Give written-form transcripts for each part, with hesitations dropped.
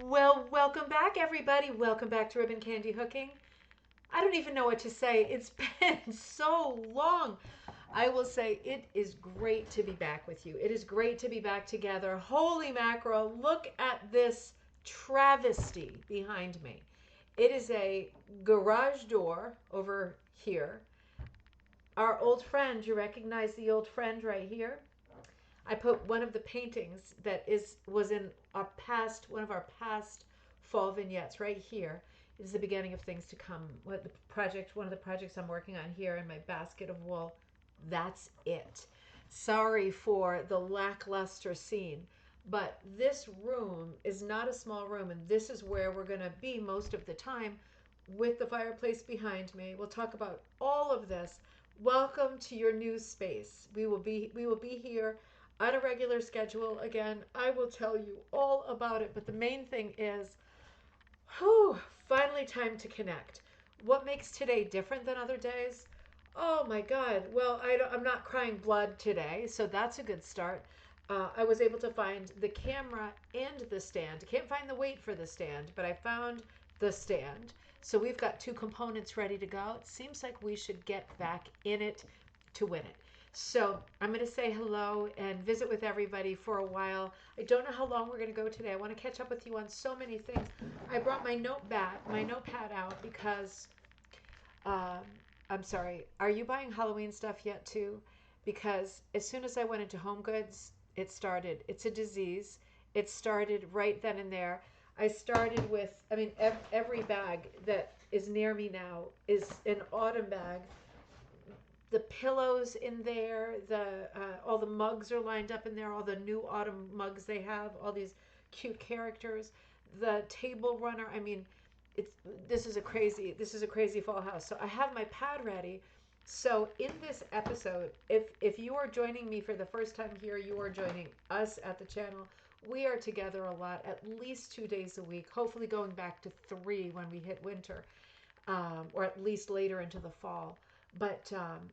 Well, welcome back, everybody. Welcome back to Ribbon Candy Hooking. I don't even know what to say. It's been so long. I will say it is great to be back with you. It is great to be back together. Holy mackerel, look at this travesty behind me. It is a garage door over here. Our old friend, you recognize the old friend right here? I put one of the paintings that was in our past one of our past fall vignettes right here. It is the beginning of things to come. One of the projects I'm working on here in my basket of wool. That's it. Sorry for the lackluster scene, but this room is not a small room, and this is where we're going to be most of the time with the fireplace behind me. We'll talk about all of this. Welcome to your new space. We will be here on a regular schedule again. I will tell you all about it, but the main thing is, whew, finally time to connect. What makes today different than other days? Oh my God. Well, I'm not crying blood today, so that's a good start. I was able to find the camera and the stand. Can't find the weight for the stand, but I found the stand. So we've got two components ready to go. It seems like we should get back in it to win it. So I'm going to say hello and visit with everybody for a while. I don't know how long we're going to go today. I want to catch up with you on so many things. I brought my notepad out because um, I'm sorry. Are you buying Halloween stuff yet too? Because as soon as I went into Home Goods, it started. It's a disease. It started right then and there. I started with, I mean, every bag that is near me now is an autumn bag. The pillows in there, the all the mugs are lined up in there, all the new autumn mugs they have, all these cute characters, the table runner. I mean, it's this is a crazy fall house. So I have my pad ready. So in this episode, if you are joining me for the first time here, you are joining us at the channel. We are together a lot, at least 2 days a week, hopefully going back to three when we hit winter, or at least later into the fall. But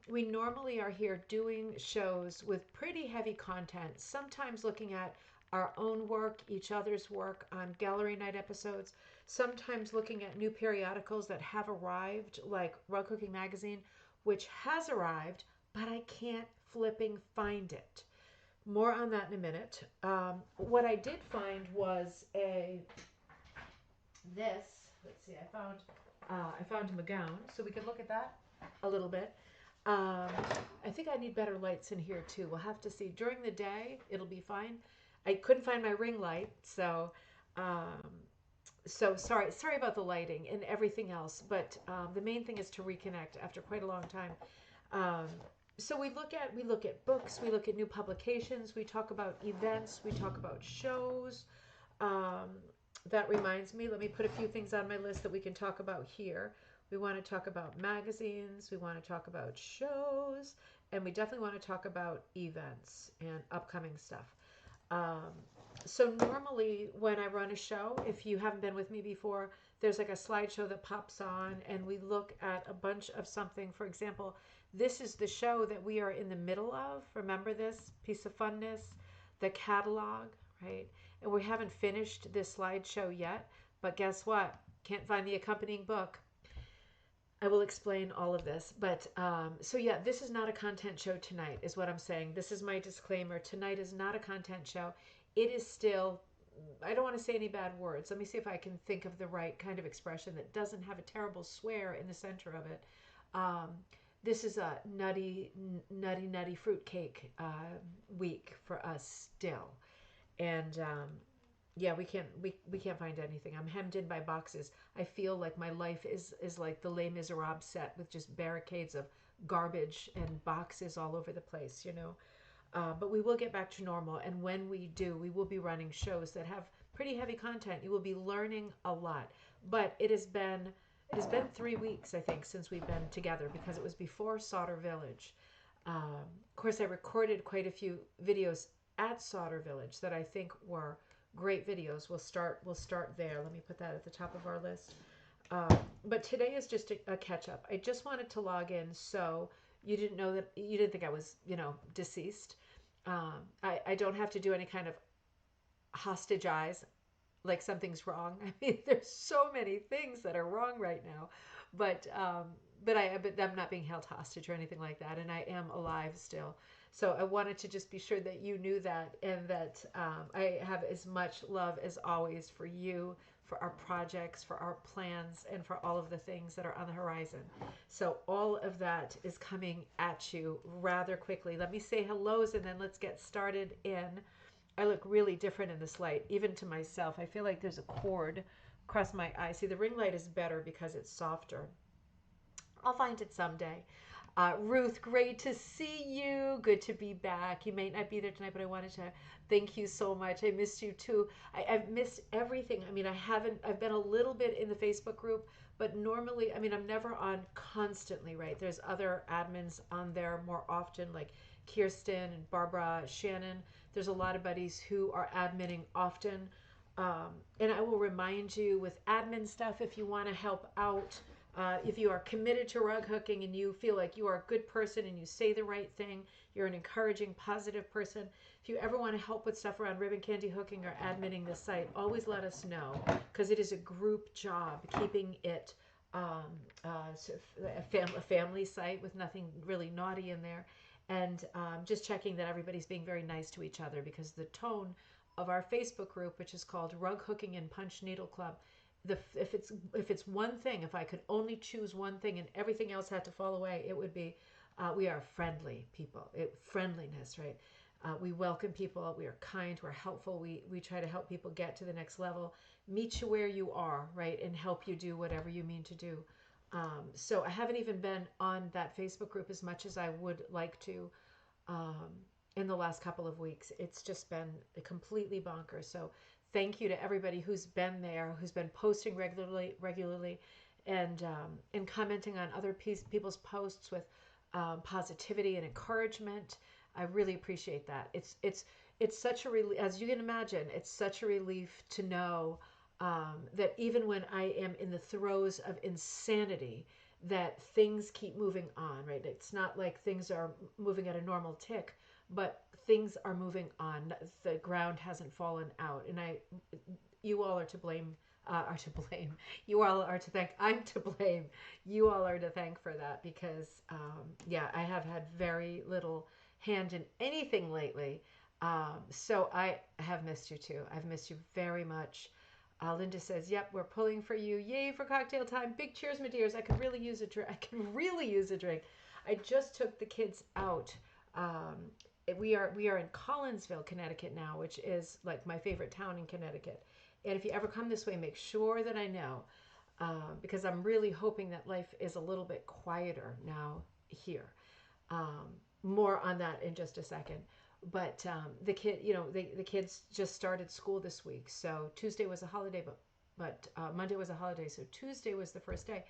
we normally are here doing shows with pretty heavy content, sometimes looking at our own work, each other's work on gallery night episodes, sometimes looking at new periodicals that have arrived, like Rug Cooking Magazine, which has arrived, but I can't flipping find it. More on that in a minute. What I did find was a this. Let's see. I found him a gown, so we could look at that a little bit. Um, I think I need better lights in here too. We'll have to see. During the day, it'll be fine. I couldn't find my ring light, um, so sorry about the lighting and everything else. But the main thing is to reconnect after quite a long time. Um, so we look at books, we look at new publications, we talk about events, we talk about shows. Um, that reminds me, let me put a few things on my list that we can talk about here. We want to talk about magazines, we want to talk about shows, and we definitely want to talk about events and upcoming stuff. Um, so normally when I run a show, if you haven't been with me before, there's like a slideshow that pops on and we look at a bunch of something. For example, this is the show that we are in the middle of. Remember this piece of funness? The catalog, right? And we haven't finished this slideshow yet, but guess what? Can't find the accompanying book. I will explain all of this. But so yeah, this is not a content show tonight, is what I'm saying. This is my disclaimer. Tonight is not a content show. It is still, I don't want to say any bad words. Let me see if I can think of the right kind of expression that doesn't have a terrible swear in the center of it. Um, this is a nutty fruitcake week for us still. And yeah, we can't find anything. I'm hemmed in by boxes. I feel like my life is like the Les Miserables set with just barricades of garbage and boxes all over the place, you know. But we will get back to normal, and when we do, we will be running shows that have pretty heavy content. You will be learning a lot. But it has been 3 weeks, I think, since we've been together because it was before Sauter Village. Of course, I recorded quite a few videos at Sauter Village that I think were great videos. We'll start there. Let me put that at the top of our list. But today is just a catch up. I just wanted to log in so you didn't think I was, deceased. I don't have to do any kind of hostage eyes. like something's wrong. I mean, there's so many things that are wrong right now, but but I'm not being held hostage or anything like that, and I am alive still. So I wanted to just be sure that you knew that, and that I have as much love as always for you, for our projects, for our plans, and for all of the things that are on the horizon. So all of that is coming at you rather quickly. Let me say hellos, and then let's get started in. I look really different in this light, even to myself. I feel like there's a cord across my eye. See, the ring light is better because it's softer. I'll find it someday. Ruth, great to see you. Good to be back. You may not be there tonight, but I wanted to thank you so much. I missed you too. I've missed everything. I mean, I've been a little bit in the Facebook group, but normally, I mean, I'm never on constantly, right? There's other admins on there more often, like Kirsten and Barbara, Shannon. There's a lot of buddies who are adminning often. And I will remind you with admin stuff if you want to help out. If you are committed to rug hooking and you feel like you are a good person and you say the right thing, you're an encouraging, positive person. If you ever want to help with stuff around ribbon candy hooking or admitting the site, always let us know, because it is a group job keeping it a family site with nothing really naughty in there, and just checking that everybody's being very nice to each other, because the tone of our Facebook group, which is called Rug Hooking and Punch Needle Club, if it's one thing, if I could only choose one thing and everything else had to fall away, it would be we are friendly people. Friendliness, right? We welcome people. We are kind. We're helpful. We try to help people get to the next level, meet you where you are, right, and help you do whatever you mean to do. So I haven't even been on that Facebook group as much as I would like to um, in the last couple of weeks. It's just been completely bonkers. So thank you to everybody who's been there, who's been posting regularly, and commenting on other people's posts with positivity and encouragement. I really appreciate that. It's such a relief, as you can imagine. It's such a relief to know that even when I am in the throes of insanity, that things keep moving on. Right? It's not like things are moving at a normal tick, but things are moving on. The ground hasn't fallen out, and you all are to blame. Are to blame. You all are to thank. I'm to blame. You all are to thank for that, because yeah, I have had very little hand in anything lately. So I have missed you too. I've missed you very much. Linda says, "Yep, we're pulling for you. Yay for cocktail time! Big cheers, my dears. I could really use a drink. I could really use a drink. I just took the kids out. Um, we are in Collinsville, Connecticut now, which is like my favorite town in Connecticut. And if you ever come this way, make sure that I know, because I'm really hoping that life is a little bit quieter now here. Um, More on that in just a second. But the kids just started school this week, so Tuesday was a holiday, but Monday was a holiday, so Tuesday was the first day,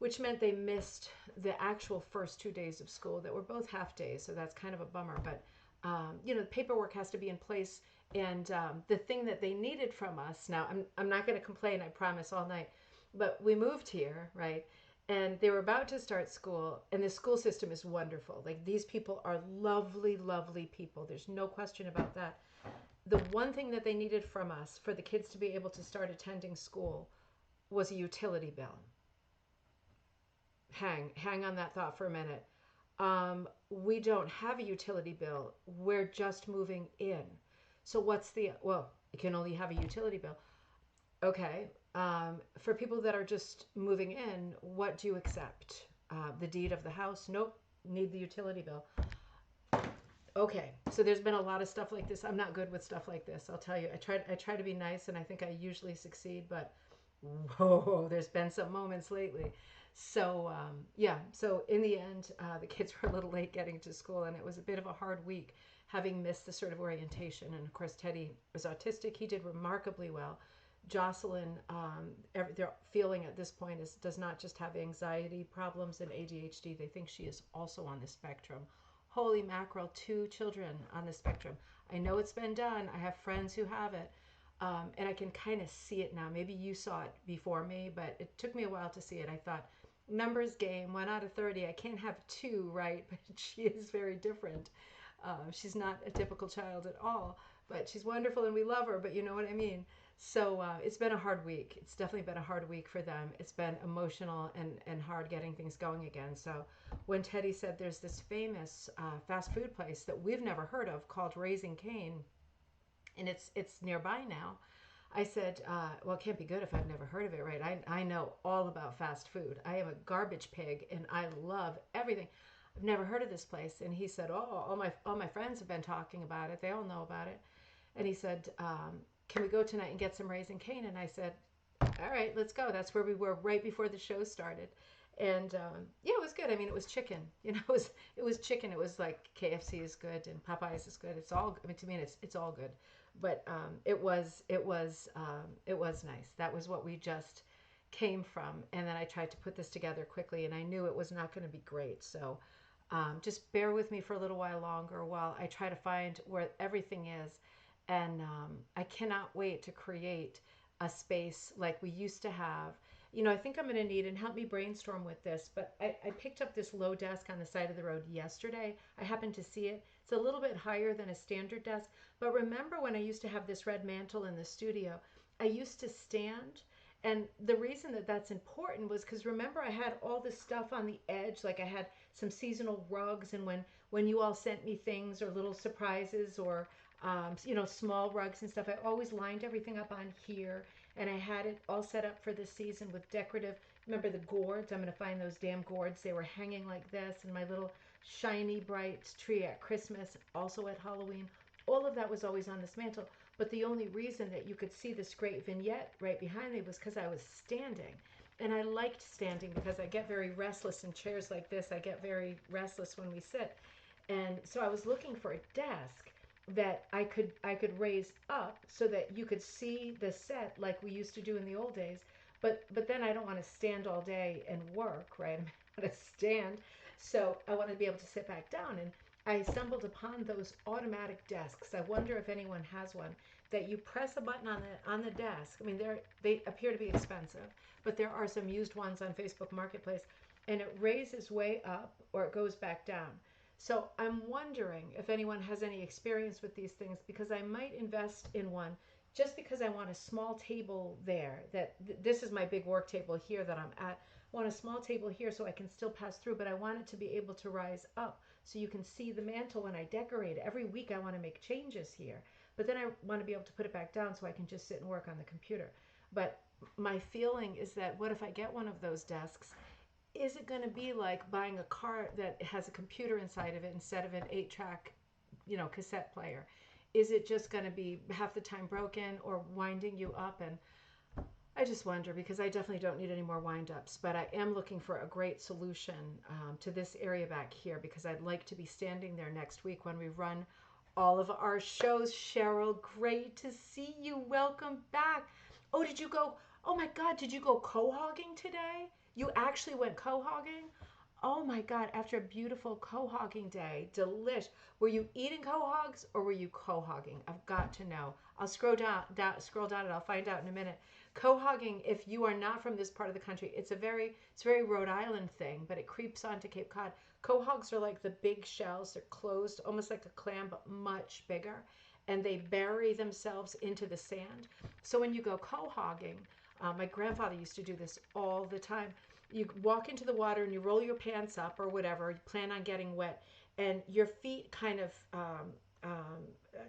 which meant they missed the actual first 2 days of school that were both half days. So that's kind of a bummer. But the paperwork has to be in place, and the thing that they needed from us. Now, I'm not going to complain, I promise, all night. But we moved here, right? And they were about to start school, and the school system is wonderful. Like, these people are lovely, lovely people. There's no question about that. The one thing that they needed from us for the kids to be able to start attending school was a utility bill. Hang on that thought for a minute. We don't have a utility bill. We're just moving in. So you can only have a utility bill. Okay. For people that are just moving in, what do you accept? The deed of the house? Nope. Need the utility bill. Okay. So there's been a lot of stuff like this. I'm not good with stuff like this. I'll tell you. I try to be nice, and I think I usually succeed, but whoa, there's been some moments lately. So yeah. So in the end, the kids were a little late getting to school, and it was a bit of a hard week, having missed the sort of orientation. And of course, Teddy was autistic. He did remarkably well. Jocelyn, their feeling at this point does not just have anxiety problems and ADHD. They think she is also on the spectrum. Holy mackerel, 2 children on the spectrum. I know it's been done. I have friends who have it. And I can kind of see it now. Maybe you saw it before me, but it took me a while to see it. I thought, numbers game, 1 out of 30. I can't have 2, right? But she is very different. She's not a typical child at all, but she's wonderful and we love her, but you know what I mean. So it's been a hard week. It's definitely been a hard week for them. It's been emotional and hard getting things going again. So when Teddy said there's this famous fast food place that we've never heard of called Raising Cane, and it's nearby now, I said, well, it can't be good if I've never heard of it, right? I know all about fast food. I am a garbage pig and I love everything. I've never heard of this place. And he said, oh, all my friends have been talking about it. They all know about it. And he said, can we go tonight and get some Raising Cane? And I said, all right, let's go. That's where we were right before the show started. And yeah, it was good. I mean, it was chicken. You know, it was chicken. It was like KFC is good and Popeyes is good. It's all. I mean, to me, it's all good. But it was nice. That was what we just came from. And then I tried to put this together quickly, and I knew it was not going to be great. So just bear with me for a little while longer while I try to find where everything is. And I cannot wait to create a space like we used to have. You know, I think I'm going to need, and help me brainstorm with this, but I picked up this low desk on the side of the road yesterday. I happened to see it. It's a little bit higher than a standard desk. But remember when I used to have this red mantle in the studio, I used to stand. And the reason that that's important was because remember I had all this stuff on the edge, like I had some seasonal rugs, and when you all sent me things or little surprises or you know, small rugs and stuff, I always lined everything up on here, and I had it all set up for the season with decorative. Remember the gourds? I'm going to find those damn gourds. They were hanging like this, and my little shiny bright tree at Christmas, also at Halloween. All of that was always on this mantle. But the only reason that you could see this great vignette right behind me was because I was standing. And I liked standing because I get very restless in chairs like this. I get very restless when we sit. And so I was looking for a desk that I could raise up so that you could see the set like we used to do in the old days. But then I don't want to stand all day and work, right? I want to stand. So I want to be able to sit back down. And I stumbled upon those automatic desks. I wonder if anyone has one that you press a button on the desk. I mean, they appear to be expensive, but there are some used ones on Facebook Marketplace, and it raises way up or it goes back down. So I'm wondering if anyone has any experience with these things, because I might invest in one just because I want a small table there. This is my big work table here that I'm at. I want a small table here so I can still pass through, but I want it to be able to rise up so you can see the mantle when I decorate. Every week I want to make changes here, but then I want to be able to put it back down so I can just sit and work on the computer. But my feeling is that what if I get one of those desks? Is it going to be like buying a car that has a computer inside of it instead of an 8-track, you know, cassette player? Is it just going to be half the time broken or winding you up? And I just wonder, because I definitely don't need any more wind-ups, but I am looking for a great solution to this area back here, because I'd like to be standing there next week when we run all of our shows. Cheryl, great to see you. Welcome back. Oh, did you go? Oh my God, did you go cohogging today? You actually went cohogging? Oh my God, after a beautiful cohogging day, delish. Were you eating cohogs or were you cohogging? I've got to know. I'll scroll down and I'll find out in a minute. Cohogging, if you are not from this part of the country, it's very Rhode Island thing, but it creeps onto Cape Cod. Cohogs are like the big shells. They're closed, almost like a clam, but much bigger. And they bury themselves into the sand. So when you go cohogging, my grandfather used to do this all the time. You walk into the water and you roll your pants up or whatever. You plan on getting wet, and your feet kind of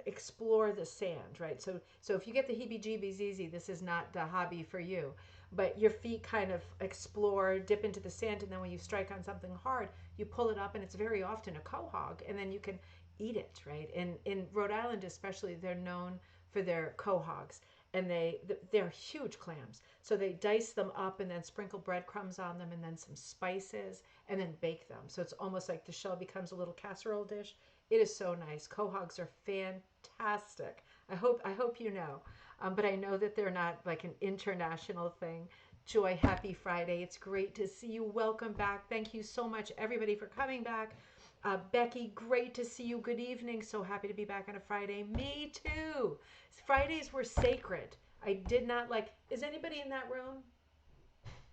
explore the sand, right? So if you get the heebie-jeebies easy, this is not the hobby for you. But your feet kind of explore, dip into the sand, and then when you strike on something hard, you pull it up, and it's very often a quahog, and then you can eat it, right? In Rhode Island especially, they're known for their quahogs, and they're huge clams. So they dice them up and then sprinkle breadcrumbs on them and then some spices and then bake them. So it's almost like the shell becomes a little casserole dish. It is so nice. Quahogs are fantastic. I hope you know. But I know that they're not like an international thing. Joy, happy Friday. It's great to see you. Welcome back. Thank you so much, everybody, for coming back. Becky, great to see you. Good evening. So happy to be back on a Friday. Me too. Fridays were sacred. I did not like. Is anybody in that room?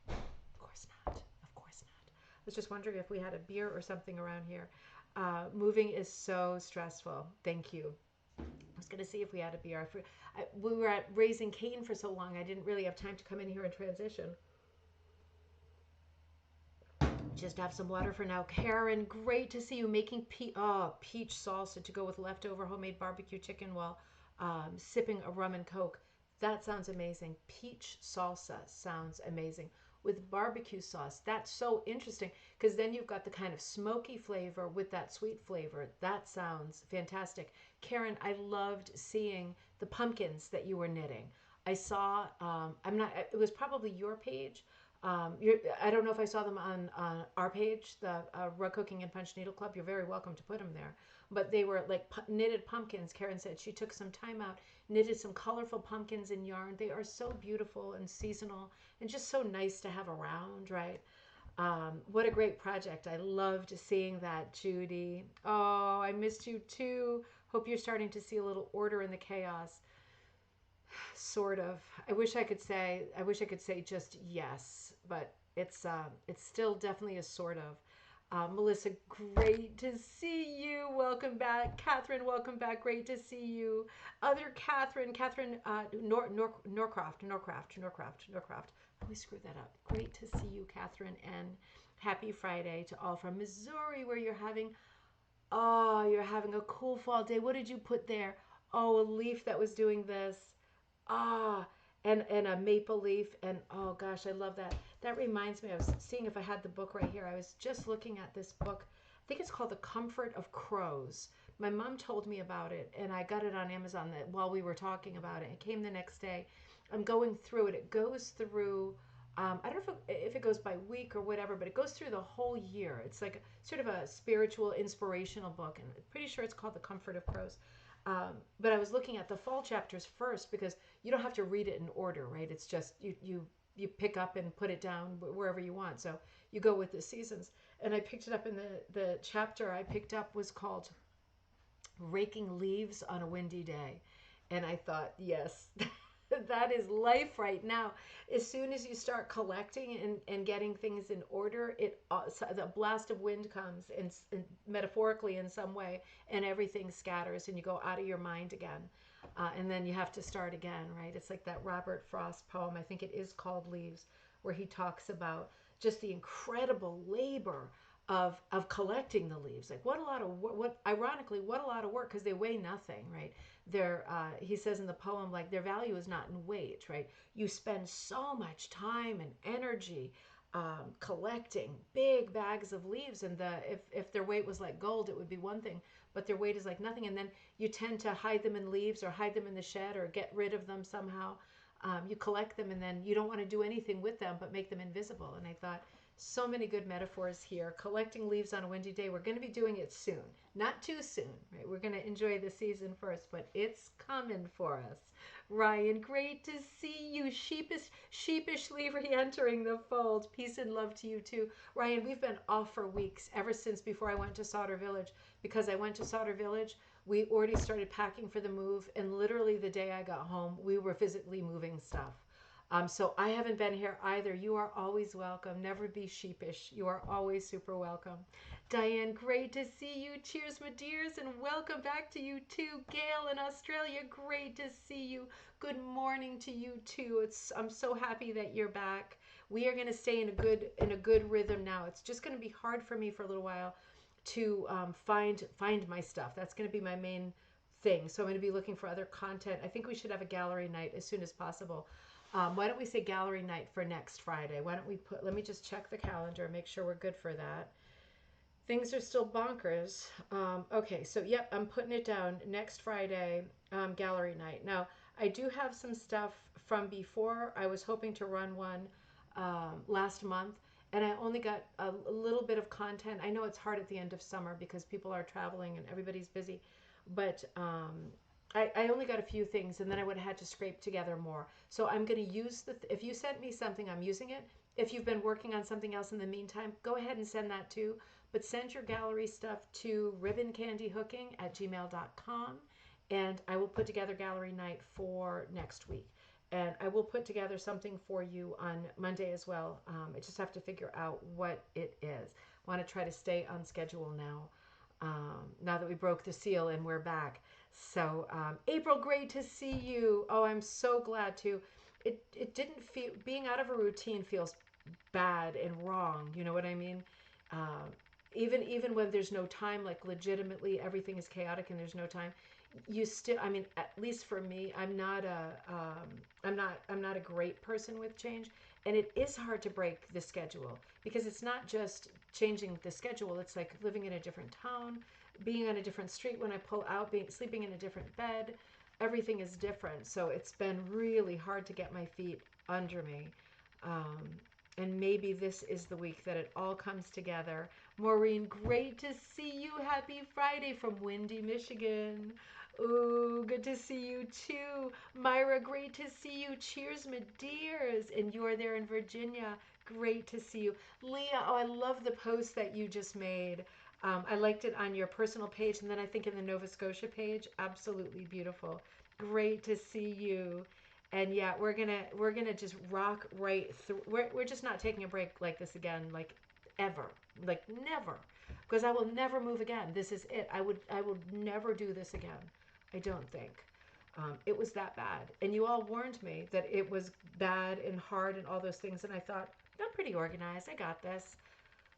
Of course not. Of course not. I was just wondering if we had a beer or something around here. Moving is so stressful. Thank you. I was going to see if we had a BR. We were at Raising Cane for so long, I didn't really have time to come in here and transition. Just have some water for now. Karen, great to see you making peach salsa to go with leftover homemade barbecue chicken while sipping a rum and coke. That sounds amazing. Peach salsa sounds amazing with barbecue sauce. That's so interesting because then you've got the kind of smoky flavor with that sweet flavor. That sounds fantastic. Karen, I loved seeing the pumpkins that you were knitting. I saw, I'm not, it was probably your page. I don't know if I saw them on our page, the Rug Cooking and Punch Needle Club. You're very welcome to put them there. But they were like knitted pumpkins. Karen said she took some time out, knitted some colorful pumpkins in yarn. They are so beautiful and seasonal and just so nice to have around, right? What a great project. I loved seeing that, Judy. Oh, I missed you too. Hope you're starting to see a little order in the chaos. Sort of. I wish I could say just yes, but it's still definitely a sort of. Melissa, great to see you. Welcome back. Catherine, welcome back. Great to see you. Other Catherine, Norcroft. I always screw that up. Great to see you, Catherine, and happy Friday to all from Missouri, where you're having a cool fall day. What did you put there? Oh, a leaf that was doing this. Ah, and a maple leaf. And oh gosh, I love that. That reminds me, I was seeing if I had the book right here. I was just looking at this book. I think it's called The Comfort of Crows. My mom told me about it, and I got it on Amazon while we were talking about it. It came the next day. I'm going through it. It goes through, I don't know if it goes by week or whatever, but it goes through the whole year. It's like sort of a spiritual, inspirational book, and I'm pretty sure it's called The Comfort of Crows. But I was looking at the fall chapters first because you don't have to read it in order, right? It's just you pick up and put it down wherever you want. So you go with the seasons. And I picked it up in the chapter I picked up was called Raking Leaves on a Windy Day. And I thought, yes, that is life right now. As soon as you start collecting and getting things in order, the blast of wind comes and metaphorically in some way, and everything scatters, and you go out of your mind again, and then you have to start again, right? It's like that Robert Frost poem. I think it is called Leaves, where he talks about just the incredible labor of collecting the leaves. Like what ironically, what a lot of work because they weigh nothing, right? He says in the poem, like their value is not in weight, right? You spend so much time and energy collecting big bags of leaves, and if their weight was like gold, it would be one thing, but their weight is like nothing. And then you tend to hide them in leaves or hide them in the shed or get rid of them somehow. You collect them, and then you don't want to do anything with them but make them invisible. And I thought, so many good metaphors here. Collecting leaves on a windy day. We're going to be doing it soon. Not too soon, right? We're going to enjoy the season first, but it's coming for us. Ryan, great to see you. Sheepishly re-entering the fold. Peace and love to you too. Ryan, we've been off for weeks, ever since before I went to Sauter Village. Because I went to Sauter Village, we already started packing for the move, and literally the day I got home, we were physically moving stuff. So I haven't been here either. You are always welcome. Never be sheepish. You are always super welcome. Diane, great to see you. Cheers, my dears, and welcome back to you too. Gail in Australia, great to see you. Good morning to you too. I'm so happy that you're back. We are going to stay in a good rhythm now. It's just going to be hard for me for a little while to find my stuff. That's going to be my main thing. So I'm going to be looking for other content. I think we should have a gallery night as soon as possible. Why don't we say gallery night for next Friday? Why don't we let me just check the calendar, make sure we're good for that. Things are still bonkers. Okay, so yep, I'm putting it down. Next Friday, gallery night. Now, I do have some stuff from before. I was hoping to run one last month, and I only got a little bit of content. I know it's hard at the end of summer because people are traveling and everybody's busy, but I only got a few things, and then I would have had to scrape together more. So I'm going to use if you sent me something, I'm using it. If you've been working on something else in the meantime, go ahead and send that too. But send your gallery stuff to ribboncandyhooking@gmail.com, and I will put together gallery night for next week. And I will put together something for you on Monday as well. I just have to figure out what it is. I want to try to stay on schedule now. now that we broke the seal and we're back. So, April, great to see you. Oh, I'm so glad to. It didn't feel, being out of a routine feels bad and wrong. You know what I mean? Uh, even when there's no time, like legitimately everything is chaotic and there's no time, you still, I mean, at least for me, I'm not a great person with change, and it is hard to break the schedule because it's not just changing the schedule. It's like living in a different town, being on a different street when I pull out, being sleeping in a different bed. Everything is different, so it's been really hard to get my feet under me. Um, and maybe this is the week that it all comes together. Maureen, great to see you. Happy Friday from Windy, Michigan. Ooh, good to see you too. Myra, great to see you. Cheers, my dears. And you're there in Virginia. Great to see you. Leah, oh, I love the post that you just made. I liked it on your personal page, and then I think in the Nova Scotia page. Absolutely beautiful. Great to see you. And yeah, we're gonna just rock right through. We're just not taking a break like this again, like ever, like never, because I will never move again. This is it. I would never do this again. I don't think. It was that bad, and you all warned me that it was bad and hard and all those things, and I thought I'm pretty organized. I got this.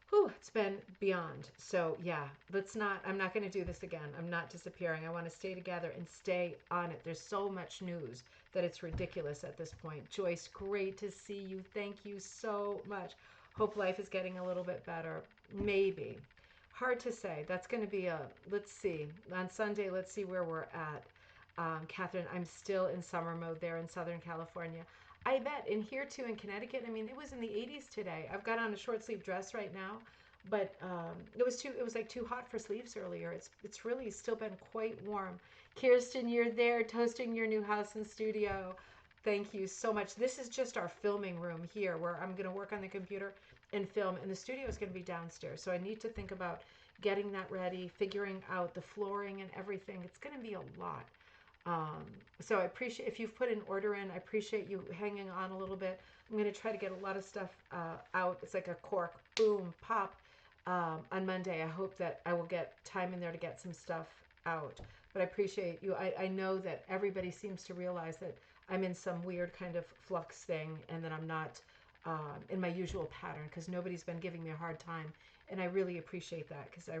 Whew, it's been beyond. So yeah, let's not. I'm not going to do this again. I'm not disappearing. I want to stay together and stay on it. There's so much news that it's ridiculous at this point. Joyce, great to see you. Thank you so much. Hope life is getting a little bit better. Maybe. Hard to say. That's going to be a. Let's see. On Sunday, let's see where we're at. Catherine, I'm still in summer mode there in Southern California. I bet. And here too in Connecticut, I mean, it was in the 80s today. I've got on a short sleeve dress right now, but it was like too hot for sleeves earlier. It's really still been quite warm. Kirsten, you're there toasting your new house and studio. Thank you so much. This is just our filming room here where I'm going to work on the computer and film, and the studio is going to be downstairs. So I need to think about getting that ready, figuring out the flooring and everything. It's going to be a lot. Um, so I appreciate if you've put an order in. I appreciate you hanging on a little bit. I'm going to try to get a lot of stuff out. It's like a cork, boom, pop on Monday. I hope that I will get time in there to get some stuff out. But I appreciate you. I know that everybody seems to realize that I'm in some weird kind of flux thing and that I'm not in my usual pattern because nobody's been giving me a hard time. And I really appreciate that because I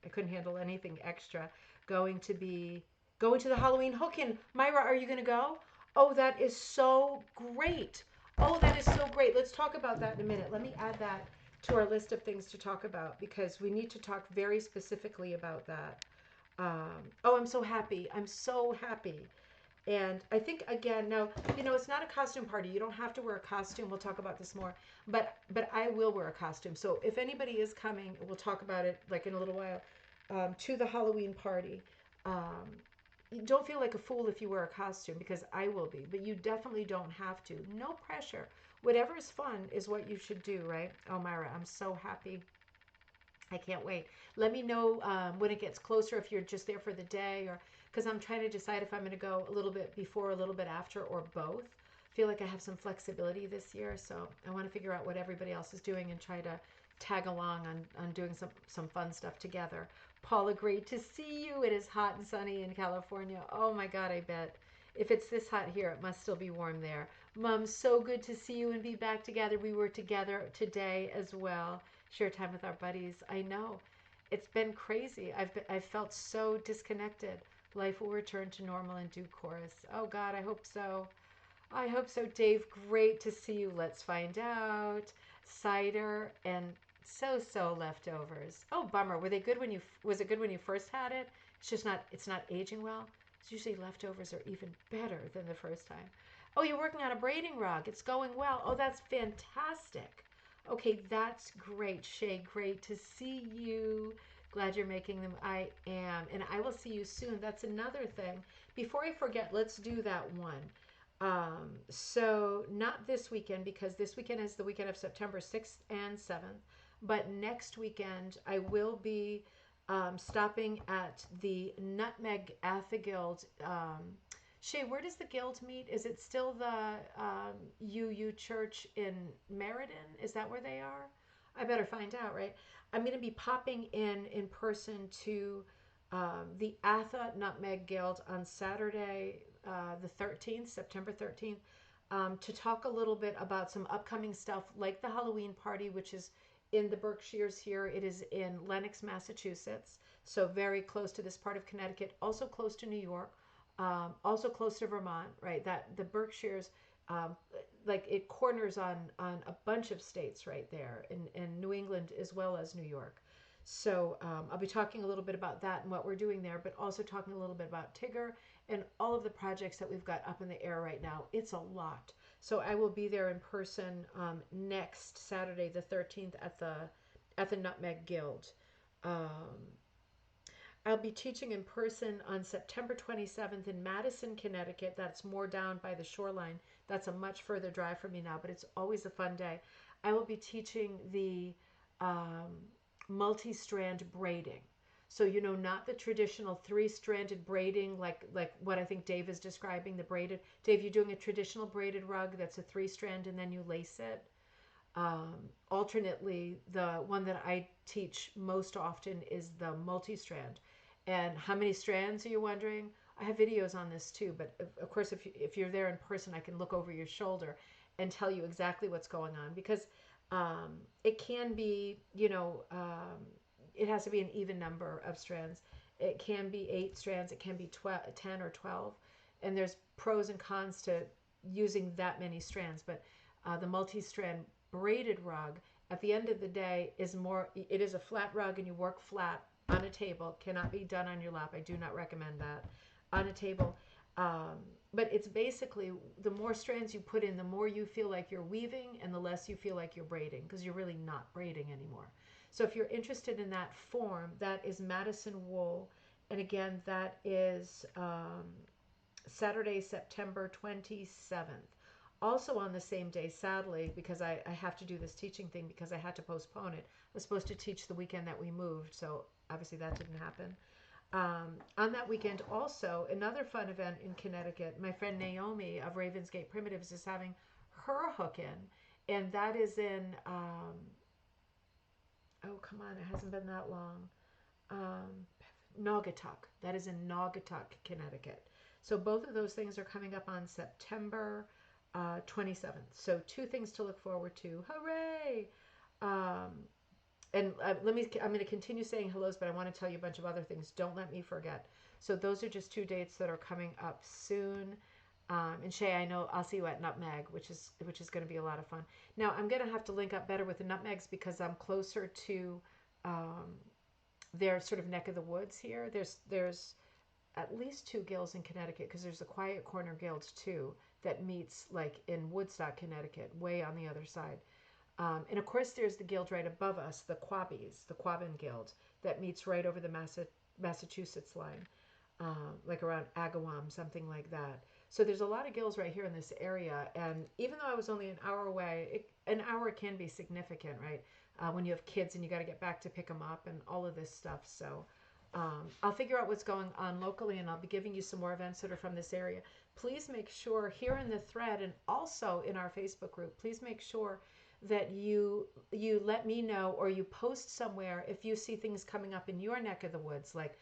couldn't handle anything extra. Going to be going to the Halloween hook-in. Myra, are you going to go? Oh, that is so great. Oh, that is so great. Let's talk about that in a minute. Let me add that to our list of things to talk about because we need to talk very specifically about that. Oh, I'm so happy. I'm so happy. And I think again, now it's not a costume party. You don't have to wear a costume. We'll talk about this more. But I will wear a costume. So if anybody is coming, we'll talk about it like in a little while. To the Halloween party. Um, you don't feel like a fool if you wear a costume because I will be, but you definitely don't have to. No pressure. Whatever is fun is what you should do, right? Oh, Myra, I'm so happy. I can't wait. Let me know when it gets closer if you're just there for the day or because I'm trying to decide if I'm going to go a little bit before, a little bit after, or both. I feel like I have some flexibility this year, so I want to figure out what everybody else is doing and try to tag along on doing some fun stuff together. Paula, great to see you. It is hot and sunny in California. Oh my God, I bet. If it's this hot here, it must still be warm there. Mom, so good to see you and be back together. We were together today as well. Share time with our buddies. I know. It's been crazy. I've felt so disconnected. Life will return to normal in due course. Oh God, I hope so. I hope so. Dave, great to see you. Let's find out. Cider and so leftovers. Oh, bummer. Were they good when was it good when you first had it? It's not aging well. It's usually leftovers are even better than the first time. Oh, you're working on a braiding rug. It's going well. Oh, that's fantastic. Okay, that's great. Shay, great to see you. Glad you're making them. I am. And I will see you soon. That's another thing. Before I forget, let's do that one. So not this weekend because this weekend is the weekend of September 6th and 7th. But next weekend, I will be stopping at the Nutmeg at the Guild. Shay, where does the guild meet? Is it still the UU Church in Meriden? Is that where they are? I better find out, right? I'm going to be popping in person to the Atha Nutmeg Guild on Saturday, the 13th, September 13th, to talk a little bit about some upcoming stuff like the Halloween party, which is in the Berkshires here. It is in Lenox, Massachusetts, so very close to this part of Connecticut, also close to New York, also close to Vermont, right? That the Berkshires, um, like it corners on a bunch of states right there in New England as well as New York. So I'll be talking a little bit about that and what we're doing there, but also talking a little bit about Tigger and all of the projects that we've got up in the air right now. It's a lot. So I will be there in person next Saturday, the 13th, at the Nutmeg Guild. Um, I'll be teaching in person on September 27th in Madison, Connecticut. That's more down by the shoreline. That's a much further drive for me now, but it's always a fun day. I will be teaching the um, multi-strand braiding. So, not the traditional three-stranded braiding like what I think Dave is describing, the braided. Dave, you're doing a traditional braided rug that's a three-strand and then you lace it. Alternately, the one that I teach most often is the multi-strand. And how many strands are you wondering? I have videos on this too, but of course, if you're there in person, I can look over your shoulder and tell you exactly what's going on because it can be, it has to be an even number of strands. It can be 8 strands, it can be 10 or 12, and there's pros and cons to using that many strands. But the multi-strand braided rug at the end of the day is more, it is a flat rug and you work flat on a table. Cannot be done on your lap. I do not recommend that on a table. But it's basically the more strands you put in, the more you feel like you're weaving and the less you feel like you're braiding because you're really not braiding anymore. So if you're interested in that form, that is Madison Wool. And again, that is Saturday, September 27th. Also on the same day, sadly, because I have to do this teaching thing because I had to postpone it. I was supposed to teach the weekend that we moved, so obviously that didn't happen. On that weekend, also, another fun event in Connecticut. My friend Naomi of Ravensgate Primitives is having her hook in, and that is in, oh, come on, it hasn't been that long. Um, Naugatuck. That is in Naugatuck, Connecticut. So both of those things are coming up on September 27th. So 2 things to look forward to. Hooray! Um, and I'm going to continue saying hellos, but I want to tell you a bunch of other things. Don't let me forget. So those are just 2 dates that are coming up soon. And Shay, I know I'll see you at Nutmeg, which is going to be a lot of fun. Now I'm going to have to link up better with the Nutmegs because I'm closer to their sort of neck of the woods here. There's at least 2 guilds in Connecticut because there's the Quiet Corner Guild too that meets like in Woodstock, Connecticut, way on the other side. And of course, there's the guild right above us, the Quabbies, the Quabbin Guild, that meets right over the Massachusetts line, like around Agawam, something like that. So there's a lot of guilds right here in this area. And even though I was only an hour away, an hour can be significant, right? When you have kids and you got to get back to pick them up and all of this stuff. So I'll figure out what's going on locally and I'll be giving you some more events that are from this area. Please make sure here in the thread and also in our Facebook group, please make sure that you let me know or you post somewhere if you see things coming up in your neck of the woods, like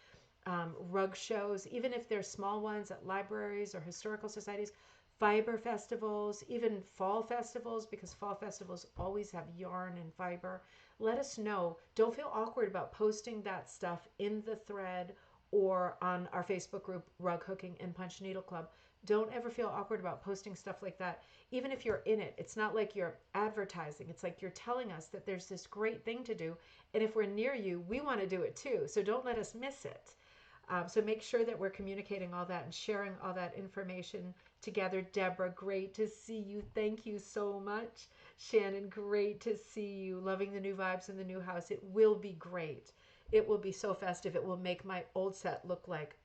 rug shows, even if they're small ones at libraries or historical societies, fiber festivals, even fall festivals, because fall festivals always have yarn and fiber. Let us know. Don't feel awkward about posting that stuff in the thread or on our Facebook group, Rug Hooking and Punch Needle Club. Don't ever feel awkward about posting stuff like that. Even if you're in it, it's not like you're advertising. It's like you're telling us that there's this great thing to do. And if we're near you, we want to do it too. So don't let us miss it. So make sure that we're communicating all that and sharing all that information together. Deborah, great to see you. Thank you so much. Shannon, great to see you. Loving the new vibes in the new house. It will be great. It will be so festive. It will make my old set look like,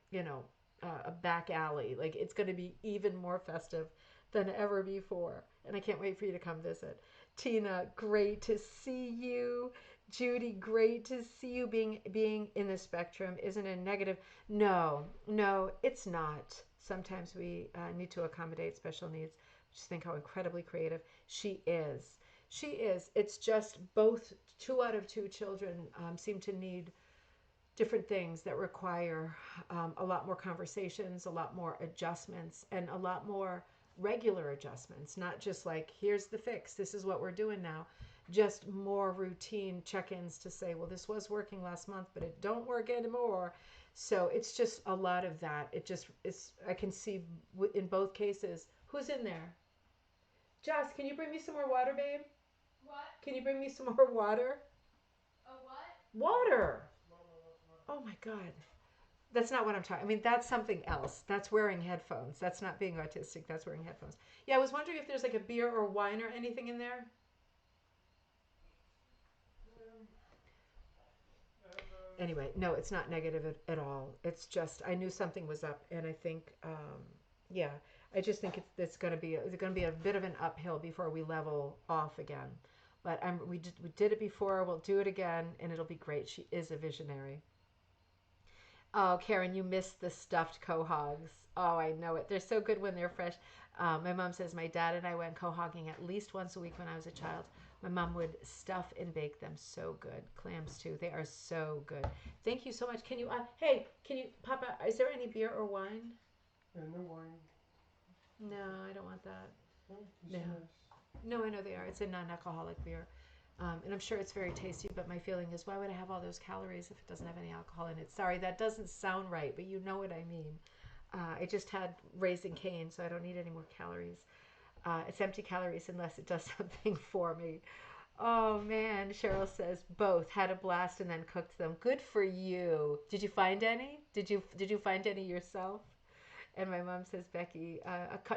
a back alley. Like it's going to be even more festive than ever before. And I can't wait for you to come visit. Tina, great to see you. Judy, great to see you. Being in the spectrum isn't a negative. No, it's not. Sometimes we need to accommodate special needs. Just think how incredibly creative she is. She is. It's just both, two out of two children seem to need different things that require a lot more conversations, a lot more adjustments, and a lot more regular adjustments. Not just like, here's the fix, this is what we're doing now. Just more routine check-ins to say, well, this was working last month, but it don't work anymore. So it's just a lot of that. It just is. I can see in both cases. Who's in there? Joss, can you bring me some more water, babe? What? Can you bring me some more water? A what? Water. Oh my God. That's not what I'm talking. I mean, that's something else. That's wearing headphones. That's not being autistic. That's wearing headphones. Yeah, I was wondering if there's like a beer or wine or anything in there. Anyway, no, it's not negative at all. It's just I knew something was up, and I think, yeah, I just think it's going to be a bit of an uphill before we level off again. But we did it before. We'll do it again, and it'll be great. She is a visionary. Oh, Karen, you missed the stuffed quahogs. Oh, I know it. They're so good when they're fresh. My mom says my dad and I went quahogging at least once a week when I was a child. My mom would stuff and bake them. So good. Clams too. They are so good. Thank you so much. Can you? Hey, can you, Papa? Is there any beer or wine? No wine. No, I don't want that. No, No, no, I know they are. It's a non-alcoholic beer. And I'm sure it's very tasty, but my feeling is, why would I have all those calories if it doesn't have any alcohol in it? Sorry, that doesn't sound right, but you know what I mean. I just had Raising Cane, so I don't need any more calories. It's empty calories unless it does something for me. Oh man, Cheryl says both had a blast and then cooked them. Good for you. Did you find any? Did you find any yourself? And my mom says, Becky,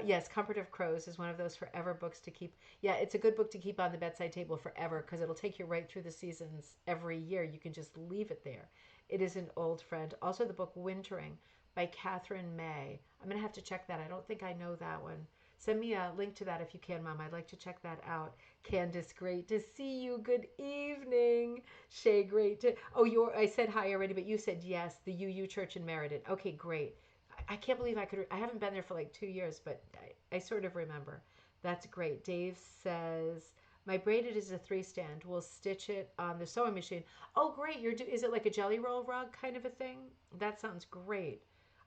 yes, Comfort of Crows is one of those forever books to keep. Yeah, it's a good book to keep on the bedside table forever because it'll take you right through the seasons every year. You can just leave it there. It is an old friend. Also, the book Wintering by Catherine May. I'm going to have to check that. I don't think I know that one. Send me a link to that if you can, Mom. I'd like to check that out. Candace, great to see you. Good evening. Shay, great to. Oh, I said hi already, but you said yes. The UU Church in Meriden. Okay, great. I can't believe I could. I haven't been there for like 2 years, but I sort of remember. That's great. Dave says my braided is a three stand. We'll stitch it on the sewing machine. Oh, great! Is it like a jelly roll rug kind of a thing? That sounds great.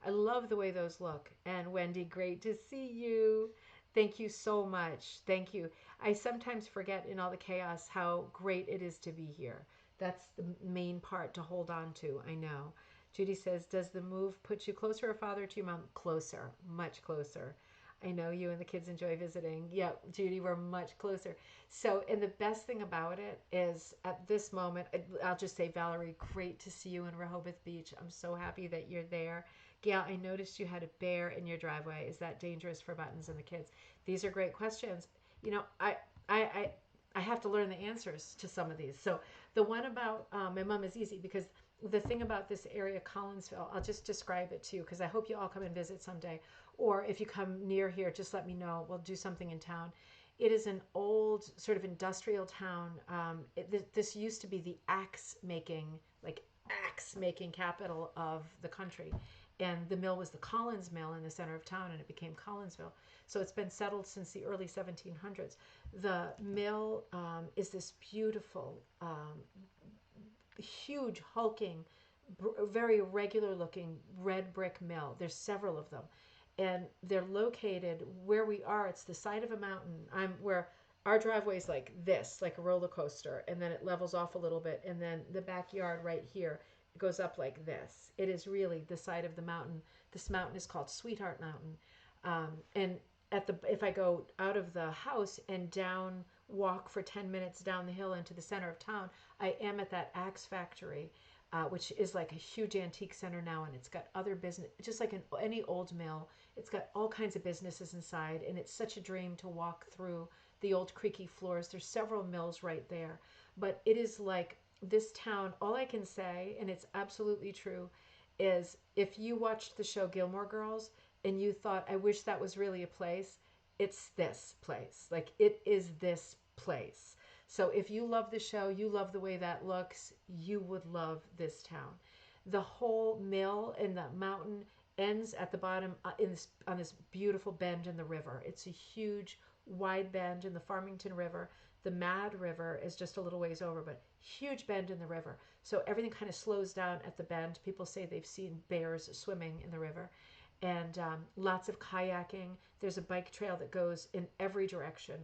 I love the way those look. And Wendy, great to see you. Thank you so much. Thank you. I sometimes forget in all the chaos how great it is to be here. That's the main part to hold on to. I know. Judy says, does the move put you closer or farther to your mom? Closer, much closer. I know you and the kids enjoy visiting. Yeah, Judy, we're much closer. So, and the best thing about it is at this moment, I'll just say, Valerie, great to see you in Rehoboth Beach. I'm so happy that you're there. Gail, I noticed you had a bear in your driveway. Is that dangerous for Buttons and the kids? These are great questions. You know, I, I, I have to learn the answers to some of these. So the one about my mom is easy because the thing about this area, Collinsville, I'll just describe it to you because I hope you all come and visit someday. Or if you come near here, just let me know. We'll do something in town. It is an old sort of industrial town. This used to be the axe making capital of the country. And the mill was the Collins Mill in the center of town, and it became Collinsville. So it's been settled since the early 1700s. The mill is this beautiful, huge, hulking, very regular looking red brick mill. There's several of them. And they're located where we are. It's the side of a mountain. I'm where our driveway is like this, like a roller coaster, and then it levels off a little bit, and then the backyard right here goes up like this. It is really the side of the mountain. This mountain is called Sweetheart Mountain, and if I go out of the house and down, walk for 10 minutes down the hill into the center of town, I am at that axe factory, which is like a huge antique center now, and it's got other business, just like any old mill. It's got all kinds of businesses inside, and it's such a dream to walk through the old creaky floors. There's several mills right there, but it is like this town. All I can say, and it's absolutely true, is if you watched the show Gilmore Girls and you thought, I wish that was really a place, it's this place. Like, it is this place. So if you love the show, you love the way that looks, you would love this town. The whole mill and the mountain ends at the bottom on this beautiful bend in the river. It's a huge, wide bend in the Farmington River. The Mad River is just a little ways over, but huge bend in the river. So everything kind of slows down at the bend. People say they've seen bears swimming in the river, and lots of kayaking. There's a bike trail that goes in every direction,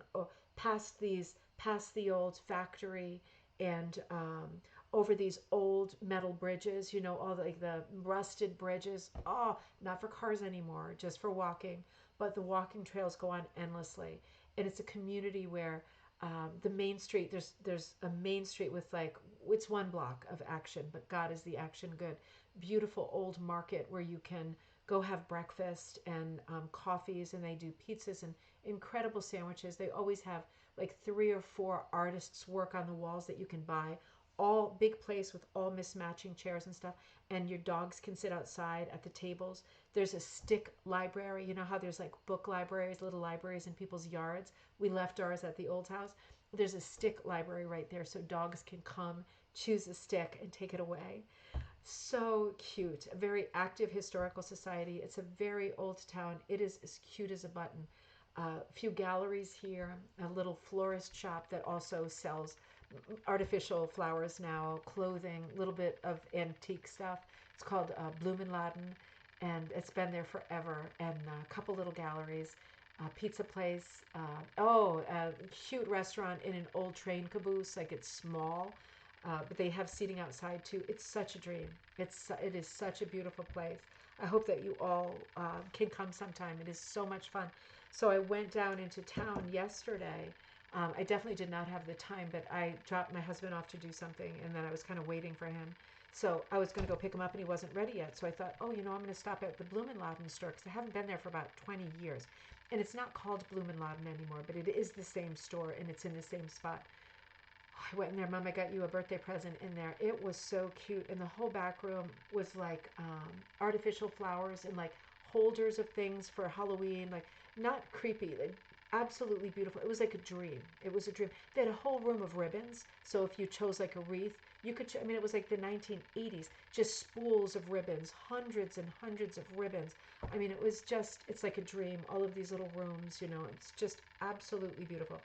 past the old factory, and over these old metal bridges. All the rusted bridges. Oh, not for cars anymore, just for walking. But the walking trails go on endlessly, and it's a community where the main street, there's a main street with it's one block of action, but God is the action good. Beautiful old market where you can go have breakfast and coffees, and they do pizzas and incredible sandwiches. They always have like 3 or 4 artists work on the walls that you can buy. All big place with all mismatching chairs and stuff, and your dogs can sit outside at the tables. There's a stick library. You know how there's like book libraries, little libraries in people's yards? We left ours at the old house. There's a stick library right there, so dogs can come, choose a stick, and take it away. So cute. A very active historical society. It's a very old town. It is as cute as a button. A few galleries here, a little florist shop that also sells artificial flowers now, clothing, a little bit of antique stuff. It's called Blumenladen, and it's been there forever. And a couple little galleries, pizza place. A cute restaurant in an old train caboose. Like it's small, but they have seating outside too. It's such a dream. It is such a beautiful place. I hope that you all can come sometime. It is so much fun. So I went down into town yesterday. I definitely did not have the time, but I dropped my husband off to do something, and then I was kind of waiting for him. So I was going to go pick him up, and he wasn't ready yet. So I thought, I'm going to stop at the Blumenladen store, because I haven't been there for about 20 years. And it's not called Blumenladen anymore, but it is the same store, and it's in the same spot. I went in there. Mom, I got you a birthday present in there. It was so cute. And the whole back room was like artificial flowers and like holders of things for Halloween. Like not creepy, like absolutely beautiful. It was like a dream. It was a dream. They had a whole room of ribbons. So if you chose like a wreath, you could, it was like the 1980s, just spools of ribbons, hundreds and hundreds of ribbons. It's like a dream. All of these little rooms, it's just absolutely beautiful.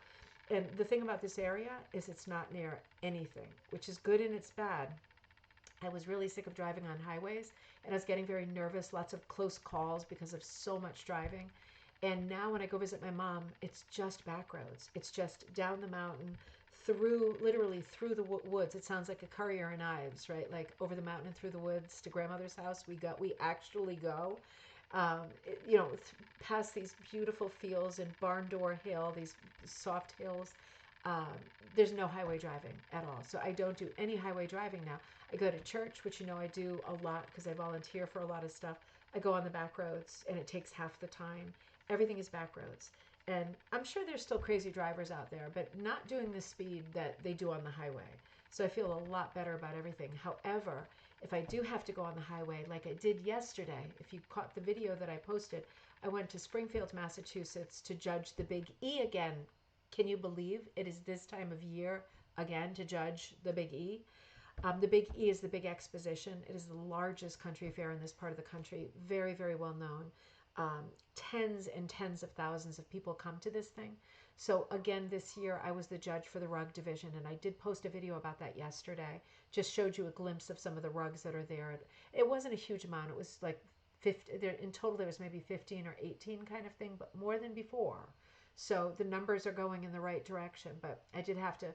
And the thing about this area is it's not near anything, which is good and it's bad. I was really sick of driving on highways, and I was getting very nervous, lots of close calls because of so much driving. And now when I go visit my mom, it's just back roads. It's just down the mountain, literally through the woods. It sounds like a Currier and Ives, right? Like over the mountain and through the woods to grandmother's house. We actually go. um, Past these beautiful fields and Barn Door Hill, these soft hills. Um, there's no highway driving at all. So I don't do any highway driving now. I go to church, which I do a lot because I volunteer for a lot of stuff. I go on the back roads and it takes half the time. Everything is back roads. And I'm sure there's still crazy drivers out there, but not doing the speed that they do on the highway. So I feel a lot better about everything. However, if I do have to go on the highway, like I did yesterday, if you caught the video that I posted, I went to Springfield, Massachusetts to judge the Big E again. Can you believe it is this time of year again to judge the Big E? The Big E is the big exposition. It is the largest country fair in this part of the country. Very, very well known. Tens and tens of thousands of people come to this thing. So again, this year I was the judge for the rug division, and I did post a video about that yesterday. Just showed you a glimpse of some of the rugs that are there. It wasn't a huge amount. It was like 50. In total, there was maybe 15 or 18 kind of thing, but more than before. So the numbers are going in the right direction. But I did have to.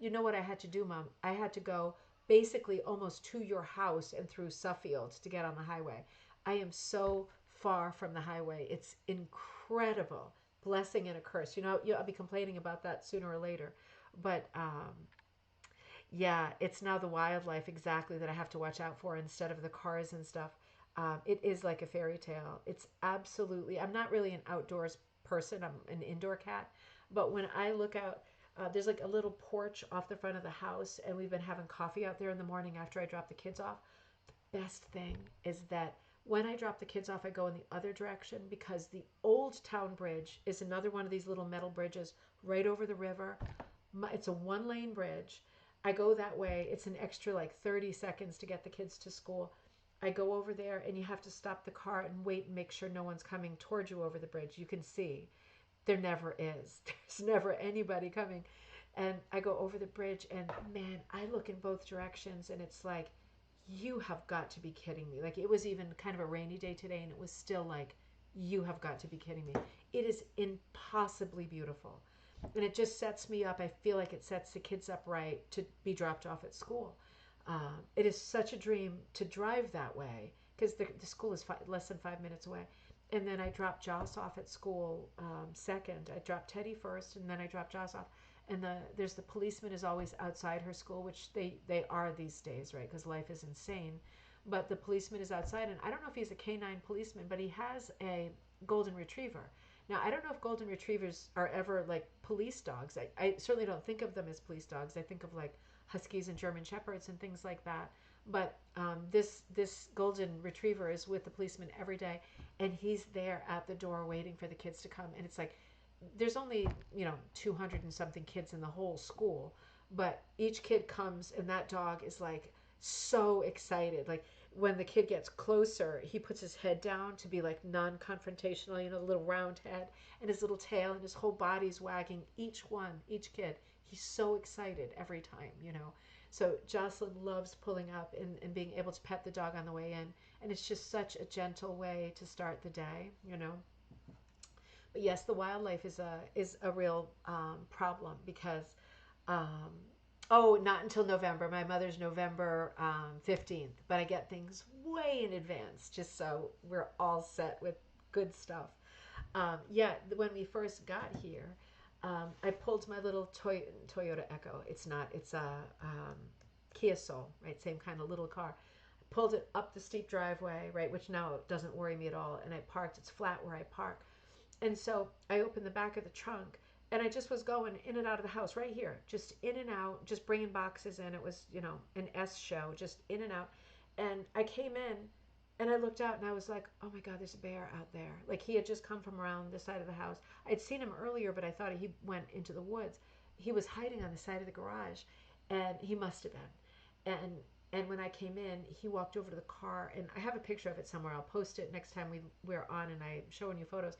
You know what I had to do, Mom? I had to go basically almost to your house and through Suffield to get on the highway. I am so far from the highway. It's incredible. Blessing and a curse. I'll be complaining about that sooner or later. But yeah, it's now the wildlife exactly that I have to watch out for instead of the cars and stuff. It is like a fairy tale. It's absolutely, I'm not really an outdoors person. I'm an indoor cat. But when I look out, there's like a little porch off the front of the house, and we've been having coffee out there in the morning after I drop the kids off. The best thing is that when I drop the kids off, I go in the other direction because the Old Town Bridge is another one of these little metal bridges right over the river. It's a one-lane bridge. I go that way. It's an extra like 30 seconds to get the kids to school. I go over there, and you have to stop the car and wait and make sure no one's coming towards you over the bridge. You can see there never is. There's never anybody coming. And I go over the bridge, and man, I look in both directions, and it's like, you have got to be kidding me. Like, it was even kind of a rainy day today, and it was still like, you have got to be kidding me. It is impossibly beautiful. And it just sets me up. I feel like it sets the kids up right to be dropped off at school. It is such a dream to drive that way because the school is less than 5 minutes away. And then I drop Joss off at school second. I drop Teddy first, and then I drop Joss off. And there's the policeman is always outside her school, which they are these days, right? Because life is insane. But the policeman is outside, and I don't know if he's a canine policeman, but he has a golden retriever. Now, I don't know if golden retrievers are ever like police dogs. I certainly don't think of them as police dogs. I think of like huskies and German shepherds and things like that. But this golden retriever is with the policeman every day, and he's there at the door waiting for the kids to come. And it's like there's only 200 and something kids in the whole school, but each kid comes, and that dog is like so excited. Like when the kid gets closer, he puts his head down to be like non-confrontational, the little round head and his little tail, and his whole body's wagging. Each kid, he's so excited every time. So Jocelyn loves pulling up and being able to pet the dog on the way in, and it's just such a gentle way to start the day. But yes, the wildlife is a real problem because um, oh, not until November. My mother's November 15th, but I get things way in advance just so we're all set with good stuff. Yeah, when we first got here, I pulled my little Toyota Echo. It's not. It's a Kia Soul, right? Same kind of little car. I pulled it up the steep driveway, right, which now doesn't worry me at all. And I parked. It's flat where I park. And so I opened the back of the trunk, and I just was going in and out of the house right here, just in and out, just bringing boxes in. It was, an S show, just in and out. And I came in, and I looked out, and I was like, oh my God, there's a bear out there. Like he had just come from around the side of the house. I'd seen him earlier, but I thought he went into the woods. He was hiding on the side of the garage, and he must have been. And when I came in, he walked over to the car, and I have a picture of it somewhere. I'll post it next time we're on, and I'm showing you photos.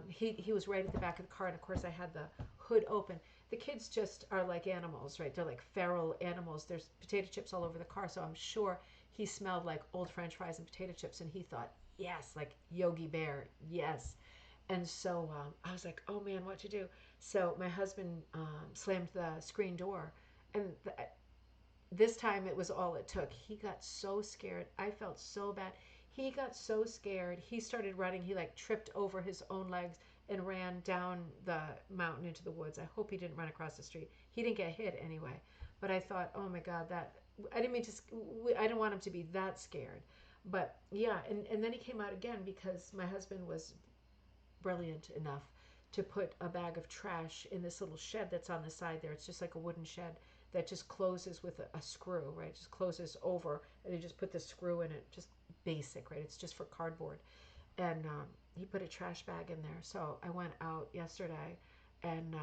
He was right at the back of the car, and of course I had the hood open. The kids just are like animals, right? They're like feral animals. There's potato chips all over the car, so I'm sure he smelled like old French fries and potato chips, and he thought, yes, like Yogi Bear, yes. And so I was like, oh man, what to do? So my husband slammed the screen door, and this time it was all it took. He got so scared. I felt so bad. He got so scared. He started running. He like tripped over his own legs and ran down the mountain into the woods. I hope he didn't run across the street. He didn't get hit anyway. But I thought, oh my God, I didn't mean to, I didn't want him to be that scared. But yeah, and then he came out again because my husband was brilliant enough to put a bag of trash in this little shed that's on the side there. It's just like a wooden shed that just closes with a screw, right? It just closes over, and you just put the screw in it. Just basic, right? It's just for cardboard. And he put a trash bag in there. So I went out yesterday, and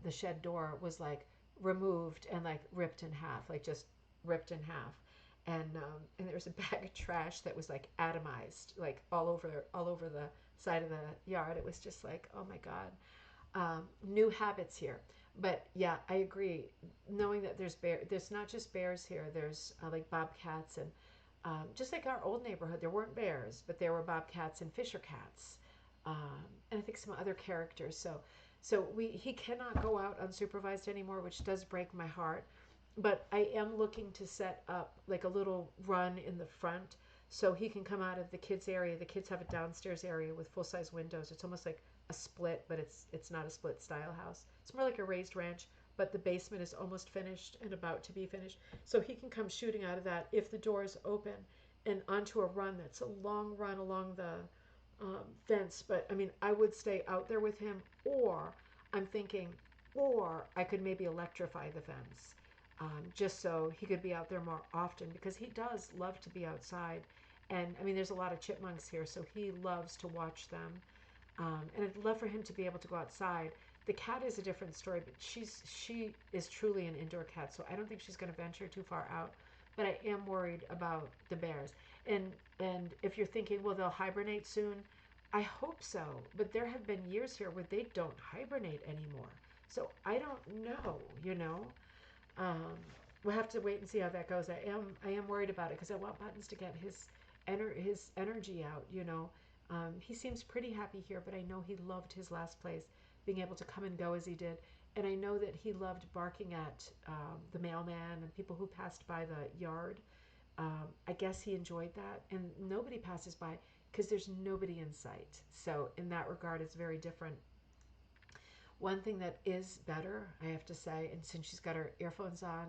the shed door was like removed and like ripped in half, like just ripped in half. And there was a bag of trash that was like atomized, like all over the side of the yard. It was just like, oh my God, new habits here. But yeah, I agree. Knowing that there's not just bears here. There's like bobcats and just like our old neighborhood. There weren't bears, but there were bobcats and fisher cats, and I think some other characters. So he cannot go out unsupervised anymore, which does break my heart. But I am looking to set up like a little run in the front so he can come out of the kids area. The kids have a downstairs area with full size windows. It's almost like a split, but it's not a split style house. It's more like a raised ranch, but the basement is almost finished and about to be finished. So he can come shooting out of that if the door is open and onto a run that's a long run along the fence. But I mean, I would stay out there with him, or I'm thinking, or I could maybe electrify the fence just so he could be out there more often because he does love to be outside. And I mean, there's a lot of chipmunks here, so he loves to watch them. And I'd love for him to be able to go outside. The cat is a different story, but she is truly an indoor cat, so I don't think she's going to venture too far out. But I am worried about the bears. And if you're thinking, well, they'll hibernate soon, I hope so. But there have been years here where they don't hibernate anymore. So I don't know, you know. Um, we'll have to wait and see how that goes. I am worried about it because I want Buttons to get his energy out. You know, he seems pretty happy here, but I know he loved his last place, being able to come and go as he did, and I know that he loved barking at the mailman and people who passed by the yard. I guess he enjoyed that, and nobody passes by because there's nobody in sight. So in that regard, it's very different. One thing that is better, I have to say, and since she's got her earphones on,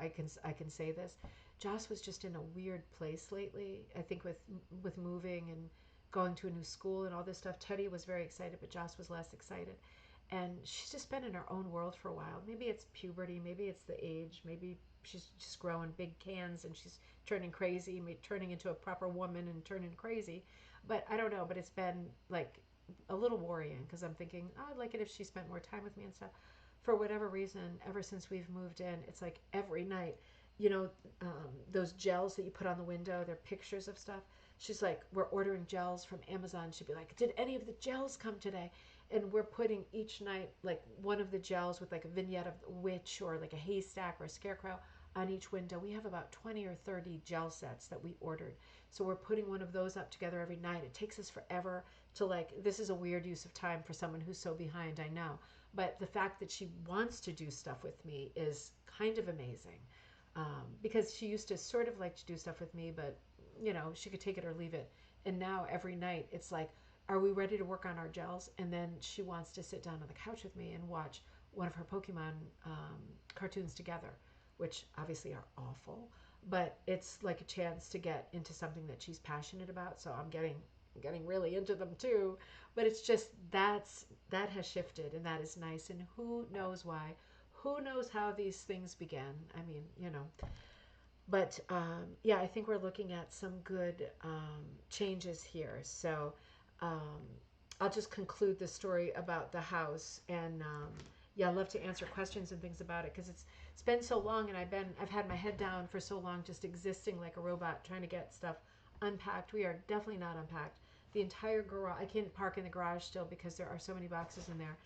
I can say this. Joss was just in a weird place lately. I think with moving and going to a new school and all this stuff. Teddy was very excited, but Joss was less excited. And she's just been in her own world for a while. Maybe it's puberty, maybe it's the age, maybe she's just growing big cans and she's turning crazy, turning into a proper woman and turning crazy. But I don't know. But it's been like a little worrying because I'm thinking, oh, I'd like it if she spent more time with me and stuff. For whatever reason, ever since we've moved in, it's like every night, you know, those gels that you put on the window, they're pictures of stuff. She's like, we're ordering gels from Amazon. She'd be like, did any of the gels come today? And we're putting each night like one of the gels with like a vignette of a witch or like a haystack or a scarecrow on each window. We have about 20 or 30 gel sets that we ordered. So we're putting one of those up together every night. It takes us forever to like, this is a weird use of time for someone who's so behind, I know. But the fact that she wants to do stuff with me is kind of amazing. Because she used to sort of like to do stuff with me, but you know, she could take it or leave it. And now every night it's like, are we ready to work on our gels? And then she wants to sit down on the couch with me and watch one of her Pokemon cartoons together, which obviously are awful, but it's like a chance to get into something that she's passionate about. So I'm getting really into them too. But it's just that has shifted, and that is nice. And who knows why? Who knows how these things began? I mean, you know. But yeah, I think we're looking at some good changes here. So um, I'll just conclude the story about the house, and yeah, I'd love to answer questions and things about it because it's been so long, and I've had my head down for so long, just existing like a robot, trying to get stuff unpacked. We are definitely not unpacked. The entire garage. I can't park in the garage still because there are so many boxes in there.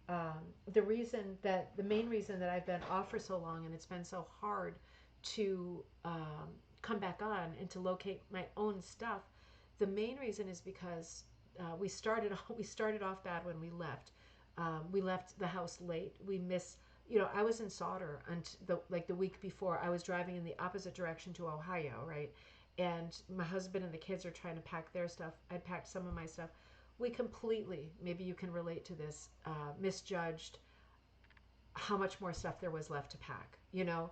The main reason that I've been off for so long and it's been so hard to come back on and to locate my own stuff, the main reason is because we started off bad when we left. We left the house late. We missed. You know, I was in Sauter and the week before. I was driving in the opposite direction to Ohio, right? And my husband and the kids are trying to pack their stuff. I packed some of my stuff. We completely, maybe you can relate to this, misjudged how much more stuff there was left to pack. You know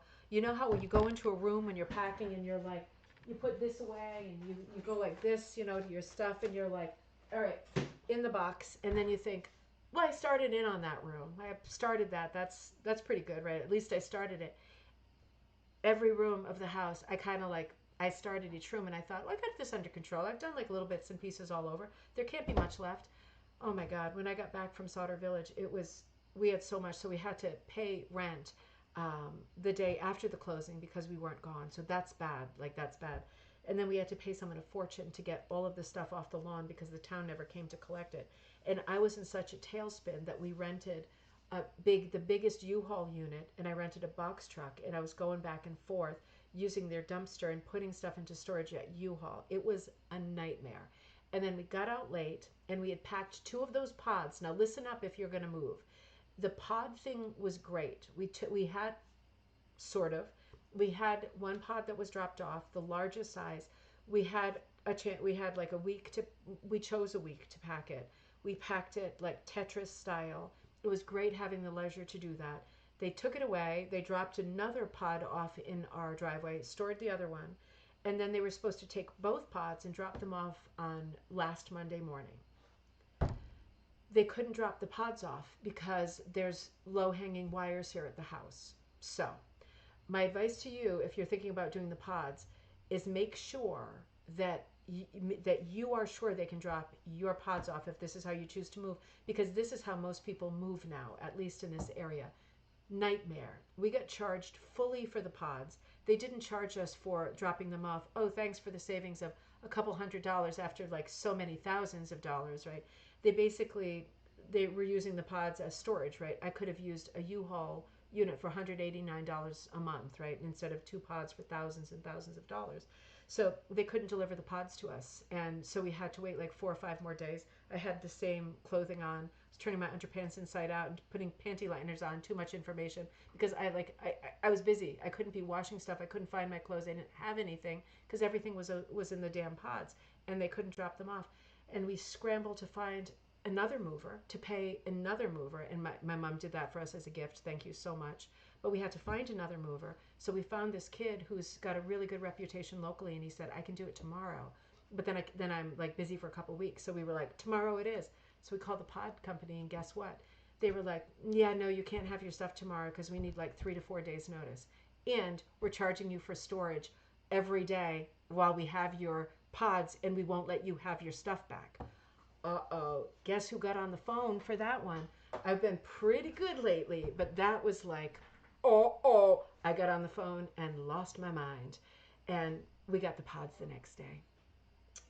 how when you go into a room when you're packing and you're like, you put this away and you go like this, to your stuff, and you're like, all right, in the box, and then you think, well, I started in on that room. I started that. That's pretty good, right? At least I started it. Every room of the house, I started each room and I thought, well, I got this under control. I've done like little bits and pieces all over. There can't be much left. Oh my God, when I got back from Sauter Village, we had so much, so we had to pay rent the day after the closing because we weren't gone. So that's bad. Like, that's bad. And then we had to pay someone a fortune to get all of the stuff off the lawn because the town never came to collect it. And I was in such a tailspin that we rented the biggest U-Haul unit, and I rented a box truck, and I was going back and forth using their dumpster and putting stuff into storage at U-Haul. It was a nightmare. And then we got out late, and we had packed two of those pods. Now listen up if you're going to move. The pod thing was great. We had sort of we had one pod that was dropped off, the largest size. We had like a week to we chose a week to pack it. We packed it like Tetris style. It was great having the leisure to do that. They took it away. They dropped another pod off in our driveway, stored the other one, and then they were supposed to take both pods and drop them off on last Monday morning. They couldn't drop the pods off because there's low hanging wires here at the house. So, my advice to you, if you're thinking about doing the pods, is make sure that you are sure they can drop your pods off if this is how you choose to move, because this is how most people move now, at least in this area. Nightmare. We got charged fully for the pods. They didn't charge us for dropping them off. Oh, thanks for the savings of a couple $100s after like so many thousands of dollars, right? They basically they were using the pods as storage, right? I could have used a U-Haul unit for $189 a month, right? Instead of two pods for thousands and thousands of dollars. So they couldn't deliver the pods to us. And so we had to wait like 4 or 5 more days. I had the same clothing on. I was turning my underpants inside out and putting panty liners on. Too much information because I was busy. I couldn't be washing stuff. I couldn't find my clothes. I didn't have anything because everything was in the damn pods and they couldn't drop them off. And we scrambled to find another mover, to pay another mover, and my mom did that for us as a gift. Thank you so much. But we had to find another mover. So we found this kid who's got a really good reputation locally, and he said, I can do it tomorrow. But then I'm like busy for a couple weeks. So we were like, tomorrow it is. So we called the pod company, and guess what? They were like, yeah, no, you can't have your stuff tomorrow because we need like 3 to 4 days notice. And we're charging you for storage every day while we have your pods, and we won't let you have your stuff back. Uh-oh. Guess who got on the phone for that one? I've been pretty good lately, but that was like, oh. I got on the phone and lost my mind. And we got the pods the next day.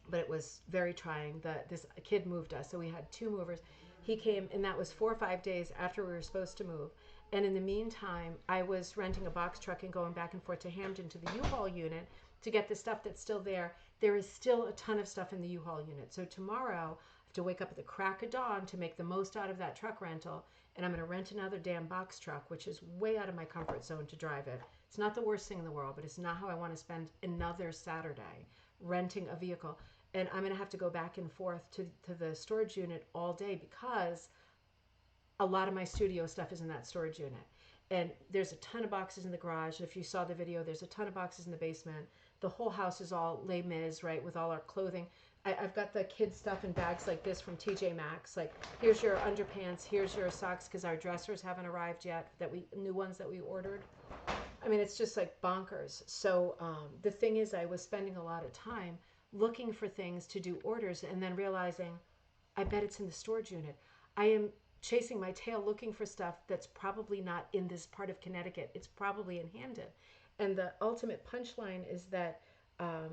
But it was very trying. This kid moved us, so we had two movers. He came, and that was 4 or 5 days after we were supposed to move. And in the meantime, I was renting a box truck and going back and forth to Hamden to the U-Haul unit to get the stuff that's still there. There is still a ton of stuff in the U-Haul unit. So tomorrow, I have to wake up at the crack of dawn to make the most out of that truck rental. And I'm going to rent another damn box truck, which is way out of my comfort zone to drive it. It's not the worst thing in the world, but it's not how I want to spend another Saturday renting a vehicle. And I'm going to have to go back and forth to the storage unit all day because a lot of my studio stuff is in that storage unit. And there's a ton of boxes in the garage. If you saw the video, there's a ton of boxes in the basement. The whole house is all Les Mis, right, with all our clothing. I've got the kids' stuff in bags like this from TJ Maxx. Like, here's your underpants, here's your socks, because our dressers haven't arrived yet, new ones that we ordered. I mean, it's just like bonkers. So the thing is, I was spending a lot of time looking for things to do orders and then realizing, I bet it's in the storage unit. I am chasing my tail looking for stuff that's probably not in this part of Connecticut. It's probably in Hamden. And the ultimate punchline is that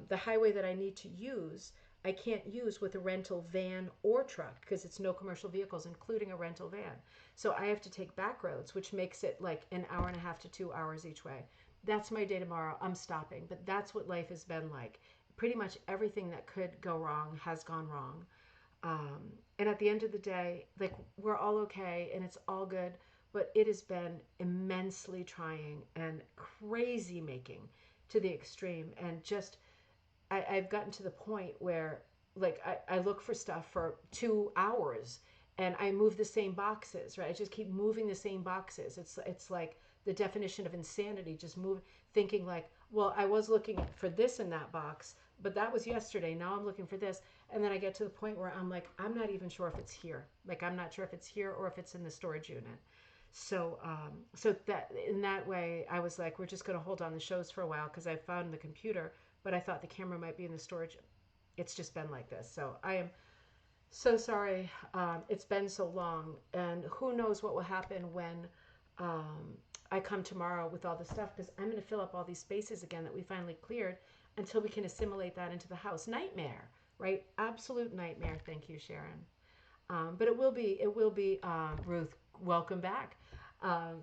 the highway that I need to use, I can't use with a rental van or truck because it's no commercial vehicles, including a rental van. So I have to take back roads, which makes it like an hour and a half to 2 hours each way. That's my day tomorrow. I'm stopping. But that's what life has been like. Pretty much everything that could go wrong has gone wrong. And at the end of the day, like, we're all okay and it's all good, but it has been immensely trying and crazy making to the extreme. And just, I've gotten to the point where, like, I look for stuff for 2 hours and I move the same boxes, right? I just keep moving the same boxes. It's like the definition of insanity, just thinking like, well, I was looking for this in that box, but that was yesterday. Now I'm looking for this. And then I get to the point where I'm like, I'm not even sure if it's here. Like, I'm not sure if it's here or if it's in the storage unit. So, so that in that way, I was like, we're just going to hold on the shows for a while because I found the computer, but I thought the camera might be in the storage. It's just been like this. So I am so sorry. It's been so long, and who knows what will happen when I come tomorrow with all the stuff, because I'm going to fill up all these spaces again that we finally cleared until we can assimilate that into the house. Nightmare, right? Absolute nightmare. Thank you, Sharon. But it will be, Ruth, welcome back.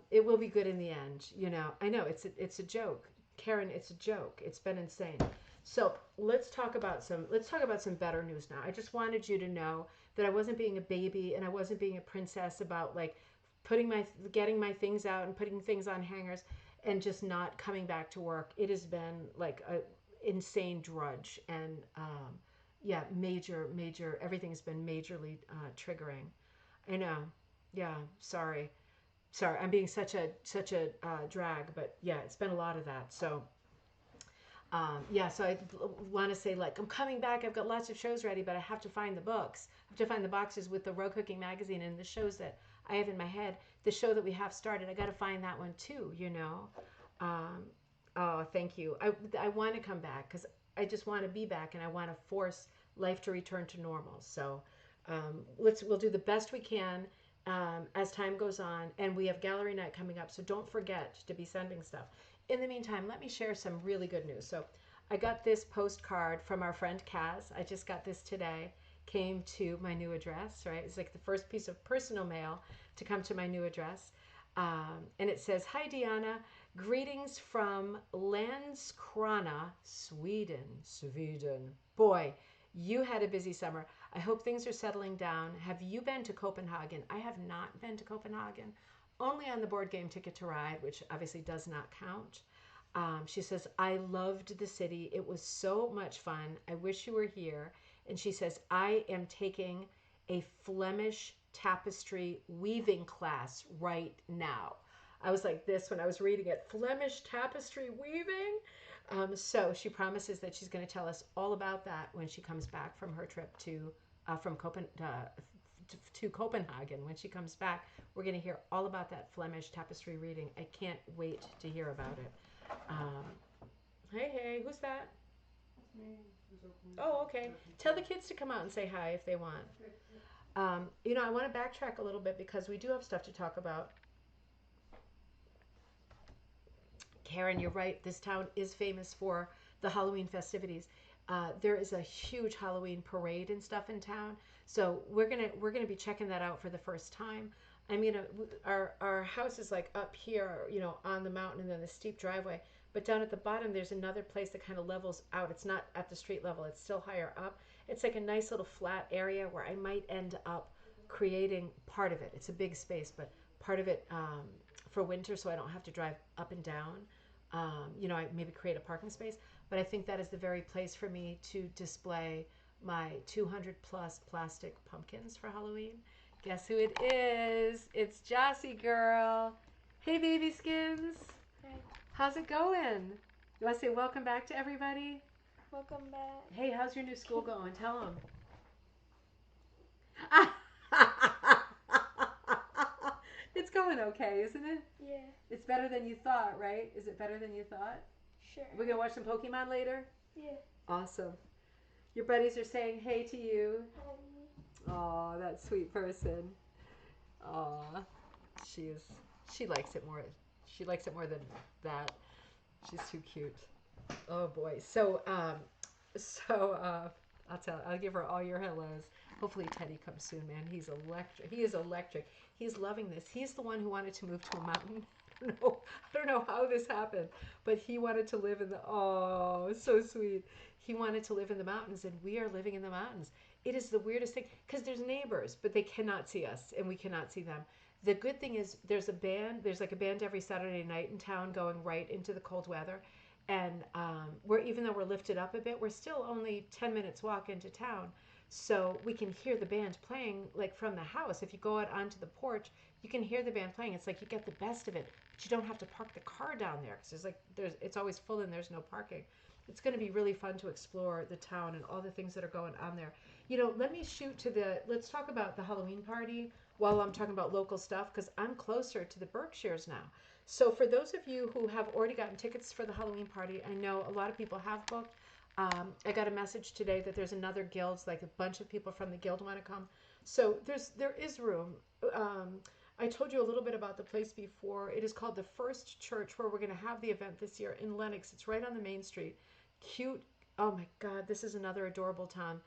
It will be good in the end. You know, I know it's a joke. Karen, it's a joke. It's been insane. So let's talk about some better news now. I just wanted you to know that I wasn't being a baby and I wasn't being a princess about like getting my things out and putting things on hangers and just not coming back to work. It has been like a insane drudge, and yeah, major, everything's been majorly triggering. I know. Yeah, sorry. I'm being such a drag, but yeah, it's been a lot of that. So yeah, so I want to say, like, I'm coming back. I've got lots of shows ready, but I have to find the books. I have to find the boxes with the Row Cooking magazine and the shows that I have in my head. The show that we have started, I got to find that one too, you know. Oh, thank you. I want to come back because I just want to be back, and I want to force life to return to normal. So we'll do the best we can as time goes on, and we have gallery night coming up, so don't forget to be sending stuff. In the meantime, let me share some really good news. So I got this postcard from our friend Kaz. I just got this today. came to my new address, right? It's like the first piece of personal mail to come to my new address. And it says, "Hi, Deanna. Greetings from Landskrona, Sweden." Sweden. Boy, you had a busy summer. I hope things are settling down. Have you been to Copenhagen? I have not been to Copenhagen, only on the board game Ticket to Ride, which obviously does not count. She says, "I loved the city. It was so much fun. I wish you were here." And she says, "I am taking a Flemish tapestry weaving class right now." I was like this when I was reading it, Flemish tapestry weaving. So she promises that she's going to tell us all about that when she comes back from her trip to Copenhagen. When she comes back, we're going to hear all about that Flemish tapestry reading. I can't wait to hear about it. Um, hey, who's that? Oh, okay. Tell the kids to come out and say hi if they want. I want to backtrack a little bit because we do have stuff to talk about. Karen, you're right. This town is famous for the Halloween festivities. There is a huge Halloween parade and stuff in town, so we're gonna be checking that out for the first time. I mean, our house is like up here, on the mountain, and then the steep driveway. But down at the bottom, there's another place that kind of levels out. It's not at the street level; it's still higher up. It's like a nice little flat area where I might end up creating part of it. It's a big space, but part of it for winter, so I don't have to drive up and down. I maybe create a parking space, but I think that is the very place for me to display my 200 plus plastic pumpkins for Halloween. Guess who it is? It's Jossie girl. Hey, baby skins. Hi. How's it going? You want to say welcome back to everybody? Welcome back. Hey, how's your new school going? Tell them. It's going okay, isn't it? Yeah. It's better than you thought, right? Is it better than you thought? Sure. We're gonna watch some Pokemon later? Yeah. Awesome. Your buddies are saying hey to you. Hi. Oh, that sweet person. Aw. She likes it more. She likes it more than that. She's too cute. Oh boy. I'll give her all your hellos. Hopefully Teddy comes soon, man. He's electric. He is electric. He's loving this. He's the one who wanted to move to a mountain. I don't know how this happened, but he wanted to live in the, oh, so sweet. He wanted to live in the mountains, and we are living in the mountains. It is the weirdest thing because there's neighbors, but they cannot see us, and we cannot see them. The good thing is there's like a band every Saturday night in town going right into the cold weather. And even though we're lifted up a bit, we're still only 10 minutes walk into town. So we can hear the band playing like from the house. If you go out onto the porch, you can hear the band playing. It's like you get the best of it, but you don't have to park the car down there because it's always full and there's no parking. It's going to be really fun to explore the town and all the things that are going on there. Let's talk about the Halloween party while I'm talking about local stuff because I'm closer to the Berkshires now. So for those of you who have already gotten tickets for the Halloween party, I know a lot of people have booked. I got a message today that there's another guild, like a bunch of people from the guild want to come. So there is room. I told you a little bit about the place before. It is called the First Church, where we're going to have the event this year in Lenox. It's right on the main street. Cute. Oh my God, this is another adorable town.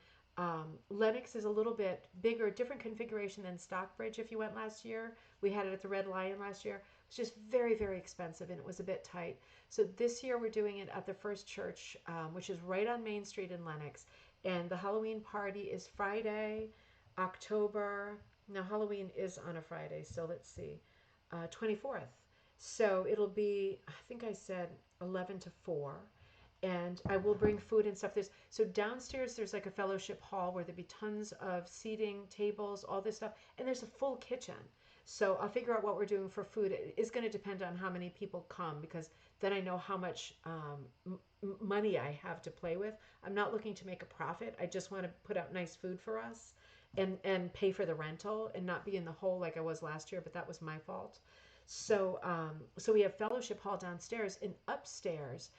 Lenox is a little bit bigger, different configuration than Stockbridge. If you went last year, we had it at the Red Lion last year. It's just very, very expensive, and it was a bit tight. So this year we're doing it at the First Church, which is right on Main Street in Lenox. And the Halloween party is Friday, October. Now Halloween is on a Friday, so let's see, 24th. So it'll be, I think I said 11 to 4. And I will bring food and stuff. So downstairs there's like a fellowship hall where there'll be tons of seating, tables, all this stuff, and there's a full kitchen. So I'll figure out what we're doing for food. It is going to depend on how many people come because then I know how much money I have to play with. I'm not looking to make a profit. I just want to put out nice food for us and pay for the rental and not be in the hole like I was last year, but that was my fault. So we have fellowship hall downstairs and upstairs.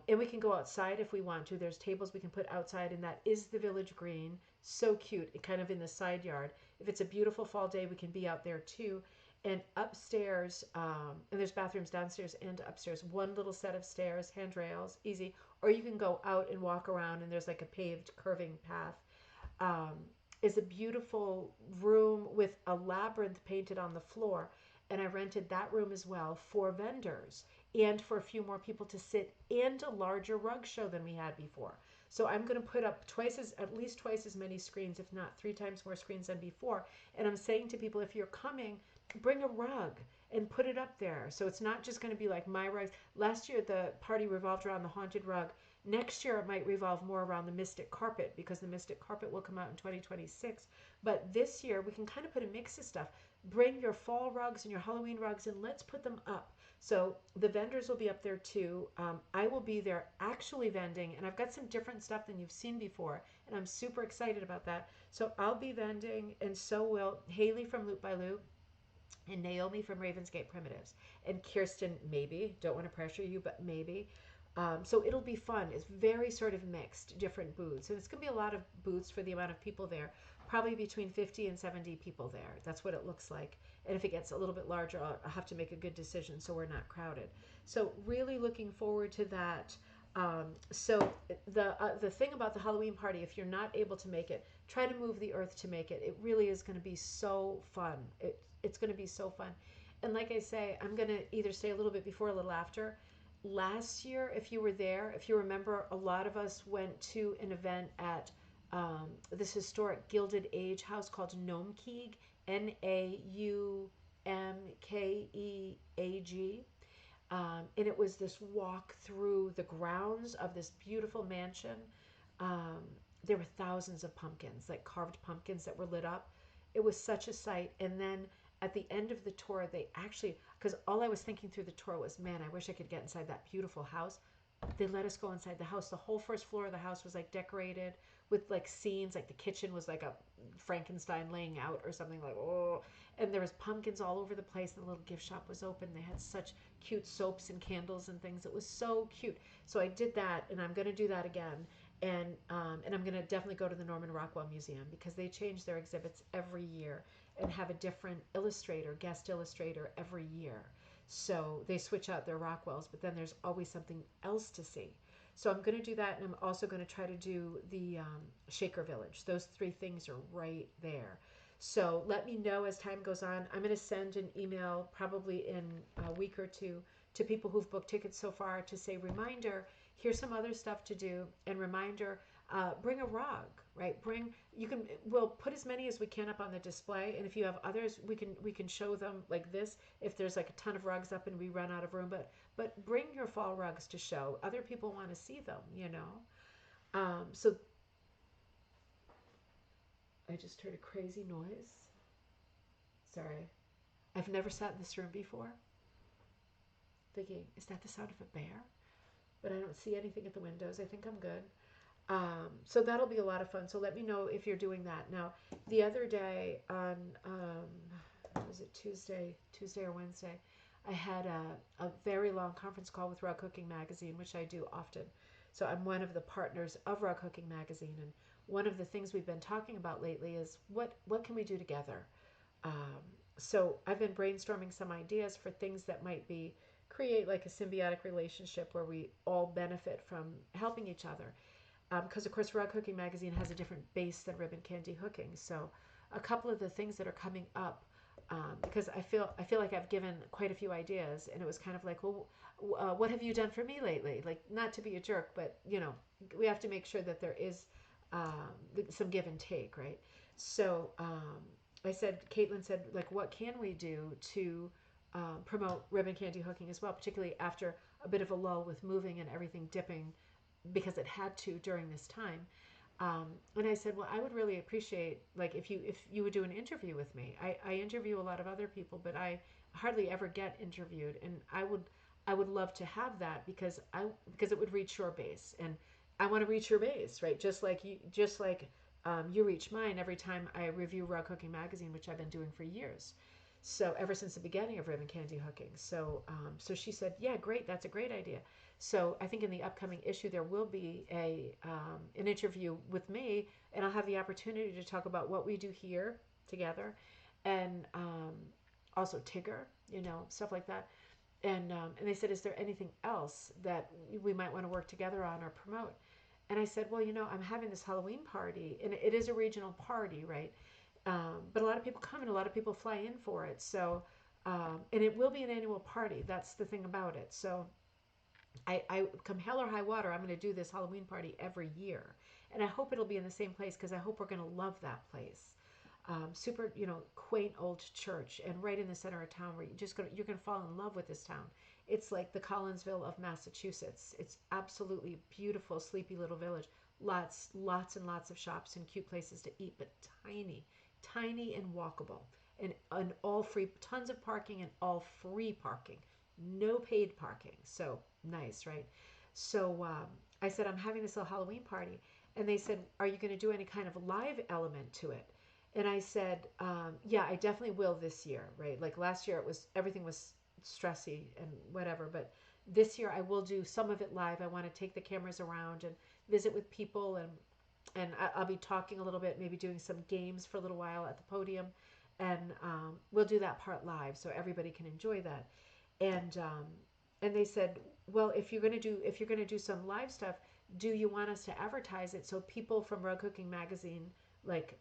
And we can go outside if we want to. There's tables we can put outside, and that is the village green. So cute, kind of in the side yard. If it's a beautiful fall day, we can be out there too. And upstairs, and there's bathrooms downstairs and upstairs. One little set of stairs, handrails, easy. Or you can go out and walk around, and there's like a paved curving path. um, is a beautiful room with a labyrinth painted on the floor. And I rented that room as well for vendors and for a few more people to sit, and a larger rug show than we had before. So I'm going to put up at least twice as many screens, if not three times more screens than before. And I'm saying to people, if you're coming, bring a rug and put it up there. So it's not just going to be like my rugs. Last year, the party revolved around the haunted rug. Next year, it might revolve more around the Mystic Carpet, because the Mystic Carpet will come out in 2026. But this year, we can kind of put a mix of stuff. Bring your fall rugs and your Halloween rugs, and let's put them up. So the vendors will be up there too. I will be there actually vending, and I've got some different stuff than you've seen before, and I'm super excited about that. So I'll be vending, and so will Haley from Loop by Loop, and Naomi from Ravensgate Primitives, and Kirsten, maybe. Don't want to pressure you, but maybe. So it'll be fun. It's very sort of mixed, different booths. And it's going to be a lot of booths for the amount of people there. Probably between 50 and 70 people there. That's what it looks like. And if it gets a little bit larger, I'll have to make a good decision so we're not crowded. So really looking forward to that. So the thing about the Halloween party, if you're not able to make it, try to move the earth to make it. It really is going to be so fun. It's going to be so fun. And like I say, I'm going to either stay a little bit before, a little after. Last year, if you were there, if you remember, a lot of us went to an event at this historic Gilded Age house called Naumkeag, Naumkeag. And it was this walk through the grounds of this beautiful mansion. Um, there were thousands of pumpkins, like carved pumpkins that were lit up. It was such a sight. And then at the end of the tour, they actually, because all I was thinking through the tour was, man, I wish I could get inside that beautiful house. They let us go inside the house. The whole first floor of the house was like decorated with like scenes, like the kitchen was like a Frankenstein laying out or something, like, oh, and there was pumpkins all over the place. The little gift shop was open. They had such cute soaps and candles and things. It was so cute. So I did that, and I'm going to do that again. And I'm going to definitely go to the Norman Rockwell Museum, because they change their exhibits every year and have a different illustrator, guest illustrator, every year. So they switch out their Rockwells, but then there's always something else to see. So I'm going to do that, and I'm also going to try to do the Shaker Village. Those three things are right there. So let me know as time goes on. I'm going to send an email probably in a week or two to people who've booked tickets so far to say, reminder, here's some other stuff to do, and reminder, bring a rug, right? We'll put as many as we can up on the display, and if you have others, we can show them like this. If there's like a ton of rugs up and we run out of room, but bring your fall rugs to show. Other people want to see them, you know. So I just heard a crazy noise. Sorry, I've never sat in this room before. Thinking, is that the sound of a bear? But I don't see anything at the windows. I think I'm good. So that'll be a lot of fun. So let me know if you're doing that. Now, the other day on, was it Tuesday or Wednesday, I had a very long conference call with Rug Cooking Magazine, which I do often. So I'm one of the partners of Rug Cooking Magazine, and one of the things we've been talking about lately is what can we do together. Um, so I've been brainstorming some ideas for things that might be create like a symbiotic relationship where we all benefit from helping each other. Because of course, Rug Hooking Magazine has a different base than Ribbon Candy Hooking. So a couple of the things that are coming up, because I feel like I've given quite a few ideas, and it was kind of like, well, what have you done for me lately? Like, not to be a jerk, but we have to make sure that there is some give and take, right? So Caitlin said, like, what can we do to promote ribbon candy hooking as well, particularly after a bit of a lull with moving and everything dipping, because it had to during this time. And I said, well, I would really appreciate, like, if you would do an interview with me. I interview a lot of other people, but I hardly ever get interviewed, and I would love to have that, because it would reach your base, and I want to reach your base, right? You reach mine every time I review Rug Cooking Magazine, which I've been doing for years. So ever since the beginning of ribbon candy hooking. So she said, yeah, great, that's a great idea. So I think in the upcoming issue there will be an interview with me, and I'll have the opportunity to talk about what we do here together, and also Tigger, stuff like that. And they said, is there anything else that we might want to work together on or promote? And I said, well, I'm having this Halloween party, and it is a regional party, right? But a lot of people come and a lot of people fly in for it. So, and it will be an annual party. That's the thing about it. So I come hell or high water, I'm going to do this Halloween party every year, and I hope it'll be in the same place because I hope we're going to love that place. Super, quaint old church, and right in the center of town, where you're gonna fall in love with this town. It's like the Collinsville of Massachusetts. It's absolutely beautiful, sleepy little village. Lots and lots of shops and cute places to eat, but tiny, tiny and walkable, and all free. Tons of parking and all free parking, no paid parking. So nice, right? So I said, I'm having this little Halloween party, and they said, are you going to do any kind of live element to it? And I said, yeah, I definitely will this year, right? Like last year, everything was stressy and whatever, but this year I will do some of it live. I want to take the cameras around and visit with people, and I'll be talking a little bit, maybe doing some games for a little while at the podium, and we'll do that part live so everybody can enjoy that. And they said, well, if you're gonna do some live stuff, do you want us to advertise it so people from Rug Hooking Magazine, like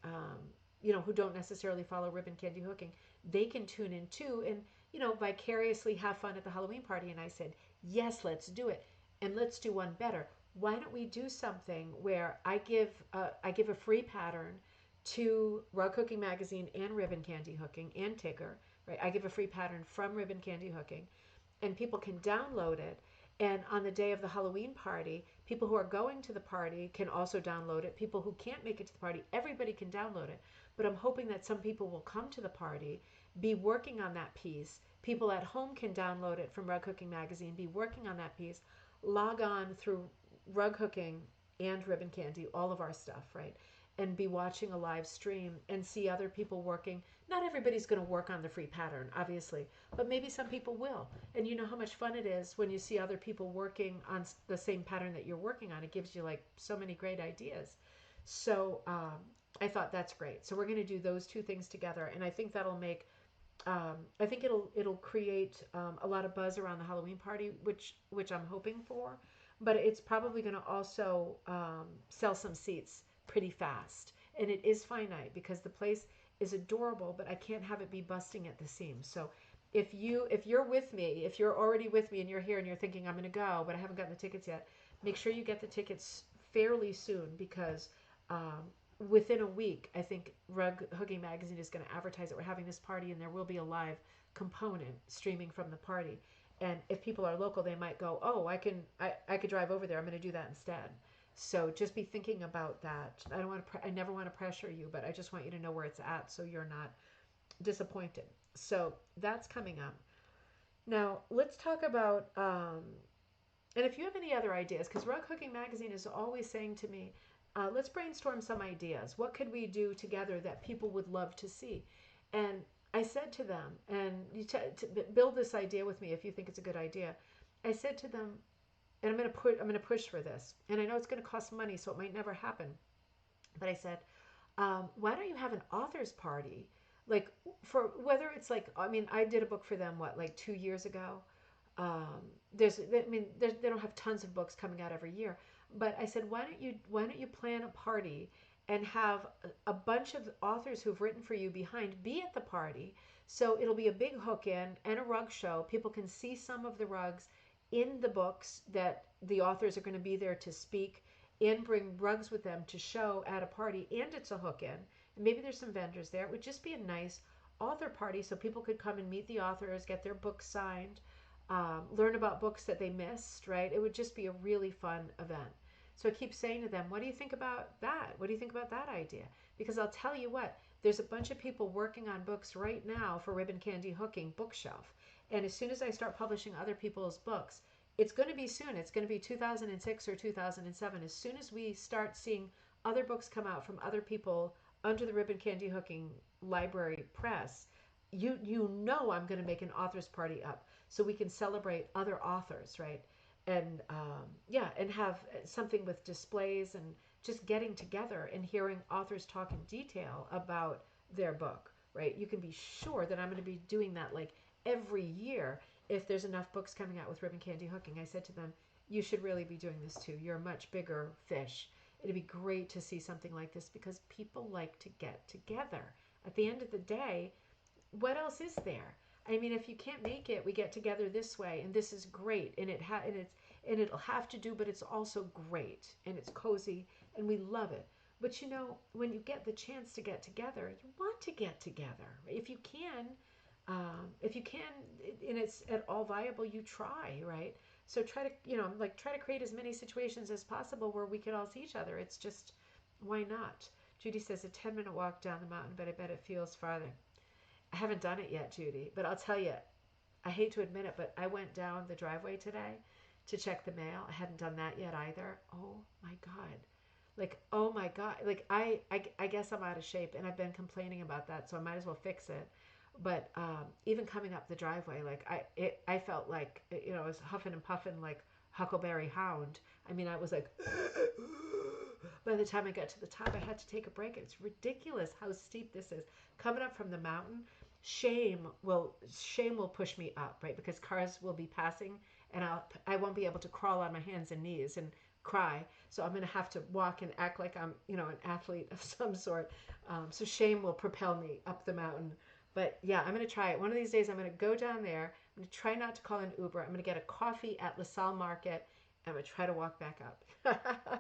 who don't necessarily follow ribbon candy hooking, they can tune in too, and vicariously have fun at the Halloween party? And I said, yes, let's do it, and let's do one better. Why don't we do something where I give a free pattern to Rug Hooking Magazine and Ribbon Candy Hooking and Tigger, right? I give a free pattern from Ribbon Candy Hooking, and people can download it. And on the day of the Halloween party, people who are going to the party can also download it. People who can't make it to the party, everybody can download it. But I'm hoping that some people will come to the party, be working on that piece. People at home can download it from Rug Hooking Magazine, be working on that piece, log on through Rug Hooking and Ribbon Candy, all of our stuff, right? And be watching a live stream and see other people working. Not everybody's going to work on the free pattern, obviously, but maybe some people will. And you know how much fun it is when you see other people working on the same pattern that you're working on. It gives you like so many great ideas. So I thought that's great. So we're going to do those two things together, and I think that'll make. I think it'll create a lot of buzz around the Halloween party, which I'm hoping for. But it's probably going to also sell some seats pretty fast, and it is finite because the place is adorable, but I can't have it be busting at the seams. So if you're with me, if you're already with me and you're here and you're thinking I'm going to go, but I haven't gotten the tickets yet, make sure you get the tickets fairly soon, because within a week, I think Rug Hooking Magazine is going to advertise that we're having this party, and there will be a live component streaming from the party. And if people are local, they might go, oh, I could drive over there. I'm going to do that instead. So just be thinking about that. I never want to pressure you, but I just want you to know where it's at so you're not disappointed. So that's coming up. Now let's talk about, and if you have any other ideas, because Rug Hooking Magazine is always saying to me, let's brainstorm some ideas. What could we do together that people would love to see? And I said to them, and build this idea with me if you think it's a good idea. I said to them, and I'm going to push for this, and I know it's going to cost money, so it might never happen. But I said, why don't you have an author's party? Like, for whether it's like, I mean, I did a book for them, like 2 years ago. They don't have tons of books coming out every year, but I said, why don't you plan a party and have a bunch of authors who've written for you behind be at the party? So it'll be a big hook in and a rug show. People can see some of the rugs in the books that the authors are going to be there to speak, and bring rugs with them to show at a party, and it's a hook in. And maybe there's some vendors there. It would just be a nice author party so people could come and meet the authors, get their books signed, learn about books that they missed, right? It would just be a really fun event. So I keep saying to them, what do you think about that? What do you think about that idea? Because I'll tell you what, there's a bunch of people working on books right now for Ribbon Candy Hooking Bookshelf. And as soon as I start publishing other people's books, it's going to be soon. It's going to be 2006 or 2007. As soon as we start seeing other books come out from other people under the Ribbon Candy Hooking Library Press, you know I'm going to make an author's party up so we can celebrate other authors, right? And yeah, and have something with displays and just getting together and hearing authors talk in detail about their book, right? You can be sure that I'm going to be doing that like every year if there's enough books coming out with Ribbon Candy Hooking. I said to them, you should really be doing this too. You're a much bigger fish. It'd be great to see something like this because people like to get together. At the end of the day, what else is there? I mean, if you can't make it, we get together this way, and this is great, and and it'll have to do, but it's also great, and it's cozy, and we love it. But you know, when you get the chance to get together, you want to get together. If you can, and it's at all viable, you try, right? So try to, like try to create as many situations as possible where we could all see each other. It's just, why not? Judy says a 10-minute walk down the mountain, but I bet it feels farther. I haven't done it yet, Judy, but I'll tell you, I hate to admit it, but I went down the driveway today to check the mail. I hadn't done that yet either. Oh my God. Like, oh my God. Like, I guess I'm out of shape and I've been complaining about that, so I might as well fix it. But even coming up the driveway, like, I felt like, I was huffing and puffing like Huckleberry Hound. I mean, I was like, by the time I got to the top, I had to take a break. It's ridiculous how steep this is. Coming up from the mountain, shame will push me up, right? Because cars will be passing, and I won't be able to crawl on my hands and knees and cry. So I'm going to have to walk and act like I'm, an athlete of some sort. So shame will propel me up the mountain. But yeah, I'm going to try it. One of these days, I'm going to go down there. I'm going to try not to call an Uber. I'm going to get a coffee at LaSalle Market. I'm going to try to walk back up.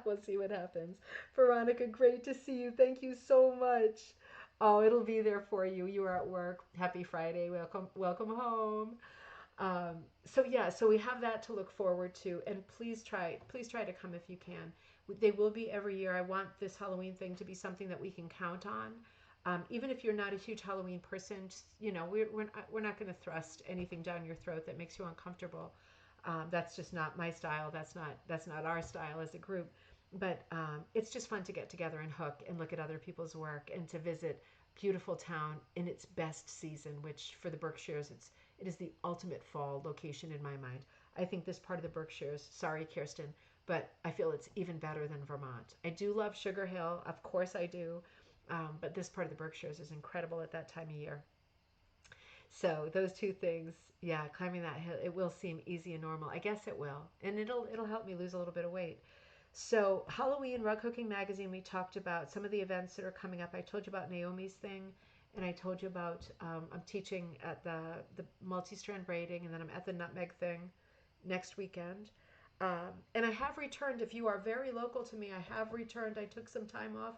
We'll see what happens. Veronica, great to see you. Thank you so much. Oh, it'll be there for you. You are at work. Happy Friday. Welcome home. So yeah, so we have that to look forward to, and please try to come if you can. They will be every year. I want this Halloween thing to be something that we can count on. Even if you're not a huge Halloween person, just, we're not going to thrust anything down your throat that makes you uncomfortable. That's just not my style. That's not our style as a group. But it's just fun to get together and hook and look at other people's work and to visit beautiful town in its best season, which for the Berkshires, it is the ultimate fall location in my mind. I think this part of the Berkshires, sorry, Kirsten, but I feel it's even better than Vermont. I do love Sugar Hill, of course I do, but this part of the Berkshires is incredible at that time of year. So those two things, yeah, climbing that hill, it will seem easy and normal. I guess it will, and it'll help me lose a little bit of weight. So Halloween Rug Hooking Magazine, we talked about some of the events that are coming up. I told you about Naomi's thing, and I told you about I'm teaching at the multi-strand braiding, and then I'm at the nutmeg thing next weekend. And I have returned. If you are very local to me, I have returned. I took some time off.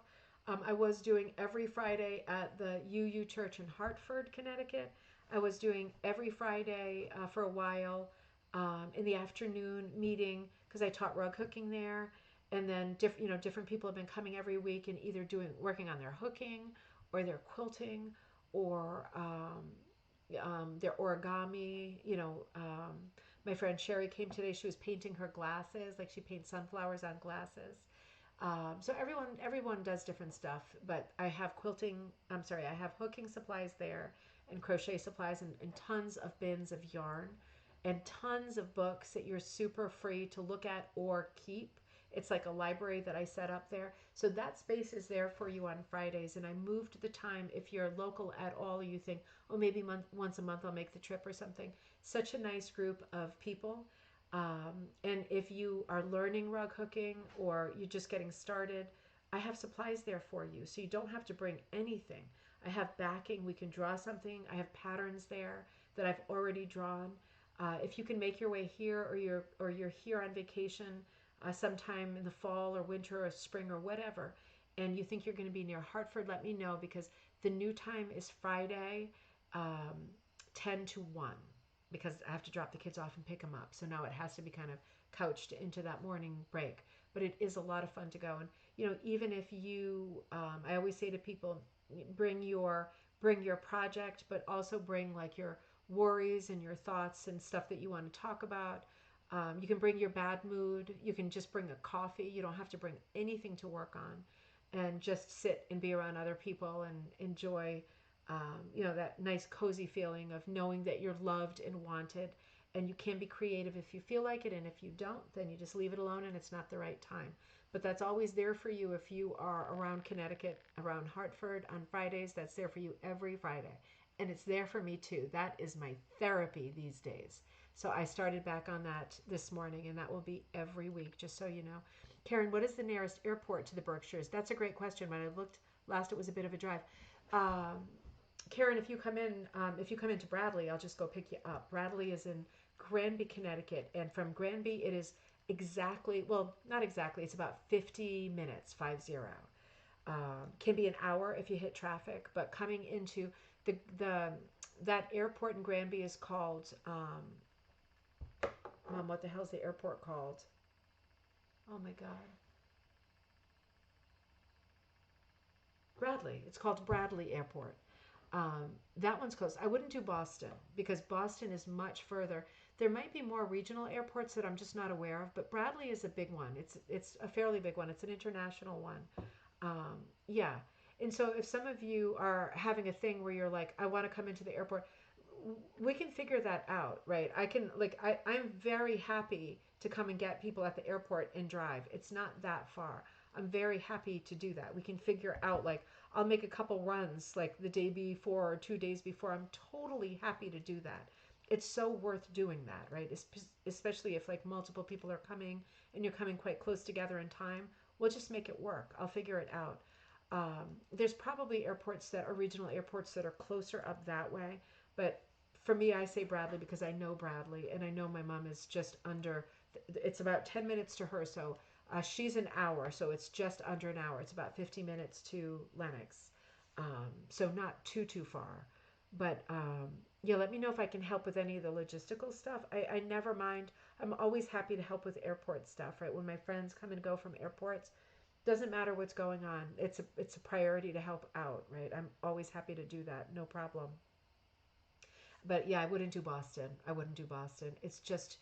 I was doing every Friday at the UU Church in Hartford, Connecticut. I was doing every Friday for a while in the afternoon meeting because I taught rug hooking there. And then different people have been coming every week and either working on their hooking or their quilting or their origami. My friend Sherry came today. She was painting her glasses, like she paints sunflowers on glasses. So everyone does different stuff, but I have quilting. I'm sorry, I have hooking supplies there and crochet supplies and tons of bins of yarn and tons of books that you're super free to look at or keep. It's like a library that I set up there. So that space is there for you on Fridays. And I moved the time if you're local at all, you think, oh, maybe once a month I'll make the trip or something. Such a nice group of people. And if you are learning rug hooking or you're just getting started, I have supplies there for you. So you don't have to bring anything. I have backing. We can draw something. I have patterns there that I've already drawn. If you can make your way here or you're here on vacation sometime in the fall or winter or spring or whatever, and you think you're going to be near Hartford, let me know because the new time is Friday, um, 10 to 1 because I have to drop the kids off and pick them up. So now it has to be kind of couched into that morning break. But it is a lot of fun to go. And, even if I always say to people, bring your project, but also bring like your worries and your thoughts and stuff that you want to talk about. You can bring your bad mood. You can just bring a coffee. You don't have to bring anything to work on, and just sit and be around other people and enjoy, that nice cozy feeling of knowing that you're loved and wanted. And you can be creative if you feel like it, and if you don't, then you just leave it alone and it's not the right time. But that's always there for you if you are around Connecticut, around Hartford on Fridays. That's there for you every Friday. And it's there for me too. That is my therapy these days. So I started back on that this morning, and that will be every week, just so you know. Karen, what is the nearest airport to the Berkshires? That's a great question. When I looked last, it was a bit of a drive. Um, Karen, if you come into Bradley, I'll just go pick you up. Bradley is in Granby, Connecticut, and from Granby, it is exactly, well, not exactly, it's about 50 minutes, 50. Can be an hour if you hit traffic, but coming into the that airport in Granby is called, Mom, what the hell's the airport called? Oh my God. Bradley. It's called Bradley Airport. That one's close. I wouldn't do Boston because Boston is much further. There might be more regional airports that I'm just not aware of, but Bradley is a big one. It's a fairly big one. It's an international one. Um, yeah. And so if some of you are having a thing where you're like, I want to come into the airport, we can figure that out, right? I'm very happy to come and get people at the airport and drive. It's not that far. I'm very happy to do that. We can figure out, like, I'll make a couple runs like the day before or 2 days before. I'm totally happy to do that. It's so worth doing that, right? Especially if like multiple people are coming and you're coming quite close together in time. We'll just make it work. I'll figure it out. There's probably airports that are regional airports that are closer up that way, but for me, I say Bradley because I know Bradley and I know my mom is just under. It's about 10 minutes to her, so she's an hour, so it's just under an hour. It's about 50 minutes to Lenox, so not too far. But yeah, let me know if I can help with any of the logistical stuff. I never mind. I'm always happy to help with airport stuff. Right when my friends come and go from airports, doesn't matter what's going on. It's a priority to help out. Right, I'm always happy to do that. No problem. But yeah, I wouldn't do Boston. I wouldn't do Boston. It's just,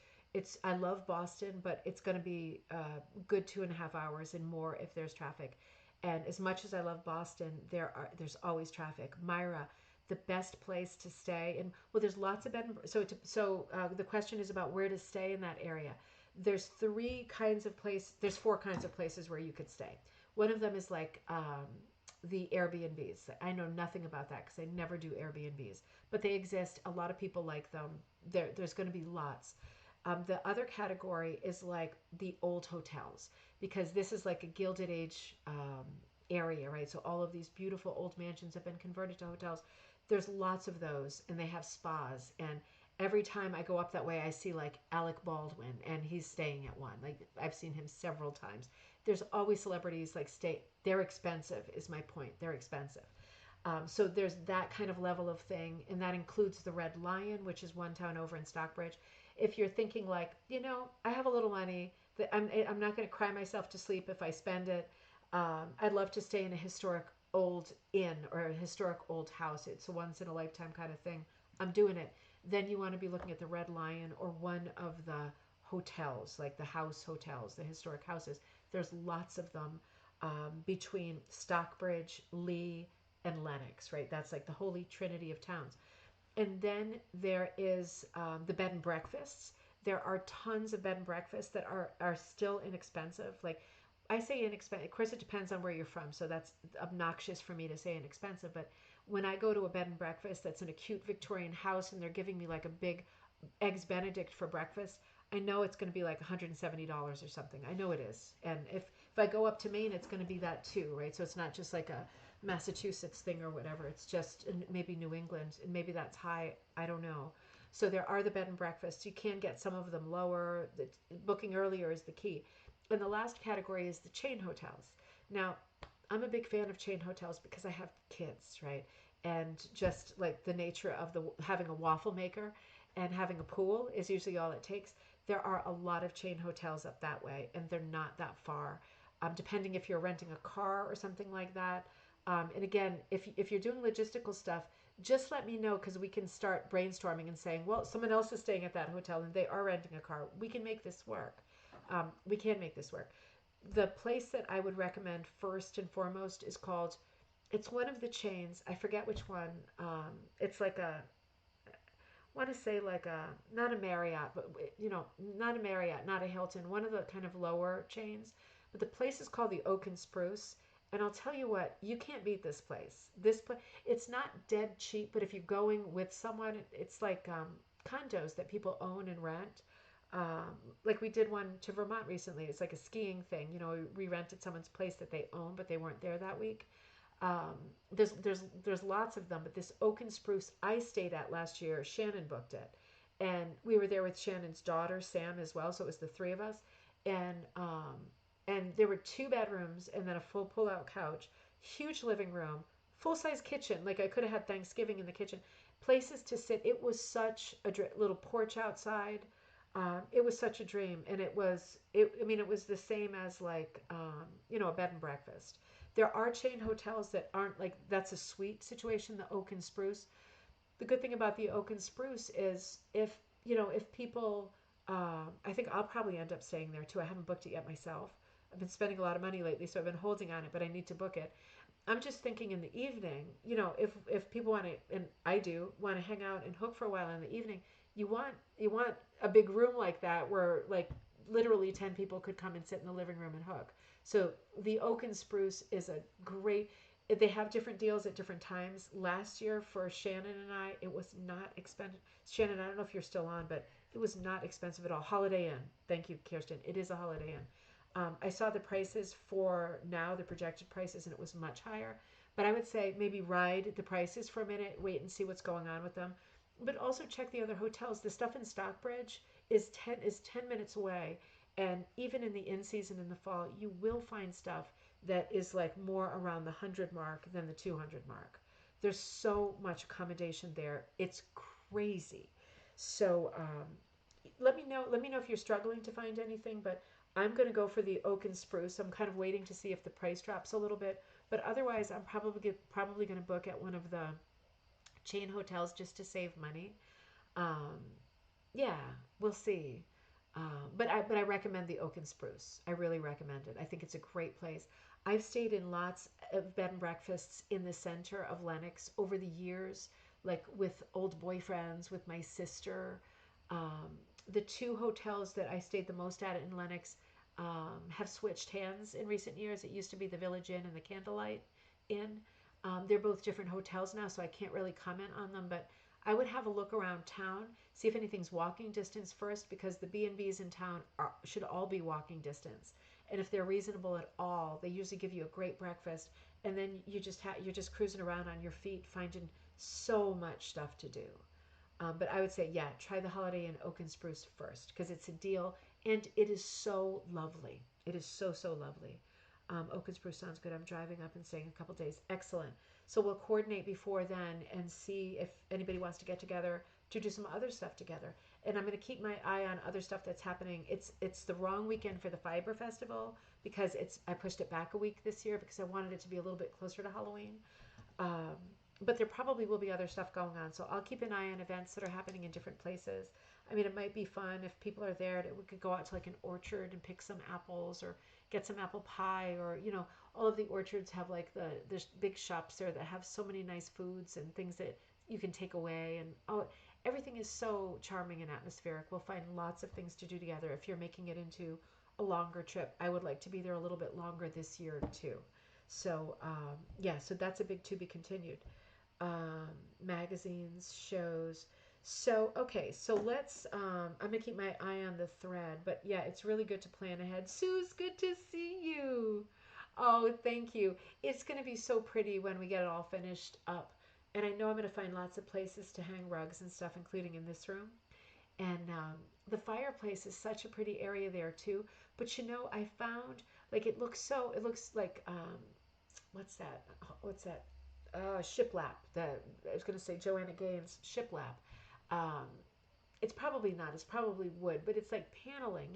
I love Boston, but it's going to be a good 2.5 hours and more if there's traffic. And as much as I love Boston, there's always traffic. Myra, the best place to stay, and well, there's lots of bed and the question is about where to stay in that area. There's 4 kinds of places where you could stay. One of them is like the Airbnbs. I know nothing about that because I never do Airbnbs, but they exist. A lot of people like them. There's going to be lots. The other category is like the old hotels because this is like a Gilded Age area, right? So all of these beautiful old mansions have been converted to hotels. There's lots of those, and they have spas. And every time I go up that way, I see like Alec Baldwin, and he's staying at one. Like I've seen him several times. There's always celebrities like stay. They're expensive, is my point. They're expensive. So there's that kind of level of thing, and that includes the Red Lion, which is one town over in Stockbridge. If you're thinking like, I have a little money that I'm not going to cry myself to sleep if I spend it. I'd love to stay in a historic old inn or a historic old house. It's a once in a lifetime kind of thing. I'm doing it. Then you want to be looking at the Red Lion or one of the hotels, like the house hotels, the historic houses. There's lots of them between Stockbridge, Lee, and Lenox, right? That's like the holy trinity of towns. And then there is the bed and breakfasts. There are tons of bed and breakfasts that are still inexpensive. Like I say inexpensive. Of course, it depends on where you're from. So that's obnoxious for me to say inexpensive. But when I go to a bed and breakfast that's in a cute Victorian house and they're giving me like a big eggs Benedict for breakfast, I know it's going to be like $170 or something. I know it is. And if I go up to Maine, it's going to be that too, right? So it's not just like a Massachusetts thing or whatever. It's just maybe New England, and maybe that's high. I don't know. So there are the bed and breakfasts. You can get some of them lower. Booking earlier is the key. And the last category is the chain hotels. Now, I'm a big fan of chain hotels because I have kids, right? And just like the nature of having a waffle maker and having a pool is usually all it takes. There are a lot of chain hotels up that way, and they're not that far. Depending if you're renting a car or something like that. And again, if you're doing logistical stuff, just let me know because we can start brainstorming and saying, well, someone else is staying at that hotel and they are renting a car. We can make this work. We can make this work. The place that I would recommend first and foremost is called, it's one of the chains. I forget which one. It's like I want to say like not a Marriott, but not a Marriott, not a Hilton, one of the kind of lower chains. But the place is called the Oak and Spruce. And I'll tell you what, you can't beat this place. This place, it's not dead cheap, but if you're going with someone, it's like condos that people own and rent. Um, like we did one to Vermont recently. It's like a skiing thing. You know, we rented someone's place that they own, but they weren't there that week. There's lots of them, but this oak and spruce I stayed at last year, Shannon booked it, and we were there with Shannon's daughter Sam as well, so it was the three of us, and there were two bedrooms and then a full pull-out couch, huge living room, full-size kitchen, like I could have had Thanksgiving in the kitchen, places to sit. It was such a little porch outside. It was such a dream, and I mean, it was the same as like a bed and breakfast. There are chain hotels that aren't like that's a suite situation, the oak and spruce. The good thing about the oak and spruce is if people, I think I'll probably end up staying there too. I haven't booked it yet myself. I've been spending a lot of money lately, so I've been holding on it, but I need to book it. I'm just thinking in the evening, if people want to, and I do want to hang out and hook for a while in the evening, you want a big room like that where like literally 10 people could come and sit in the living room and hook. So the oak and spruce is a great. They have different deals at different times. Last year for Shannon and I, it was not expensive. Shannon, I don't know if you're still on, but it was not expensive at all. Holiday Inn. Thank you, Kirsten. It is a Holiday Inn. I saw the prices for now, the projected prices, and it was much higher. But I would say maybe ride the prices for a minute, wait and see what's going on with them. But also check the other hotels. The stuff in Stockbridge is ten minutes away, and even in the in season in the fall, you will find stuff that is like more around the 100 mark than the 200 mark. There's so much accommodation there. It's crazy. So let me know if you're struggling to find anything, but I'm going to go for the oak and spruce. I'm kind of waiting to see if the price drops a little bit, but otherwise I'm probably going to book at one of the chain hotels just to save money. Um, yeah, we'll see. But I recommend the oak and spruce. I really recommend it. I think it's a great place. I've stayed in lots of bed and breakfasts in the center of Lenox over the years, like with old boyfriends, with my sister. Um, the two hotels that I stayed the most at in Lenox have switched hands in recent years. It used to be the Village Inn and the Candlelight Inn. They're both different hotels now, so I can't really comment on them, but I would have a look around town, see if anything's walking distance first, because the B&Bs in town should all be walking distance. And if they're reasonable at all, they usually give you a great breakfast, and then you're just cruising around on your feet, finding so much stuff to do. But I would say, yeah, try the Holiday Inn Oak and Spruce first because it's a deal and it is so lovely. It is so, so lovely. Oak and Spruce sounds good. I'm driving up and staying a couple days. Excellent. So we'll coordinate before then and see if anybody wants to get together to do some other stuff together. And I'm going to keep my eye on other stuff that's happening. It's the wrong weekend for the Fiber Festival because I pushed it back a week this year because I wanted it to be a little bit closer to Halloween. Um, but there probably will be other stuff going on. So I'll keep an eye on events that are happening in different places. I mean, it might be fun if people are there. We could go out to like an orchard and pick some apples or get some apple pie or, all of the orchards have like there's big shops there that have so many nice foods and things that you can take away. And everything is so charming and atmospheric. We'll find lots of things to do together if you're making it into a longer trip. I would like to be there a little bit longer this year too. So yeah, so that's a big to be continued. Magazines, shows. So okay, so let's. I'm gonna keep my eye on the thread, but yeah, it's really good to plan ahead. Sue's good to see you. Oh, thank you. It's gonna be so pretty when we get it all finished up, and I know I'm gonna find lots of places to hang rugs and stuff, including in this room. And the fireplace is such a pretty area there too. But I found like it looks like what's that? What's that? Shiplap. I was going to say Joanna Gaines shiplap. Um, it's probably not. It's probably wood, but it's like paneling,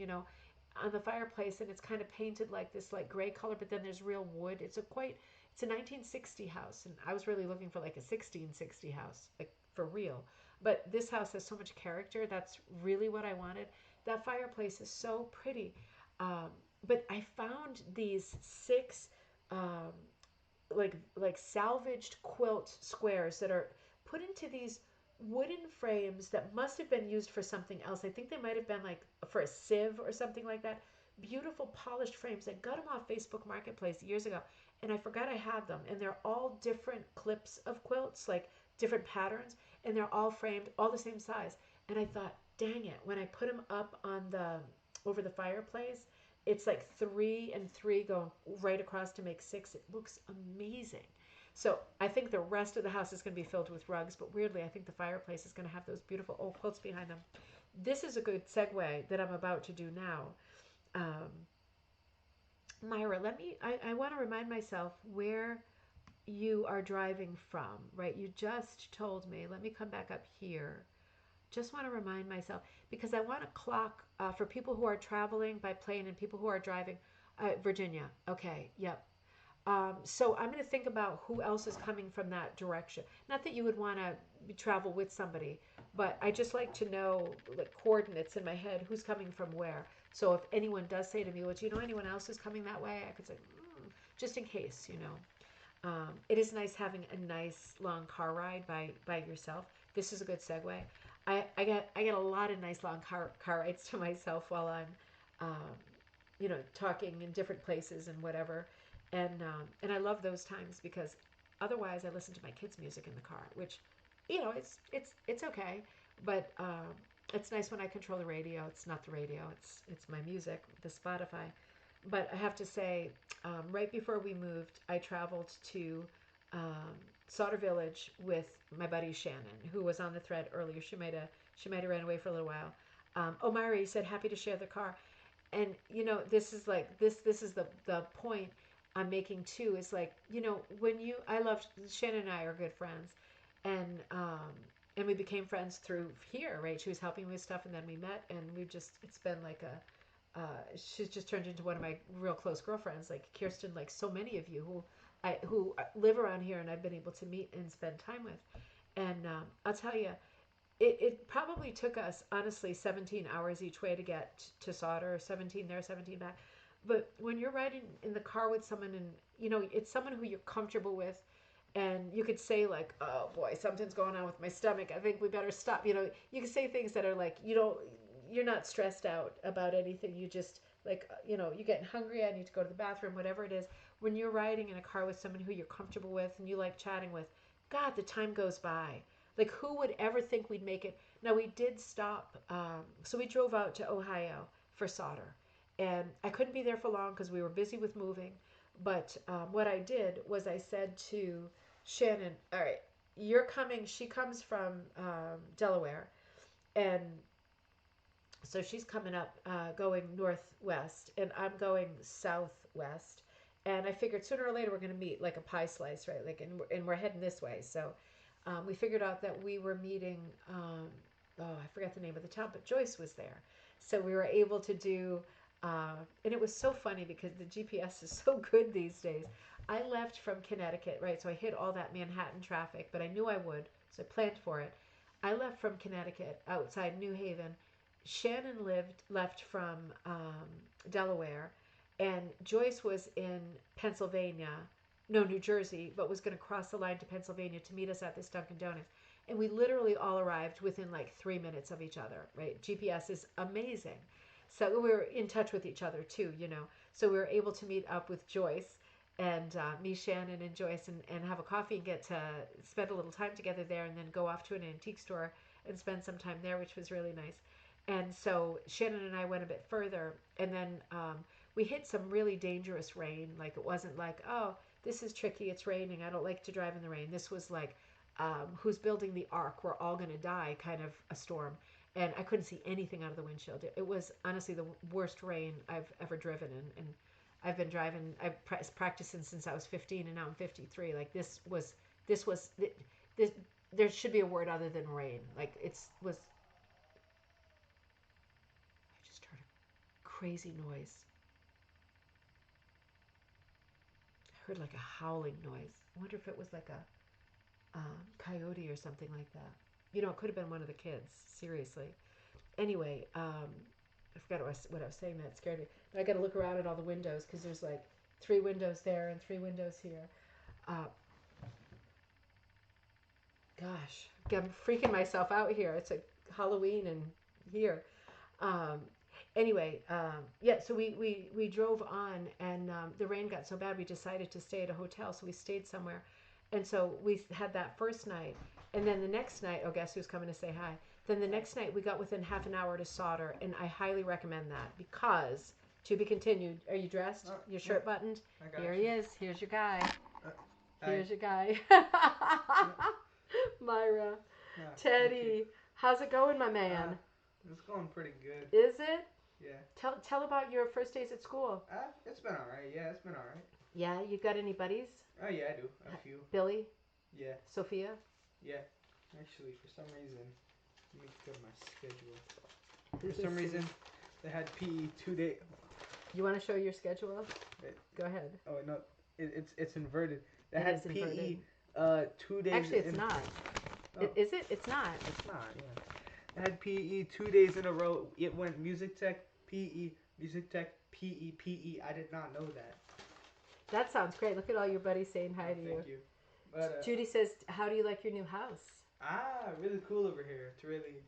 on the fireplace, and it's kind of painted like this, like gray color. But then there's real wood. It's a 1960 house, and I was really looking for like a 1660 house, like for real. But this house has so much character. That's really what I wanted. That fireplace is so pretty. Um, but I found these six um, like salvaged quilt squares that are put into these wooden frames that must have been used for something else. I think they might have been like for a sieve or something like that. Beautiful polished frames. I got them off Facebook Marketplace years ago, and I forgot I had them. And they're all different clips of quilts, like different patterns, and they're all framed, all the same size. And I thought, dang it, when I put them up on the over the fireplace, it's like three and three going right across to make six. It looks amazing. So I think the rest of the house is going to be filled with rugs, but weirdly, I think the fireplace is going to have those beautiful old quilts behind them. This is a good segue that I'm about to do now. Um, Myra, I want to remind myself where you are driving from, right? You just told me. Let me come back up here. Just want to remind myself because I want to clock for people who are traveling by plane and people who are driving. Virginia. Okay. Yep. So I'm going to think about who else is coming from that direction. Not that you would want to travel with somebody, but I just like to know like coordinates in my head who's coming from where. So if anyone does say to me, "Well, do you know anyone else who's coming that way?" I could say, just in case, you know. It is nice having a nice long car ride by yourself. This is a good segue. I get a lot of nice long car rides to myself while I'm, um, talking in different places and whatever, and I love those times because otherwise I listen to my kids' music in the car, which, it's okay, but it's nice when I control the radio. It's not the radio. It's my music, the Spotify. But I have to say, right before we moved, I traveled to um, Sauter Village with my buddy Shannon, who was on the thread earlier. She might have ran away for a little while. Omari said happy to share the car, and this is like this is the point I'm making too. Is like when you I love Shannon and I are good friends, and we became friends through here, right? She was helping me with stuff, and then we met, and it's been like a she's just turned into one of my real close girlfriends, like Kirsten, like so many of you who live around here and I've been able to meet and spend time with. And I'll tell you, it probably took us honestly 17 hours each way to get to Sauter, 17 there, 17 back. But when you're riding in the car with someone and it's someone who you're comfortable with, and you could say like, oh boy, something's going on with my stomach, I think we better stop. You can say things that are like, you're not stressed out about anything. You just like, you're getting hungry, I need to go to the bathroom, whatever it is. When you're riding in a car with someone who you're comfortable with and you like chatting with, God, the time goes by. Like, who would ever think we'd make it? Now, we did stop. So we drove out to Ohio for Sauter. And I couldn't be there for long because we were busy with moving. But what I did was I said to Shannon, all right, you're coming. She comes from Delaware. And so she's coming up, going northwest, and I'm going southwest. And I figured sooner or later we're going to meet like a pie slice, right? Like, and we're heading this way. So we figured out that we were meeting. Oh, I forgot the name of the town, but Joyce was there, so we were able to do. And it was so funny because the GPS is so good these days. I left from Connecticut, right? So I hit all that Manhattan traffic, but I knew I would, so I planned for it. I left from Connecticut outside New Haven. Shannon left from Delaware, and Joyce was in Pennsylvania, no, New Jersey, but was going to cross the line to Pennsylvania to meet us at this Dunkin' Donuts. And we literally all arrived within like 3 minutes of each other, right? GPS is amazing. So we were in touch with each other too, So we were able to meet up with Joyce and me, Shannon, and Joyce, and have a coffee and get to spend a little time together there, and then go off to an antique store and spend some time there, which was really nice. And so Shannon and I went a bit further, and then we hit some really dangerous rain. Like, it wasn't like, oh, this is tricky, it's raining, I don't like to drive in the rain. This was like, who's building the ark? We're all going to die kind of a storm. And I couldn't see anything out of the windshield. It was honestly the worst rain I've ever driven in. And I've been driving, I've practicing since I was 15, and now I'm 53. Like, this was, this, there should be a word other than rain. Like, I just heard a crazy noise. I heard like a howling noise. I wonder if it was like a coyote or something like that. It could have been one of the kids. Seriously. Anyway, I forgot what I was saying. That scared me. But I got to look around at all the windows because there's like 3 windows there and 3 windows here. Uh, Gosh, I'm freaking myself out here. It's like Halloween and here. Um, anyway, yeah, so we drove on, and the rain got so bad we decided to stay at a hotel, so we stayed somewhere. And so we had that first night, And then the next night, oh, guess who's coming to say hi? Then the next night, we got within half an hour to solder, and I highly recommend that because, to be continued. Are you dressed? Your shirt buttoned? Here he is. Here's your guy. Here's your guy. Myra. Teddy. How's it going, my man? It's going pretty good. Is it? Yeah. Tell about your first days at school. It's been alright. Yeah, it's been alright. Yeah, you got any buddies? Oh, yeah, I do. A few. Billy? Yeah. Sophia? Yeah. Actually, for some reason, let me look at my schedule. For some reason, they had PE 2 days. You want to show your schedule? Go ahead. Oh, no. It's inverted. They It had is PE inverted. 2 days. Actually, it's not. Oh. Is it? It's not. It's not, yeah. They had PE 2 days in a row. It went music tech, PE, music tech, PE, PE. I did not know that. That sounds great. Look at all your buddies saying hi to you. Thank you. But, Judy says, how do you like your new house? Really cool over here. It's really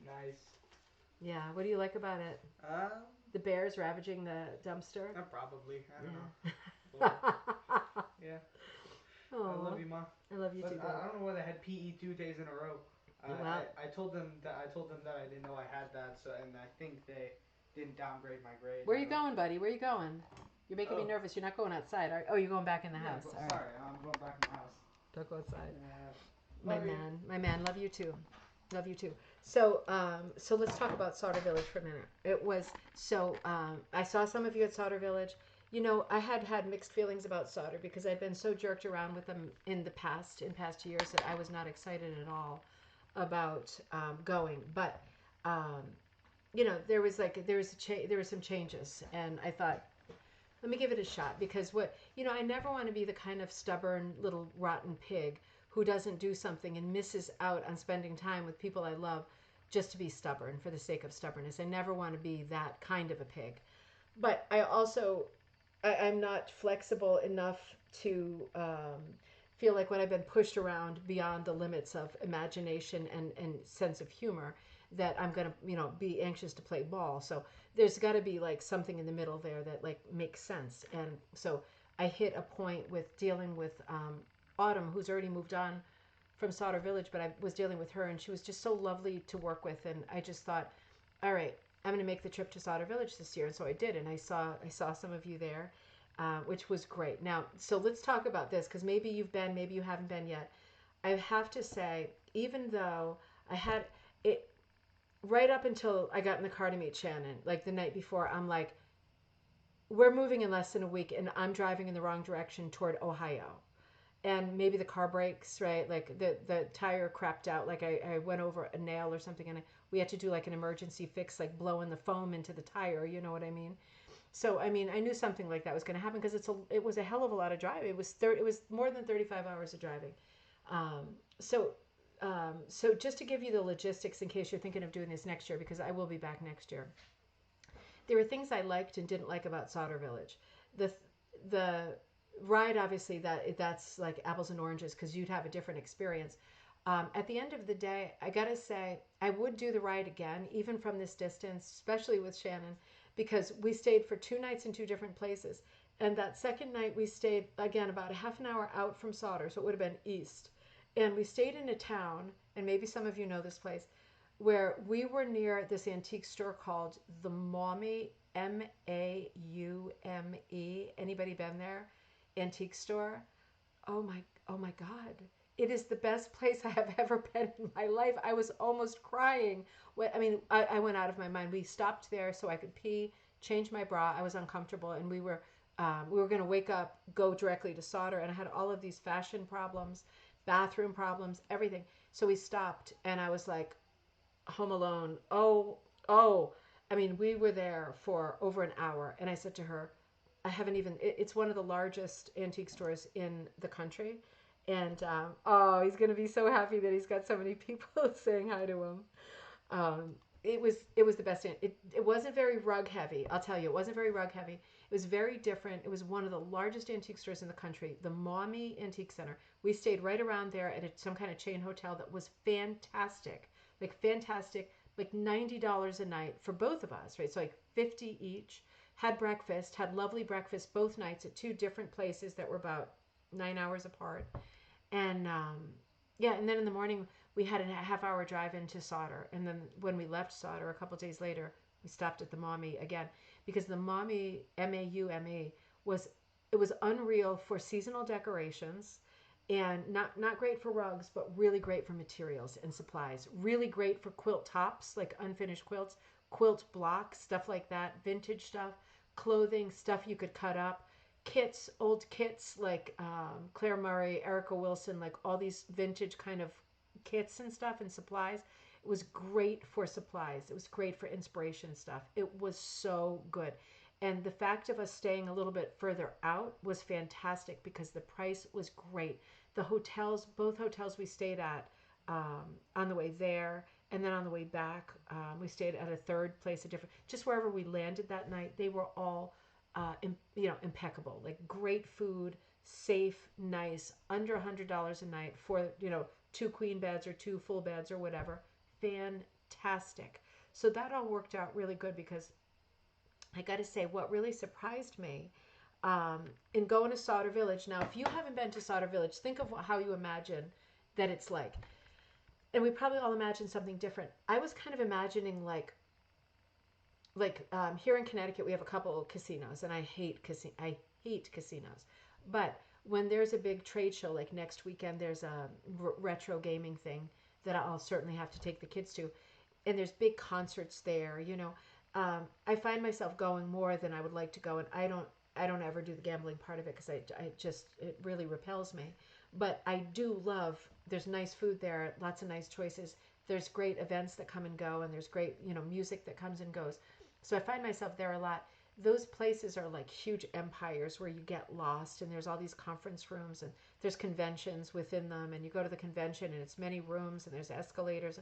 nice. Yeah, what do you like about it? The bears ravaging the dumpster? Probably. I don't know. Yeah. Aww. I love you, Ma. I love you too. I don't know why they had PE 2 days in a row. I told them that I didn't know I had that, so and I think they didn't downgrade my grade. Where are you going, buddy? Where are you going? You're making me nervous. You're not going outside. Oh, you're going back in the house. All right. Sorry, I'm going back in the house. Don't go outside. My man, love you too. Love you too. So, so let's talk about Solder Village for a minute. It was I saw some of you at Solder Village. You know, I had mixed feelings about solder because I'd been so jerked around with them in past years that I was not excited at all about going. But you know, there was some changes, and I thought, let me give it a shot because I never want to be the kind of stubborn little rotten pig who doesn't do something and misses out on spending time with people I love just to be stubborn for the sake of stubbornness. I never want to be that kind of a pig. But I'm not flexible enough to feel like when I've been pushed around beyond the limits of imagination and sense of humor that I'm going to, be anxious to play ball. So there's got to be like something in the middle there that like makes sense. And so I hit a point with dealing with Autumn, who's already moved on from Solder Village, but I was dealing with her and she was just so lovely to work with. And I just thought, all right, I'm going to make the trip to Solder Village this year. And so I did. And I saw some of you there, which was great. Now, so let's talk about this because maybe you've been, maybe you haven't been yet. I have to say, even though I had it right up until I got in the car to meet Shannon, like the night before, I'm like, we're moving in less than a week and I'm driving in the wrong direction toward Ohio. And maybe the car breaks, right? Like the tire crapped out. Like I went over a nail or something and we had to do like an emergency fix, like blowing the foam into the tire. You know what I mean? So, I mean, I knew something like that was going to happen because it was a hell of a lot of driving. It was more than 35 hours of driving. So just to give you the logistics in case you're thinking of doing this next year, because I will be back next year. There were things I liked and didn't like about Solder Village. The ride, obviously, that's like apples and oranges because you'd have a different experience. At the end of the day, I gotta say, I would do the ride again, even from this distance, especially with Shannon, because we stayed for 2 nights in 2 different places. And that second night, we stayed, again, about a half an hour out from Solder, so it would have been east. And we stayed in a town, and maybe some of you know this place, where we were near this antique store called the Maumee, Maume. Anybody been there? Antique store. Oh my God. It is the best place I have ever been in my life. I was almost crying. I went out of my mind. We stopped there so I could pee, change my bra. I was uncomfortable, and we were going to wake up, go directly to Solder, and I had all of these fashion problems, bathroom problems, everything. So we stopped, and I was like, home alone. Oh. I mean, we were there for over an hour, and I said to her, it's one of the largest antique stores in the country. And, he's going to be so happy that he's got so many people saying hi to him. It was the best. It wasn't very rug heavy. I'll tell you, it wasn't very rug heavy. It was very different. It was one of the largest antique stores in the country, the Maumee Antique Center. We stayed right around there at some kind of chain hotel that was fantastic, like $90 a night for both of us, right? So like $50 each. Had lovely breakfast both nights at 2 different places that were about 9 hours apart. And Yeah, and then in the morning we had a half-hour drive into Sauder, and then when we left Sauder a couple days later, we stopped at the Mommy again because the Mommy MAUME was it was unreal for seasonal decorations, and not great for rugs, but really great for materials and supplies. Really great for quilt tops, like unfinished quilts, quilt blocks, stuff like that, vintage stuff, clothing, stuff you could cut up, kits, old kits like Claire Murray, Erica Wilson, like all these vintage kind of kits and stuff and supplies. It was great for supplies. It was great for inspiration stuff. It was so good. And the fact of us staying a little bit further out was fantastic because the price was great. The hotels, both hotels we stayed at on the way there and then on the way back, we stayed at a third place, a different, just wherever we landed that night. They were all impeccable, like great food, safe, nice, under $100 a night for, two queen beds or two full beds or whatever. Fantastic. So that all worked out really good because I got to say, what really surprised me in going to Sauder Village. Now, if you haven't been to Sauder Village, think of how you imagine that it's like. And we probably all imagine something different. I was kind of imagining here in Connecticut, we have a couple of casinos, and I hate casinos. But when there's a big trade show, like next weekend, there's a retro gaming thing that I'll certainly have to take the kids to, and there's big concerts there. I find myself going more than I would like to go, and I don't ever do the gambling part of it because it really repels me. But I do love. There's nice food there, lots of nice choices. There's great events that come and go, and there's great music that comes and goes. So I find myself there a lot. Those places are like huge empires where you get lost, and there's all these conference rooms, and there's conventions within them, and you go to the convention, and it's many rooms, and there's escalators.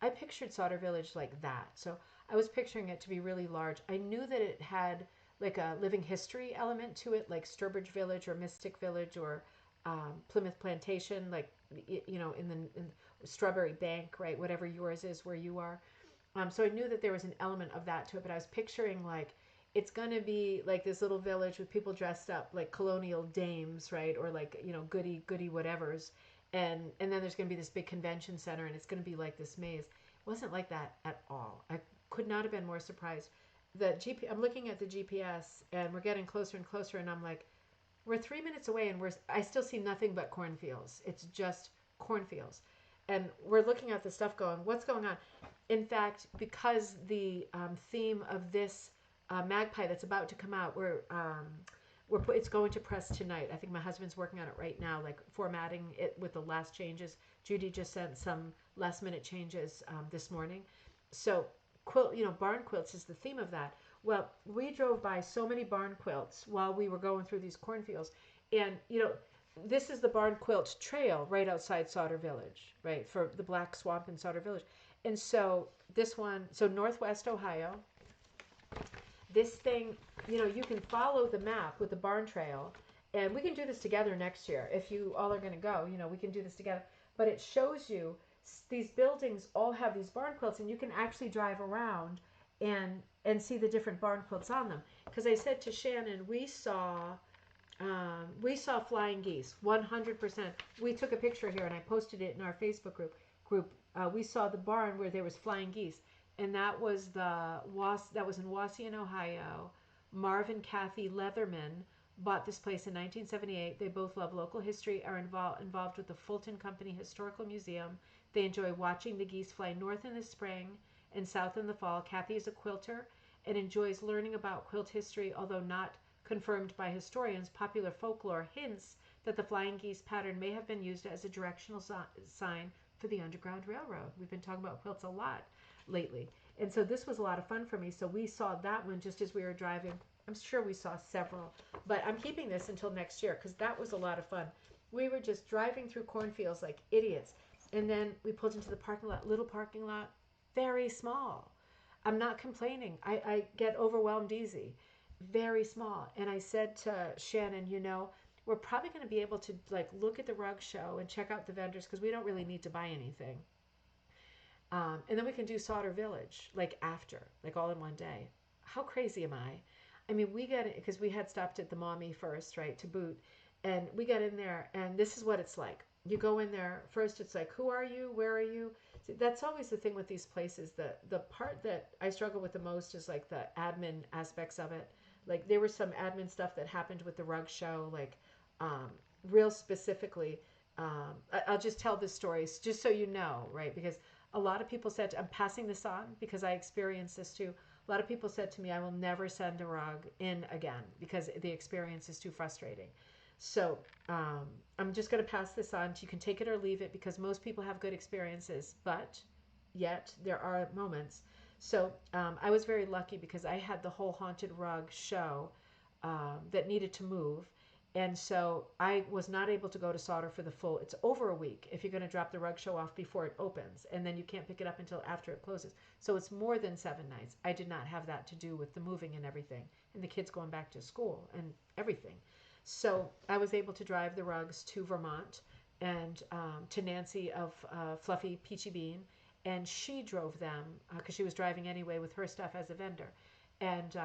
I pictured Sauder Village like that. So I was picturing it to be really large. I knew that it had like a living history element to it, like Sturbridge Village or Mystic Village or Plymouth Plantation, like in Strawberry Bank, right? Whatever yours is where you are. So I knew that there was an element of that to it, but I was picturing like it's gonna be like this little village with people dressed up like colonial dames, right? Or like goody whatevers, and then there's gonna be this big convention center, and it's gonna be like this maze. It wasn't like that at all. I could not have been more surprised. I'm looking at the GPS, and we're getting closer and closer, and I'm like, we're 3 minutes away, and I still see nothing but cornfields. It's just cornfields, and we're looking at the stuff going, what's going on? In fact, because the theme of this Magpie that's about to come out, it's going to press tonight. I think my husband's working on it right now, like formatting it with the last changes. Judy just sent some last minute changes this morning. So barn quilts is the theme of that. Well, we drove by so many barn quilts while we were going through these cornfields, and this is the barn quilt trail right outside Sauder Village, right, for the Black Swamp in Sauder Village. And so Northwest Ohio, this thing, you can follow the map with the barn trail, and we can do this together next year. If you all are going to go, we can do this together. But it shows you these buildings all have these barn quilts, and you can actually drive around and see the different barn quilts on them. Because I said to Shannon, we saw flying geese, 100%. We took a picture here, and I posted it in our Facebook group. We saw the barn where there was flying geese, and that was in Wauseon, Ohio. Marv and Kathy Leatherman bought this place in 1978. They both love local history, are involved with the Fulton Company Historical Museum. They enjoy watching the geese fly north in the spring and south in the fall. Kathy is a quilter and enjoys learning about quilt history, although not confirmed by historians. Popular folklore hints that the flying geese pattern may have been used as a directional sign for the Underground Railroad. We've been talking about quilts a lot lately. And so this was a lot of fun for me. So we saw that one just as we were driving. I'm sure we saw several, but I'm keeping this until next year because that was a lot of fun. We were just driving through cornfields like idiots. And then we pulled into the parking lot, little parking lot, very small. I'm not complaining. I get overwhelmed easy. Very small. And I said to Shannon, we're probably going to be able to look at the rug show and check out the vendors because we don't really need to buy anything. And then we can do Sauder Village after, all in one day. How crazy am I? I mean, we got it because we had stopped at the Mommy first, right, to boot. And we got in there, and this is what it's like. you go in there first, it's like, who are you, where are you? See, that's always the thing with these places. The part that I struggle with the most is like the admin aspects of it. Like there was some admin stuff that happened with the rug show, like um, real specifically. I'll just tell this story just so you know, right? Because a lot of people said, I'm passing this on because I experienced this too. A lot of people said to me, I will never send a rug in again because the experience is too frustrating. So I'm just going to pass this on. You can take it or leave it because most people have good experiences, but yet there are moments. So I was very lucky because I had the whole haunted rug show that needed to move. And so I was not able to go to Sauter for the full, it's over a week if you're going to drop the rug show off before it opens. And then you can't pick it up until after it closes. So it's more than 7 nights. I did not have that to do with the moving and everything. And the kids going back to school and everything. So I was able to drive the rugs to Vermont and to Nancy of Fluffy Peachy Bean. And she drove them because she was driving anyway with her stuff as a vendor. And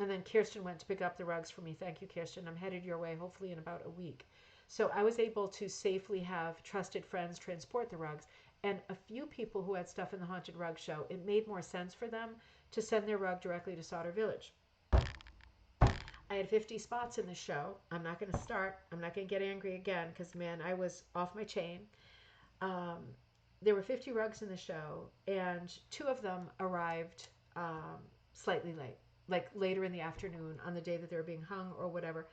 and then Kirsten went to pick up the rugs for me. Thank you, Kirsten. I'm headed your way hopefully in about a week. So I was able to safely have trusted friends transport the rugs. And a few people who had stuff in the Haunted Rug Show, it made more sense for them to send their rug directly to Sauter Village. I had 50 spots in the show. I'm not going to start. I'm not going to get angry again because, man, I was off my chain. Um, there were 50 rugs in the show, and 2 of them arrived slightly late, like later in the afternoon on the day that they were being hung or whatever,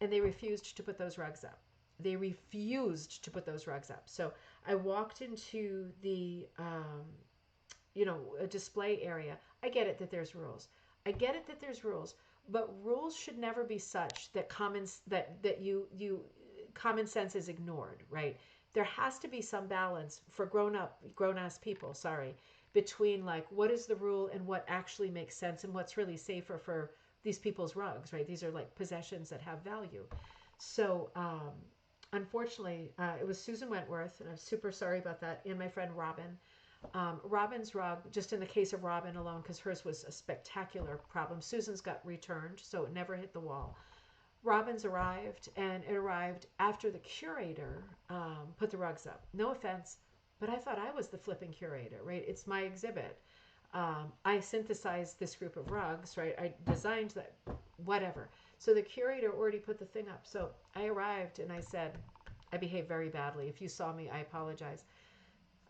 and they refused to put those rugs up. They refused to put those rugs up. So I walked into the, a display area. I get it that there's rules. I get it that there's rules, but rules should never be such that common sense is ignored, right? There has to be some balance for grown-ass people, between like what is the rule and what actually makes sense and what's really safer for these people's rugs, right? These are like possessions that have value. So unfortunately, it was Susan Wentworth, and I'm super sorry about that, and my friend Robin. Robin's rug, just in the case of Robin alone, because hers was a spectacular problem. Susan's got returned, so it never hit the wall. Robin's arrived, and it arrived after the curator put the rugs up. No offense, but I thought I was the flipping curator, right? It's my exhibit. I synthesized this group of rugs, right? I designed that, whatever. So the curator already put the thing up. So I arrived and I said, I behaved very badly. If you saw me, I apologize.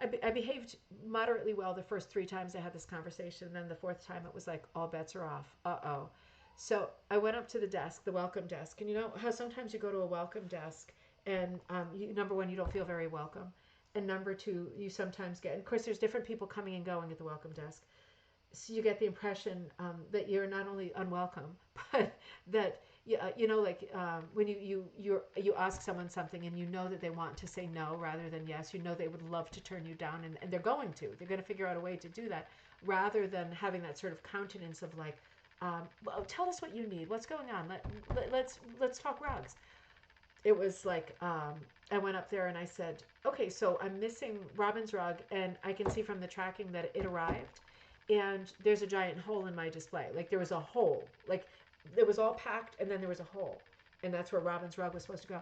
I behaved moderately well the first 3 times I had this conversation. And then the 4th time it was like, all bets are off. Uh-oh. So I went up to the desk, the welcome desk. And you know how sometimes you go to a welcome desk and number 1, you don't feel very welcome. And number 2, you sometimes get, and of course there's different people coming and going at the welcome desk. So you get the impression that you're not only unwelcome, but that, when you ask someone something and you know that they want to say no rather than yes, you know they would love to turn you down, and they're going to. They're going to figure out a way to do that rather than having that sort of countenance of like, well, tell us what you need. What's going on? Let's talk rugs. It was like I went up there and I said, okay, so I'm missing Robin's rug, and I can see from the tracking that it arrived, and there's a giant hole in my display. Like there was a hole. Like it was all packed, and then there was a hole, and that's where Robin's rug was supposed to go.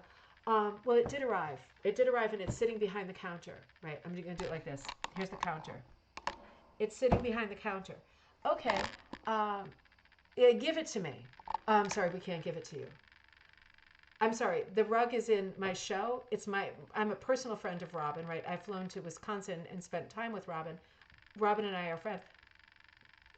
Well, it did arrive. It did arrive, and it's sitting behind the counter. Right? I'm going to do it like this. Here's the counter. It's sitting behind the counter. Okay. Give it to me. I'm sorry, we can't give it to you. I'm sorry, the rug is in my show. I'm a personal friend of Robin, right? I've flown to Wisconsin and spent time with Robin. Robin and I are friends.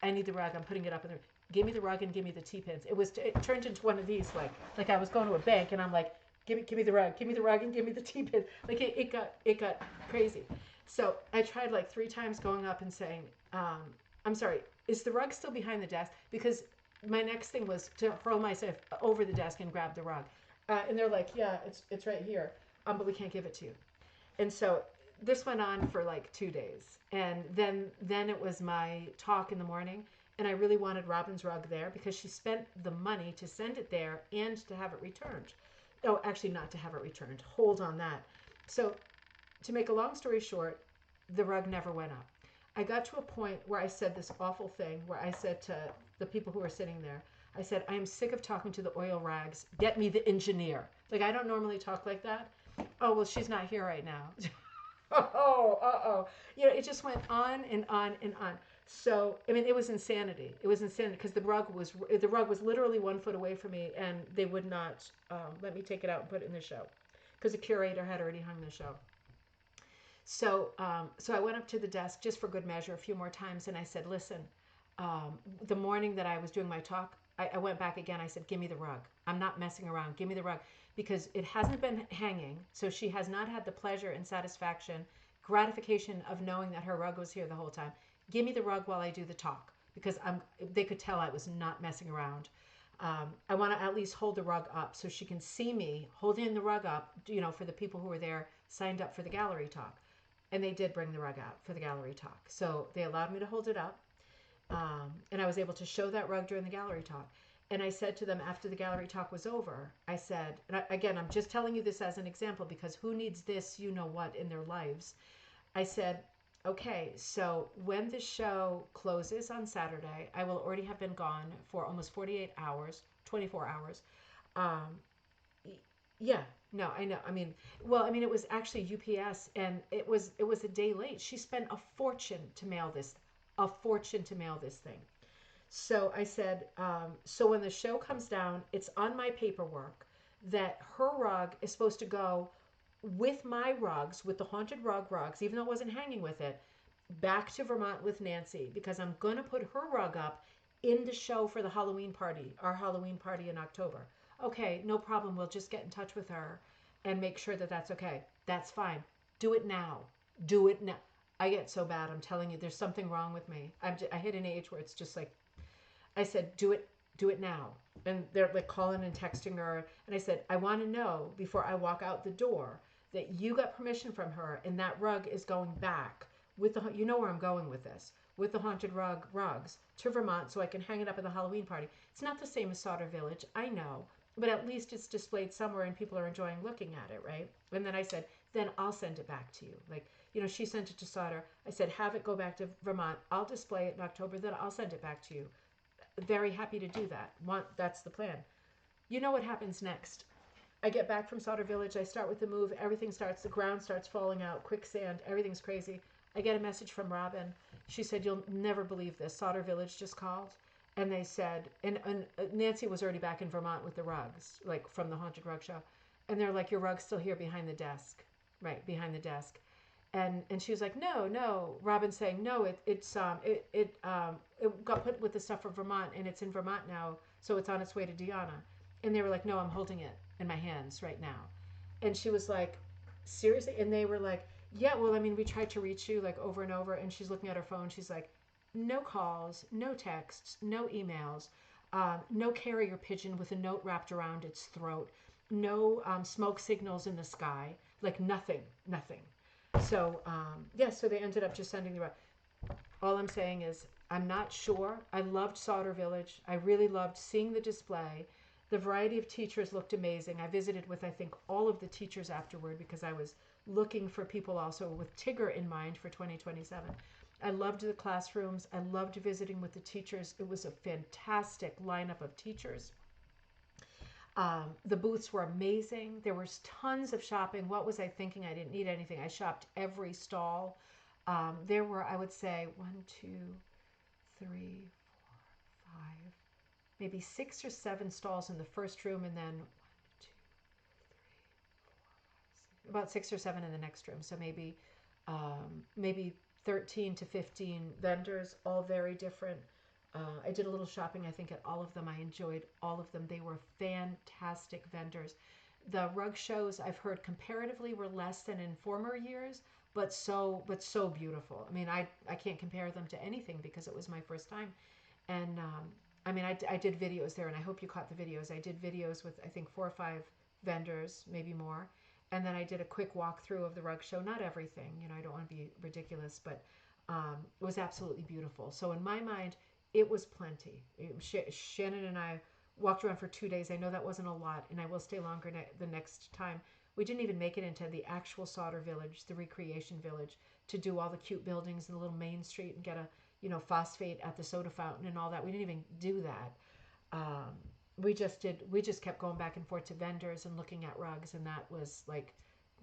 I need the rug. I'm putting it up in the. Give me the rug and give me the T-pins. It turned into one of these, like I was going to a bank and I'm like, give me the rug and give me the T-pins. Like it got crazy. So I tried like 3 times going up and saying, I'm sorry, is the rug still behind the desk? Because my next thing was to hurl myself over the desk and grab the rug. And they're like, yeah, it's right here, but we can't give it to you. And so this went on for like 2 days. And then it was my talk in the morning. And I really wanted Robin's rug there because she spent the money to send it there and to have it returned. Oh, actually not to have it returned. Hold on that. So to make a long story short, the rug never went up. I got to a point where I said this awful thing where I said to the people who were sitting there, I said, I am sick of talking to the oil rags. Get me the engineer. Like, I don't normally talk like that, Oh, well, she's not here right now. Oh, uh-oh. You know, it just went on and on and on. So, I mean, it was insanity. It was insanity because the rug was literally 1 foot away from me, and they would not let me take it out and put it in the show because the curator had already hung the show. So I went up to the desk just for good measure a few more times, and I said, "Listen, the morning that I was doing my talk, I went back again. I said, 'Give me the rug. I'm not messing around. Give me the rug,' because it hasn't been hanging, so she has not had the pleasure and satisfaction, gratification of knowing that her rug was here the whole time. Give me the rug while I do the talk because they could tell I was not messing around. I want to at least hold the rug up so she can see me holding the rug up, you know, for the people who were there signed up for the gallery talk. And they did bring the rug out for the gallery talk. So they allowed me to hold it up. And I was able to show that rug during the gallery talk. And I said to them after the gallery talk was over, I said, and again, I'm just telling you this as an example because who needs this, you know what, in their lives. I said, okay, so when the show closes on Saturday, I will already have been gone for almost 48 hours, 24 hours. Um, yeah, no, I know. I mean, well, I mean, it was actually UPS, and it was a day late. She spent a fortune to mail this thing. So I said, so when the show comes down, it's on my paperwork that her rug is supposed to go with my rugs, with the haunted rugs, even though it wasn't hanging with it, back to Vermont with Nancy because I'm going to put her rug up in the show for the Halloween party, our Halloween party in October. Okay, no problem. We'll just get in touch with her and make sure that that's okay. That's fine. Do it now. Do it now. I get so bad. I'm telling you, there's something wrong with me. I hit an age where it's just like, I said, do it now. And they're like calling and texting her. And I said, I want to know before I walk out the door that you got permission from her and that rug is going back with you know where I'm going with this, with the haunted rugs to Vermont so I can hang it up at the Halloween party. It's not the same as Sauter Village, I know, but at least it's displayed somewhere and people are enjoying looking at it, right? And then I said, then I'll send it back to you. Like, you know, she sent it to Sauter. I said, have it go back to Vermont. I'll display it in October, then I'll send it back to you. Very happy to do that. That's the plan. You know what happens next? I get back from Sauter Village. I start with the move. The ground starts falling out, quicksand, everything's crazy. I get a message from Robin. She said, you'll never believe this. Sauter Village just called. And they said, and Nancy was already back in Vermont with the rugs, like from the Haunted Rug Show. And they're like, your rug's still here behind the desk. Right, behind the desk. And she was like, no. Robin's saying, no, it got put with the stuff from Vermont and it's in Vermont now, so it's on its way to Deanna. And they were like, no, I'm holding it in my hands right now. And she was like, seriously? And they were like, yeah, well, I mean, we tried to reach you like over and over. And she's looking at her phone. She's like, no calls, no texts, no emails, no carrier pigeon with a note wrapped around its throat, no smoke signals in the sky, like nothing. So, yeah, so they ended up just sending the rug. All I'm saying is, I'm not sure. I loved Sauter Village. I really loved seeing the display. The variety of teachers looked amazing. I visited with, I think, all of the teachers afterward because I was looking for people also with Tigger in mind for 2027. I loved the classrooms. I loved visiting with the teachers. It was a fantastic lineup of teachers. The booths were amazing. There was tons of shopping. What was I thinking? I didn't need anything. I shopped every stall. There were, I would say, 1, 2, 3, 4, 5, maybe 6 or 7 stalls in the first room, and then 1, 2, 3, 4, 5, 6, about 6 or 7 in the next room. So maybe 13 to 15 vendors, all very different. I did a little shopping, I think, at all of them. I enjoyed all of them. They were fantastic vendors. The rug shows I've heard comparatively were less than in former years, but so beautiful. I mean, I can't compare them to anything because it was my first time. And I mean, I did videos there, and I hope you caught the videos. I did videos with, I think, 4 or 5 vendors, maybe more. And then I did a quick walkthrough of the rug show. Not everything, you know, I don't want to be ridiculous, but it was absolutely beautiful. So in my mind, it was plenty. Shannon and I walked around for 2 days. I know that wasn't a lot, and I will stay longer the next time. We didn't even make it into the actual Sauter Village, the recreation village, to do all the cute buildings and the little main street and get a, you know, phosphate at the soda fountain and all that. We didn't even do that. We just kept going back and forth to vendors and looking at rugs, and that was like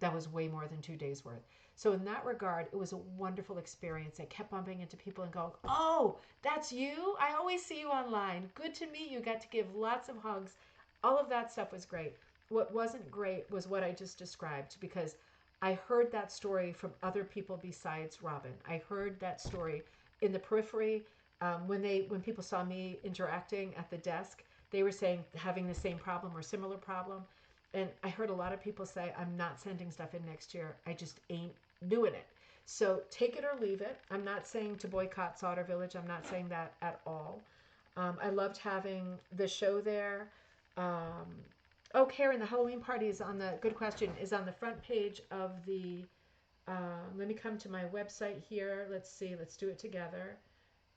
that was way more than 2 days worth. So in that regard, it was a wonderful experience. I kept bumping into people and going, "Oh, that's you? I always see you online. Good to meet you." Got to give lots of hugs. All of that stuff was great. What wasn't great was what I just described, because I heard that story from other people besides Robin. I heard that story in the periphery. When people saw me interacting at the desk, they were saying having the same problem or similar problem. And I heard a lot of people say, "I'm not sending stuff in next year. I just ain't doing it." So take it or leave it. I'm not saying to boycott Sauter Village. I'm not saying that at all. I loved having the show there. Um, oh, Karen, the Halloween party is on the, good question, is on the front page of the, let me come to my website here. Let's see, let's do it together.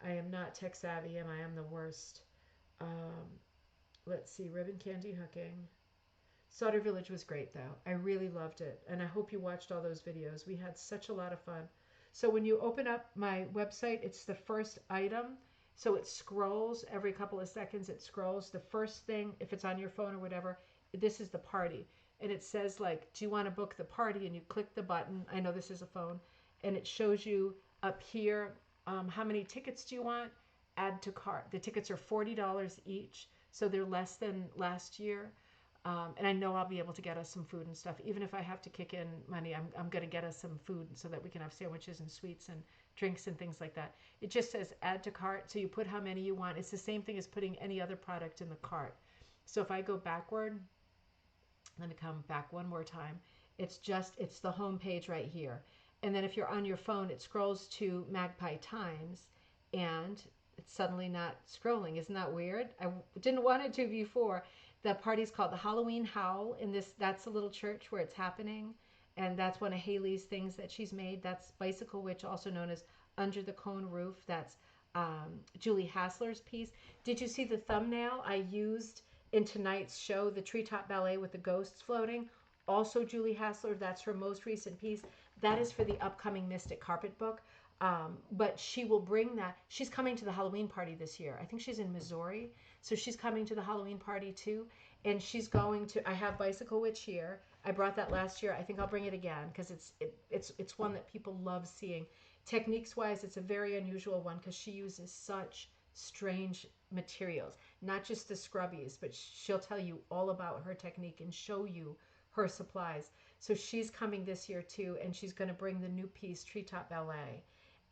I am not tech savvy, am I? I'm the worst. Um, let's see, ribbon candy hooking. Sauter Village was great though. I really loved it. And I hope you watched all those videos. We had such a lot of fun. So when you open up my website, it's the first item. So it scrolls every couple of seconds. It scrolls. The first thing, if it's on your phone or whatever, this is the party. And it says like, do you want to book the party? And you click the button. I know this is a phone. And it shows you up here, how many tickets do you want? Add to cart. The tickets are $40 each. So they're less than last year. And I know I'll be able to get us some food and stuff. Even if I have to kick in money, I'm going to get us some food so that we can have sandwiches and sweets and drinks and things like that. It just says add to cart. So you put how many you want. It's the same thing as putting any other product in the cart. So if I go backward, let me come back one more time. It's the home page right here. And then if you're on your phone, it scrolls to Magpie Times, and it's suddenly not scrolling. Isn't that weird? I didn't want it to before. The party's called the Halloween Howl, and that's a little church where it's happening, and that's one of Haley's things that she's made. That's Bicycle Witch, also known as Under the Cone Roof. That's Julie Hassler's piece. Did you see the thumbnail I used in tonight's show, the Treetop Ballet with the ghosts floating? Also Julie Hassler, that's her most recent piece. That is for the upcoming Mystic Carpet book. But she will bring that. She's coming to the Halloween party this year. I think she's in Missouri. So she's coming to the Halloween party too. And she's going to, I have Bicycle Witch here. I brought that last year. I think I'll bring it again because it's one that people love seeing. Techniques wise, it's a very unusual one because she uses such strange materials. Not just the scrubbies, but she'll tell you all about her technique and show you her supplies. So she's coming this year too, and she's going to bring the new piece, Treetop Ballet.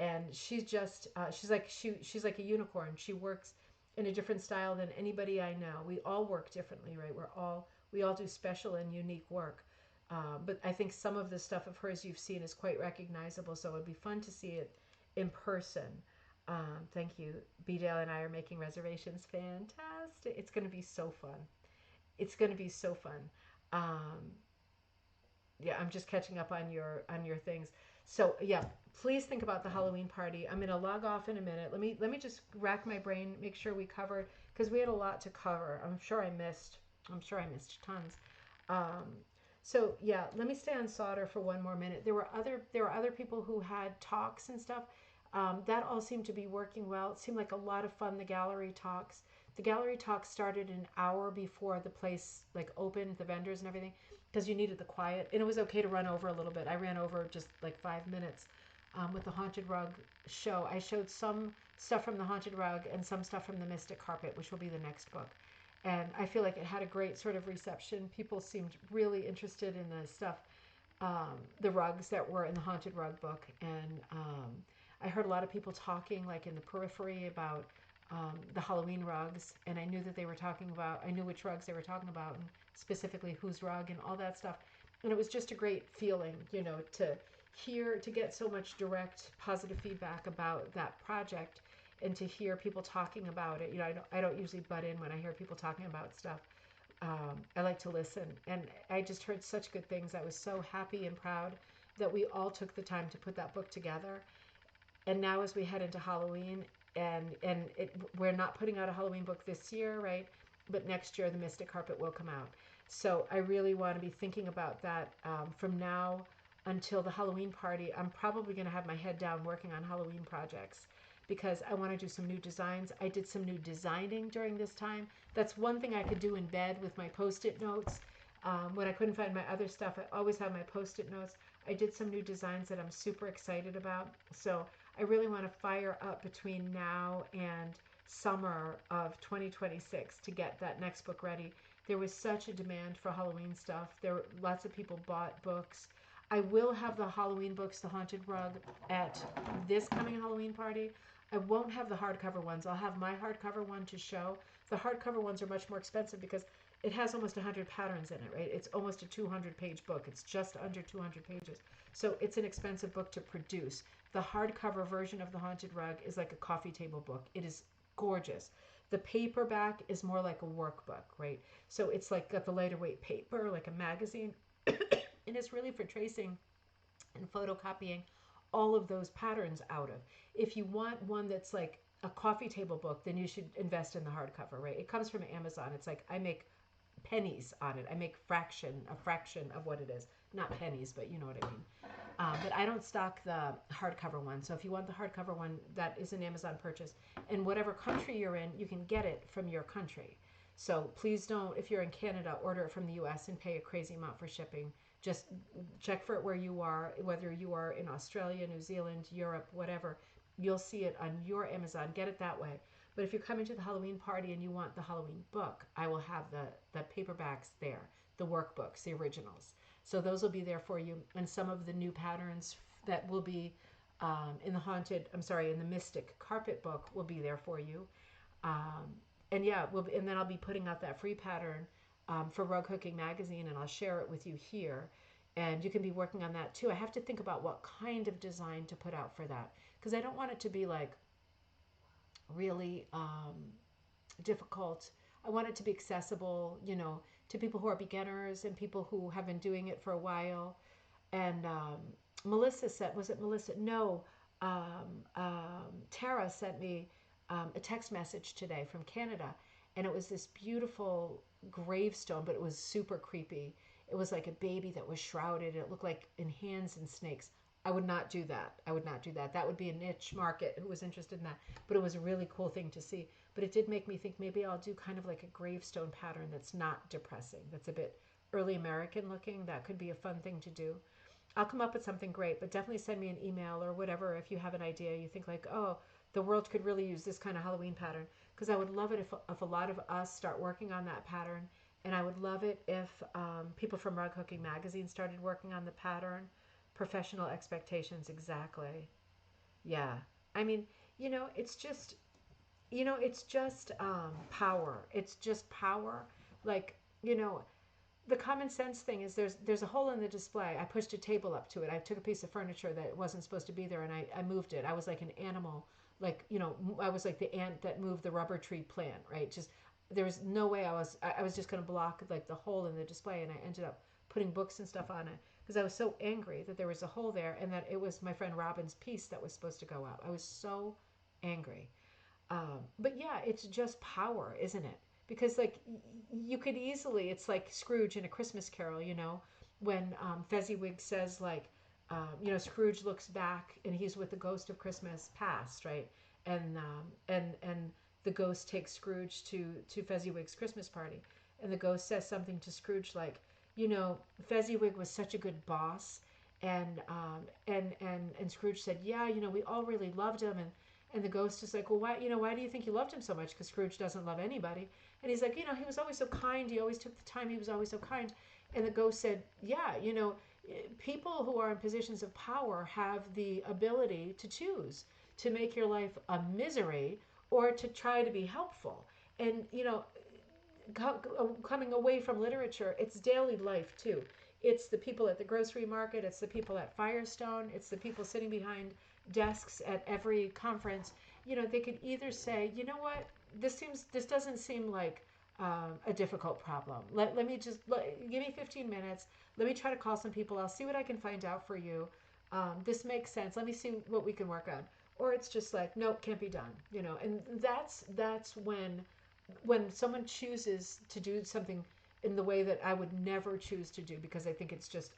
And she's just she's like a unicorn. She works in a different style than anybody I know. We all work differently, right? We all do special and unique work. But I think some of the stuff of hers you've seen is quite recognizable, so it would be fun to see it in person. Thank you. B-Dale and I are making reservations. Fantastic. It's going to be so fun. It's going to be so fun. Yeah, I'm just catching up on your things. So yeah, please think about the Halloween party. I'm gonna log off in a minute. Let me just rack my brain, make sure we covered, because we had a lot to cover. I'm sure I missed tons. So yeah, let me stay on Sauter for one more minute. There were other people who had talks and stuff. That all seemed to be working well. It seemed like a lot of fun. The gallery talks. The gallery talks started an hour before the place like opened, the vendors and everything, because you needed the quiet. And it was okay to run over a little bit. I ran over just like 5 minutes with the Haunted Rug show. I showed some stuff from the Haunted Rug and some stuff from the Mystic Carpet, which will be the next book. And I feel like it had a great sort of reception. People seemed really interested in the stuff, the rugs that were in the Haunted Rug book. And I heard a lot of people talking like in the periphery about the Halloween rugs, and I knew that they were talking about, I knew which rugs they were talking about, and specifically whose rug and all that stuff. And it was just a great feeling, to get so much direct positive feedback about that project, and to hear people talking about it. I don't usually butt in when I hear people talking about stuff. I like to listen, and I just heard such good things. I was so happy and proud that we all took the time to put that book together. And now as we head into Halloween, we're not putting out a Halloween book this year, right? But next year the Mystic Carpet will come out. So I really want to be thinking about that from now until the Halloween party. I'm probably going to have my head down working on Halloween projects because I want to do some new designs. I did some new designing during this time. That's one thing I could do in bed with my Post-it notes. When I couldn't find my other stuff, I always have my post-it notes. I did some new designs that I'm super excited about. So I really want to fire up between now and summer of 2026 to get that next book ready. There was such a demand for Halloween stuff. There were lots of people bought books. I will have the Halloween books, The Haunted Rug, at this coming Halloween party. I won't have the hardcover ones. I'll have my hardcover one to show. The hardcover ones are much more expensive because it has almost 100 patterns in it, right? It's almost a 200-page book. It's just under 200 pages. So it's an expensive book to produce. The hardcover version of The Haunted Rug is like a coffee table book. It is gorgeous. The paperback is more like a workbook, right? So it's like got the lighter weight paper, like a magazine. And it's really for tracing and photocopying all of those patterns out of. If you want one that's like a coffee table book, then you should invest in the hardcover, right? It comes from Amazon. It's like I make pennies on it. I make a fraction of what it is. Not pennies, but you know what I mean. But I don't stock the hardcover one. So if you want the hardcover one, that is an Amazon purchase. And whatever country you're in, you can get it from your country. So please don't, if you're in Canada, order it from the US and pay a crazy amount for shipping. Just check for it where you are, whether you are in Australia, New Zealand, Europe, whatever. You'll see it on your Amazon. Get it that way. But if you're coming to the Halloween party and you want the Halloween book, I will have the paperbacks there, the workbooks, the originals. So those will be there for you. And some of the new patterns that will be in the Mystic Carpet book will be there for you. And yeah, and then I'll be putting out that free pattern for Rug Hooking Magazine, and I'll share it with you here. And you can be working on that too. I have to think about what kind of design to put out for that, because I don't want it to be like really difficult. I want it to be accessible, to people who are beginners and people who have been doing it for a while. And Melissa said, was it Melissa? No, Tara sent me a text message today from Canada, and it was this beautiful gravestone, but it was super creepy. It was like a baby that was shrouded. It looked like in hands and snakes. I would not do that. I would not do that. That would be a niche market who was interested in that. But it was a really cool thing to see. But it did make me think maybe I'll do kind of like a gravestone pattern that's not depressing. That's a bit early American looking. That could be a fun thing to do. I'll come up with something great, but definitely send me an email or whatever if you have an idea. You think like, oh, the world could really use this kind of Halloween pattern. Because I would love it if a lot of us start working on that pattern. And I would love it if people from Rug Hooking Magazine started working on the pattern. Professional expectations, exactly. Yeah. I mean, it's just, power. It's just power. Like, the common sense thing is there's a hole in the display. I pushed a table up to it. I took a piece of furniture that wasn't supposed to be there, and I moved it. I was like an animal. Like, I was like the ant that moved the rubber tree plant, right? Just there was no way I was just going to block like the hole in the display, and I ended up putting books and stuff on it because I was so angry that there was a hole there and that it was my friend Robin's piece that was supposed to go out. I was so angry. But yeah, it's just power, isn't it? Because like you could easily, it's like Scrooge in A Christmas Carol, when Fezziwig says like, Scrooge looks back and he's with the ghost of Christmas past, right? And the ghost takes Scrooge to Fezziwig's Christmas party, and the ghost says something to Scrooge like, Fezziwig was such a good boss, and Scrooge said, yeah, we all really loved him, and the ghost is like, well, why do you think you loved him so much? Because Scrooge doesn't love anybody. And he's like, he was always so kind. He always took the time. He was always so kind. And the ghost said, yeah, people who are in positions of power have the ability to choose to make your life a misery or to try to be helpful. And, coming away from literature, it's daily life too. It's the people at the grocery market. It's the people at Firestone. It's the people sitting behind desks at every conference. They could either say, you know what, this doesn't seem like a difficult problem. Let me just give me 15 minutes. Let me try to call some people. I'll see what I can find out for you. This makes sense. Let me see what we can work on. Or it's just like, nope, can't be done. And that's when someone chooses to do something in the way that I would never choose to do because I think it's just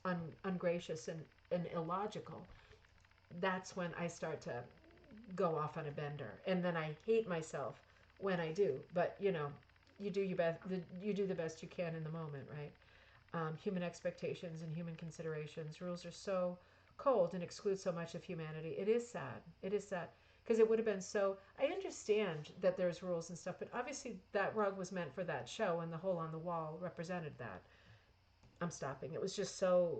ungracious and illogical. That's when I start to go off on a bender, and then I hate myself when I do. But you do your best. You do the best you can in the moment, right? human expectations and human considerations. Rules are so cold and exclude so much of humanity. It is sad. It is sad because it would have been so. I understand that there's rules and stuff, but obviously that rug was meant for that show, and the hole on the wall represented that. I'm stopping. It was just so,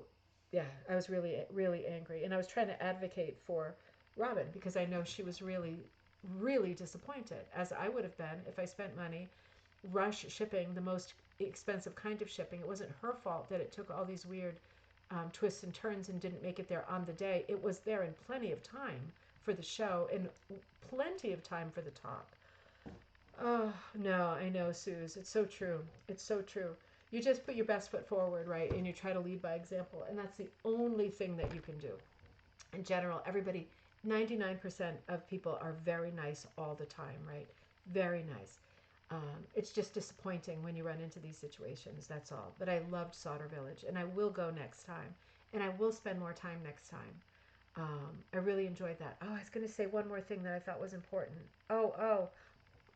yeah, I was really, really angry. And I was trying to advocate for Robin because I know she was really, really disappointed, as I would have been if I spent money rush shipping, the most expensive kind of shipping. It wasn't her fault that it took all these weird twists and turns and didn't make it there on the day. It was there in plenty of time for the show and plenty of time for the talk. Oh, no, I know, Suze. It's so true. It's so true. You just put your best foot forward, right? And you try to lead by example. And that's the only thing that you can do. In general, everybody, 99% of people are very nice all the time, right? Very nice. It's just disappointing when you run into these situations, that's all. But I loved Sauter Village, and I will go next time. And I will spend more time next time. I really enjoyed that. Oh, I was going to say one more thing that I thought was important. Oh.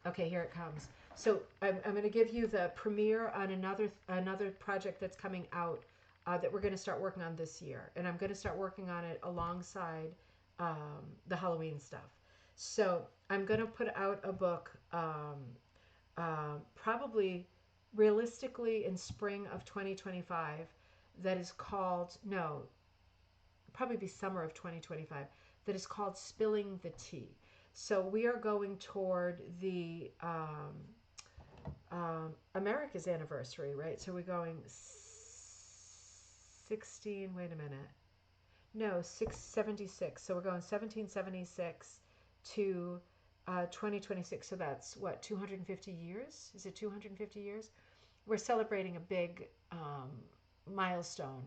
Okay, here it comes. So I'm going to give you the premiere on another project that's coming out that we're going to start working on this year. And I'm going to start working on it alongside the Halloween stuff. So I'm going to put out a book probably realistically in spring of 2025 that is called, no, probably be summer of 2025, that is called Spilling the Tea. So we are going toward the America's anniversary, right? So we're going 16, wait a minute. No, 676. So we're going 1776 to 2026. So that's what, 250 years? Is it 250 years? We're celebrating a big milestone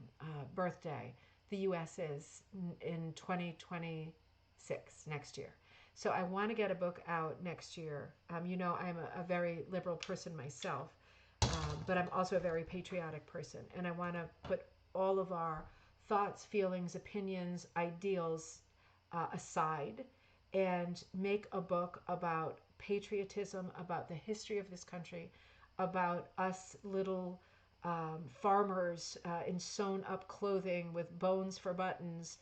birthday. The U.S. is in 2026, next year. So I want to get a book out next year. You know, I'm a very liberal person myself, but I'm also a very patriotic person. And I want to put all of our thoughts, feelings, opinions, ideals aside and make a book about patriotism, about the history of this country, about us little farmers in sewn up clothing with bones for buttons,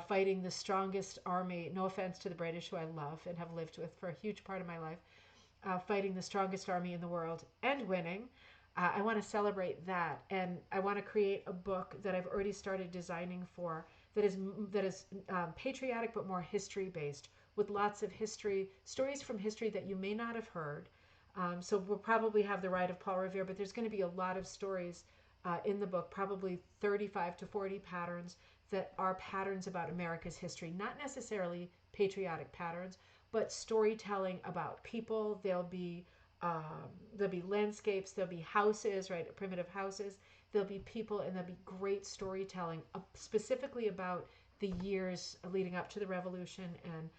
fighting the strongest army. No offense to the British, who I love and have lived with for a huge part of my life, fighting the strongest army in the world and winning. I want to celebrate that, and I want to create a book that I've already started designing for that is patriotic but more history based, with lots of history stories from history that you may not have heard. So we'll probably have the Ride of Paul Revere, but there's going to be a lot of stories in the book, probably 35 to 40 patterns that are patterns about America's history, not necessarily patriotic patterns, but storytelling about people. There'll be landscapes, there'll be houses, right, primitive houses. There'll be people, and there'll be great storytelling specifically about the years leading up to the Revolution and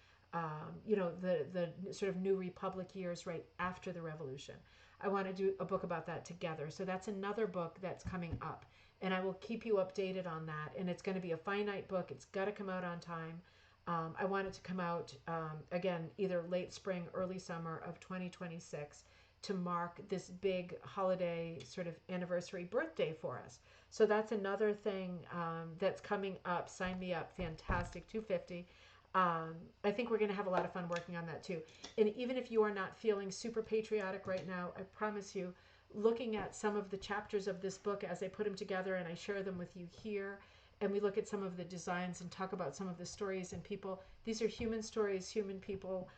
you know, the sort of new republic years right after the Revolution. I want to do a book about that together. So that's another book that's coming up. And I will keep you updated on that. And it's going to be a finite book. It's got to come out on time. I want it to come out, again, either late spring, early summer of 2026 to mark this big holiday sort of anniversary birthday for us. So that's another thing that's coming up. Sign me up. Fantastic. 250. I think we're going to have a lot of fun working on that too. And even if you are not feeling super patriotic right now, I promise you, looking at some of the chapters of this book as I put them together and I share them with you here, and we look at some of the designs and talk about some of the stories and people. These are human stories, human people.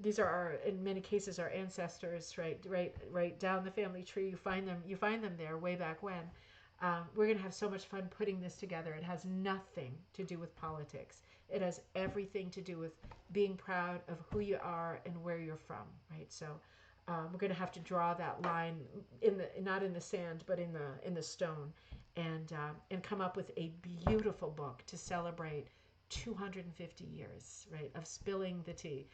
These are our, in many cases, our ancestors, right down the family tree. You find them there way back when. We're going to have so much fun putting this together. It has nothing to do with politics. It has everything to do with being proud of who you are and where you're from, right? So we're going to have to draw that line not in the sand, but in the stone, and come up with a beautiful book to celebrate 250 years, right, of spilling the tea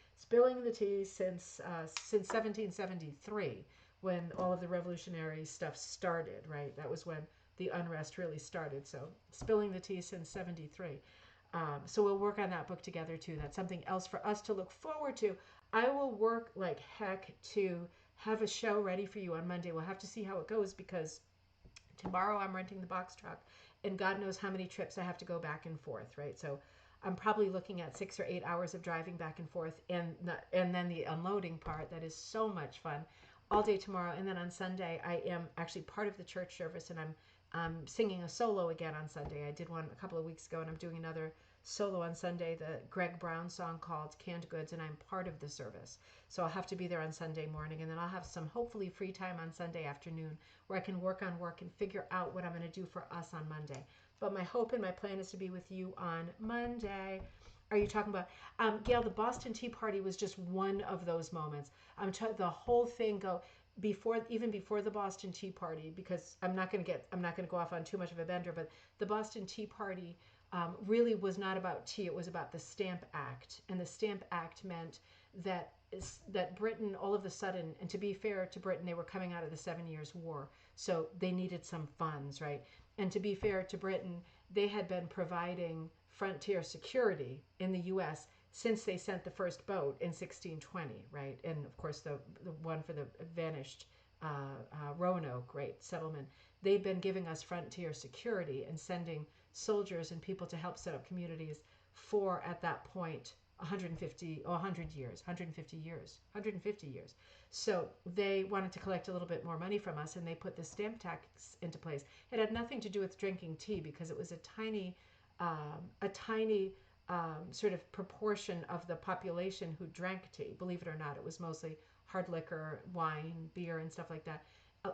since 1773, when all of the revolutionary stuff started, right? That was when the unrest really started. So spilling the tea since 73. So we'll work on that book together too. That's something else for us to look forward to. I will work like heck to have a show ready for you on Monday. We'll have to see how it goes because Tomorrow I'm renting the box truck, and God knows how many trips I have to go back and forth, right? So I'm probably looking at 6 or 8 hours of driving back and forth, and then the unloading part that is so much fun all day tomorrow. And then on Sunday I am actually part of the church service, and I'm singing a solo again on Sunday. I did one a couple of weeks ago, and I'm doing another solo on Sunday, the Greg Brown song called Canned Goods, and I'm part of the service. So I'll have to be there on Sunday morning, and then I'll have some hopefully free time on Sunday afternoon where I can work on work and figure out what I'm going to do for us on Monday. But my hope and my plan is to be with you on Monday. Are you talking about, Gail, the Boston Tea Party was just one of those moments. The whole thing even before the Boston Tea Party, because I'm not going to go off on too much of a bender, but the Boston Tea Party really was not about tea. It was about the Stamp Act, and the Stamp Act meant that Britain all of a sudden, and to be fair to Britain, they were coming out of the 7 Years' War, so they needed some funds, right? And to be fair to Britain, they had been providing frontier security in the U.S. since they sent the first boat in 1620, right? And of course, the one for the vanished Roanoke, right, settlement. They'd been giving us frontier security and sending soldiers and people to help set up communities for, at that point, 150 years. So they wanted to collect a little bit more money from us, and they put the stamp tax into place. It had nothing to do with drinking tea, because it was a tiny sort of proportion of the population who drank tea. Believe it or not, it was mostly hard liquor, wine, beer, and stuff like that.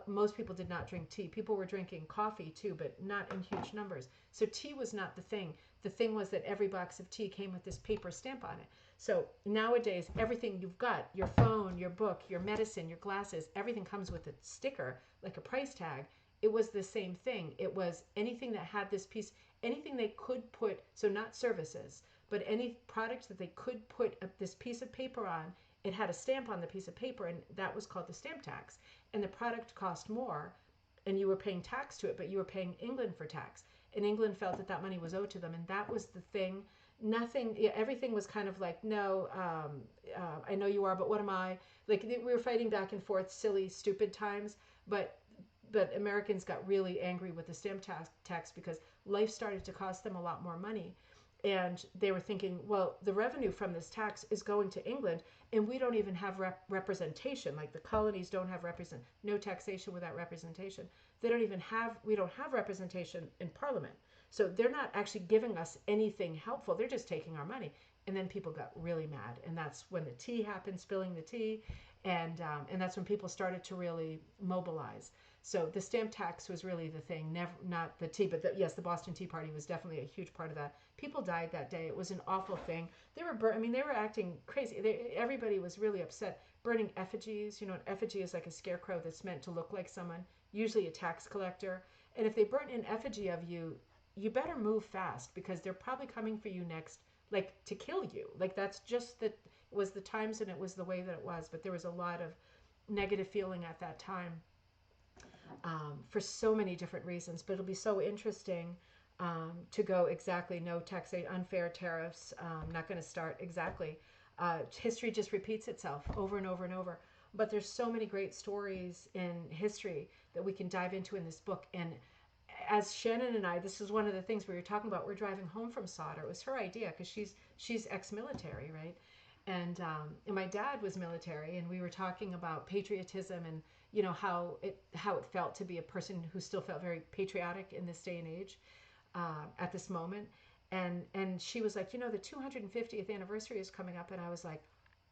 Most people did not drink tea. People were drinking coffee too, but not in huge numbers. So tea was not the thing. The thing was that every box of tea came with this paper stamp on it. So nowadays, everything you've got, your phone, your book, your medicine, your glasses, everything comes with a sticker, like a price tag. It was the same thing. It was anything that had this piece, anything they could put, so not services, but any product that they could put this piece of paper on, it had a stamp on the piece of paper, and that was called the stamp tax. And the product cost more, and you were paying tax to it, but you were paying England for tax. And England felt that money was owed to them, and that was the thing. Everything was kind of like, no, I know you are, but what am I? Like, we were fighting back and forth, silly, stupid times, but Americans got really angry with the stamp tax because life started to cost them a lot more money. And they were thinking, well, the revenue from this tax is going to England, and we don't even have representation. Like the colonies don't have no taxation without representation. We don't have representation in Parliament. So they're not actually giving us anything helpful. They're just taking our money. And then people got really mad. And that's when the tea happened, spilling the tea. And that's when people started to really mobilize. So the stamp tax was really the thing, not the tea. But yes, the Boston Tea Party was definitely a huge part of that. People died that day. It was an awful thing. They were acting crazy. Everybody was really upset, burning effigies. You know, an effigy is like a scarecrow that's meant to look like someone, usually a tax collector. And if they burn an effigy of you, you better move fast, because they're probably coming for you next, like to kill you. Like that's just it was the times, and it was the way that it was. But there was a lot of negative feeling at that time. For so many different reasons, but it'll be so interesting to go exactly no taxation, unfair tariffs. Not going to start exactly. History just repeats itself over and over and over. But there's so many great stories in history that we can dive into in this book. And as Shannon and I, this is one of the things we were talking about. We're driving home from Sauder. It was her idea because she's ex-military, right? And my dad was military, and we were talking about patriotism and how it felt to be a person who still felt very patriotic in this day and age, at this moment. And she was like, the 250th anniversary is coming up, and I was like,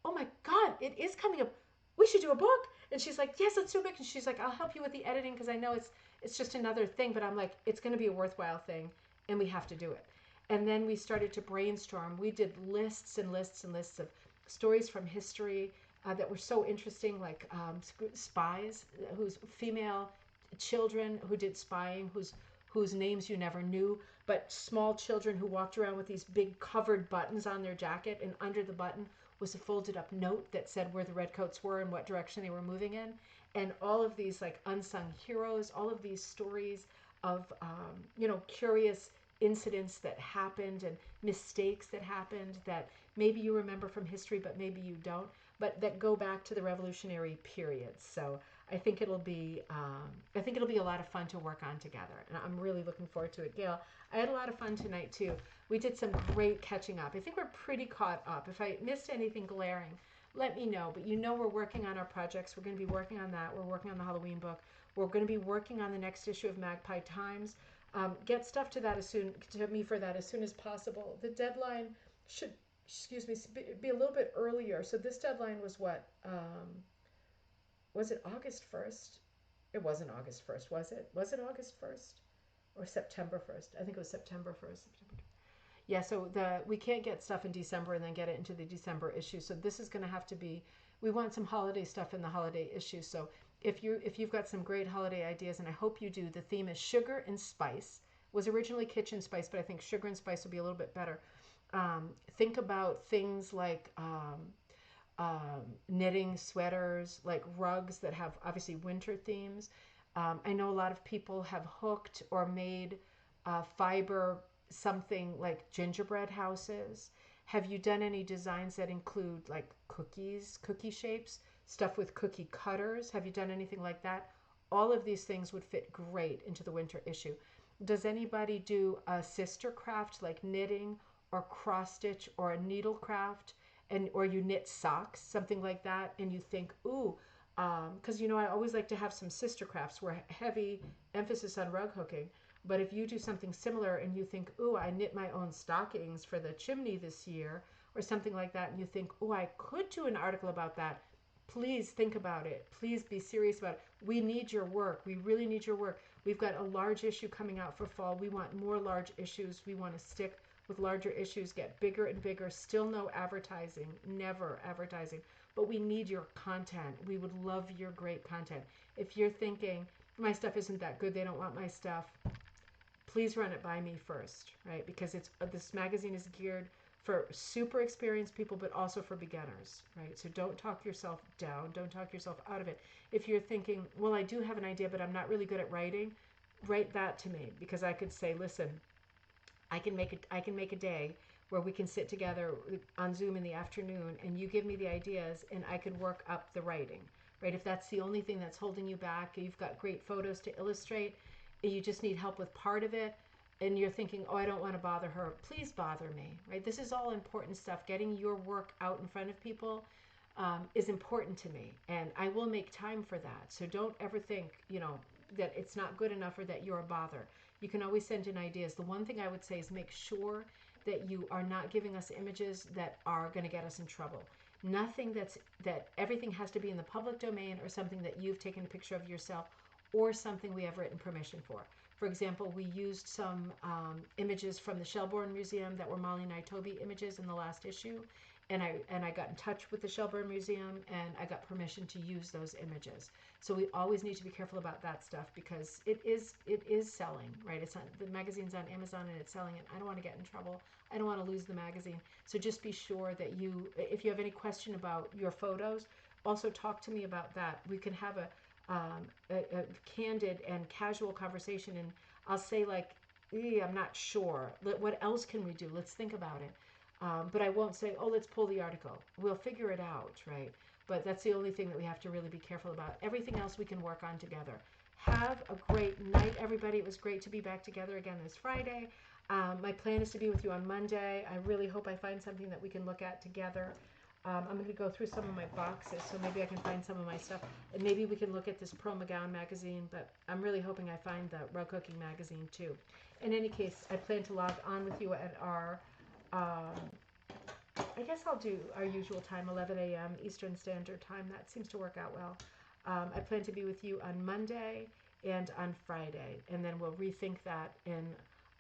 oh my God, it is coming up. We should do a book. And she's like, yes, let's do a book. And she's like, I'll help you with the editing, because I know it's just another thing, but I'm like, it's going to be a worthwhile thing, and we have to do it. And then we started to brainstorm. We did lists and lists and lists of stories from history that were so interesting, like spies, whose female children who did spying, whose names you never knew, but small children who walked around with these big covered buttons on their jacket, and under the button was a folded up note that said where the redcoats were and what direction they were moving in. And all of these like unsung heroes, all of these stories of curious incidents that happened and mistakes that happened that maybe you remember from history, but maybe you don't, but that go back to the Revolutionary period. So I think it'll be a lot of fun to work on together, and I'm really looking forward to it. Gail, I had a lot of fun tonight too. We did some great catching up. I think we're pretty caught up. If I missed anything glaring, let me know. But we're working on our projects. We're going to be working on that. We're working on the Halloween book. We're going to be working on the next issue of Magpie Times. Get stuff to me for that as soon as possible. The deadline should, excuse me, be a little bit earlier. So this deadline was what? Was it August 1st? It wasn't August 1st, was it? Was it August 1st or September 1st? I think it was September 1st. Yeah, so we can't get stuff in December and then get it into the December issue. So this is going to have to be, we want some holiday stuff in the holiday issue. So if you've got some great holiday ideas, and I hope you do, the theme is sugar and spice. It was originally kitchen spice, but I think sugar and spice will be a little bit better. Think about things like knitting sweaters, like rugs that have obviously winter themes. I know a lot of people have hooked or made fiber something like gingerbread houses. Have you done any designs that include like cookies, cookie shapes, stuff with cookie cutters? Have you done anything like that? All of these things would fit great into the winter issue. Does anybody do a sister craft like knitting or cross stitch or a needle craft? Or you knit socks, something like that, and you think, ooh, because I always like to have some sister crafts where heavy emphasis on rug hooking. But if you do something similar and you think, ooh, I knit my own stockings for the chimney this year, or something like that, and you think, ooh, I could do an article about that, please think about it. Please be serious about it. We need your work. We really need your work. We've got a large issue coming out for fall. We want more large issues. We want to stick with larger issues, get bigger and bigger. Still no advertising, never advertising, but we need your content. We would love your great content. If you're thinking my stuff isn't that good, they don't want my stuff, please run it by me first, right? Because this magazine is geared for super experienced people, but also for beginners, right? So don't talk yourself down, don't talk yourself out of it. If you're thinking, well, I do have an idea, but I'm not really good at writing, write that to me, because I could say, listen, I can make a day where we can sit together on Zoom in the afternoon and you give me the ideas and I could work up the writing, right? If that's the only thing that's holding you back, you've got great photos to illustrate, and you just need help with part of it, and you're thinking, oh, I don't want to bother her, please bother me, right? This is all important stuff. Getting your work out in front of people is important to me, and I will make time for that. So don't ever think, that it's not good enough or that you're a bother. You can always send in ideas. The one thing I would say is make sure that you are not giving us images that are going to get us in trouble. Nothing that everything has to be in the public domain or something that you've taken a picture of yourself or something we have written permission for. For example, we used some images from the Shelbourne Museum that were Molly Naitobi images in the last issue, and I got in touch with the Shelbourne Museum and I got permission to use those images. So we always need to be careful about that stuff because it is selling, right? It's not, the magazine's on Amazon and it's selling, and I don't want to get in trouble. I don't want to lose the magazine. So just be sure that if you have any question about your photos, also talk to me about that. We can have a candid and casual conversation, and I'll say like, I'm not sure. What else can we do? Let's think about it. But I won't say, oh, let's pull the article. We'll figure it out, right? But that's the only thing that we have to really be careful about. Everything else we can work on together. Have a great night, everybody. It was great to be back together again this Friday. My plan is to be with you on Monday. I really hope I find something that we can look at together. I'm going to go through some of my boxes, so maybe I can find some of my stuff. And maybe we can look at this Pearl McGowan magazine, but I'm really hoping I find the Rug Cooking magazine too. In any case, I plan to log on with you at our... I guess I'll do our usual time, 11 a.m. Eastern Standard Time. That seems to work out well. I plan to be with you on Monday and on Friday, and then we'll rethink that in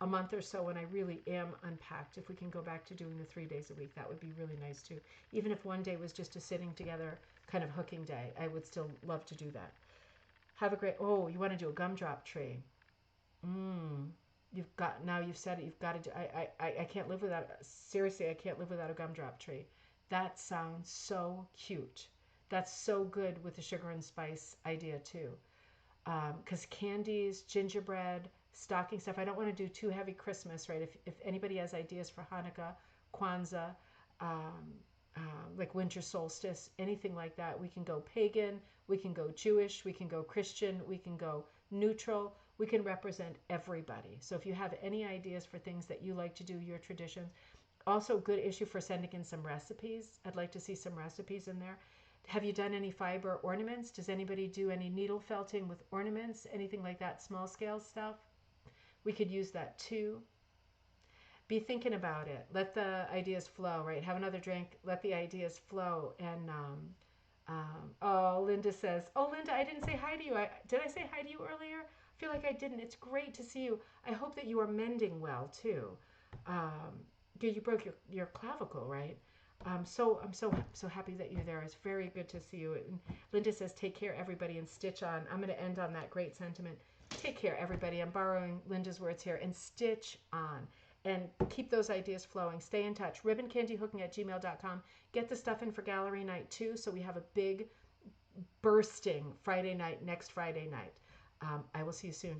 a month or so when I really am unpacked. If we can go back to doing the 3 days a week, that would be really nice too. Even if one day was just a sitting together kind of hooking day, I would still love to do that. Have a great... Oh, you want to do a gumdrop tree. You've said it, you've got to do... I can't live without... Seriously, I can't live without a gumdrop tree. That sounds so cute. That's so good with the sugar and spice idea too. Because candies, gingerbread, stocking stuff, I don't want to do too heavy Christmas, right? If anybody has ideas for Hanukkah, Kwanzaa, like winter solstice, anything like that. We can go pagan, we can go Jewish, we can go Christian, we can go neutral. We can represent everybody. So if you have any ideas for things that you like to do, your traditions, also good issue for sending in some recipes. I'd like to see some recipes in there. Have you done any fiber ornaments? Does anybody do any needle felting with ornaments? Anything like that, small scale stuff? We could use that too. Be thinking about it. Let the ideas flow, right? Have another drink. Let the ideas flow. And oh, Linda says, oh, Linda, I didn't say hi to you. Did I say hi to you earlier? I feel like I didn't. It's great to see you. I hope that you are mending well too. You broke your clavicle, right? I'm so happy that you're there. It's very good to see you. And Linda says, take care, everybody, and stitch on. I'm going to end on that great sentiment. Take care, everybody. I'm borrowing Linda's words here. And stitch on. And keep those ideas flowing. Stay in touch. ribboncandyhooking@gmail.com. Get the stuff in for gallery night too, so we have a big bursting Friday night, next Friday night. I will see you soon.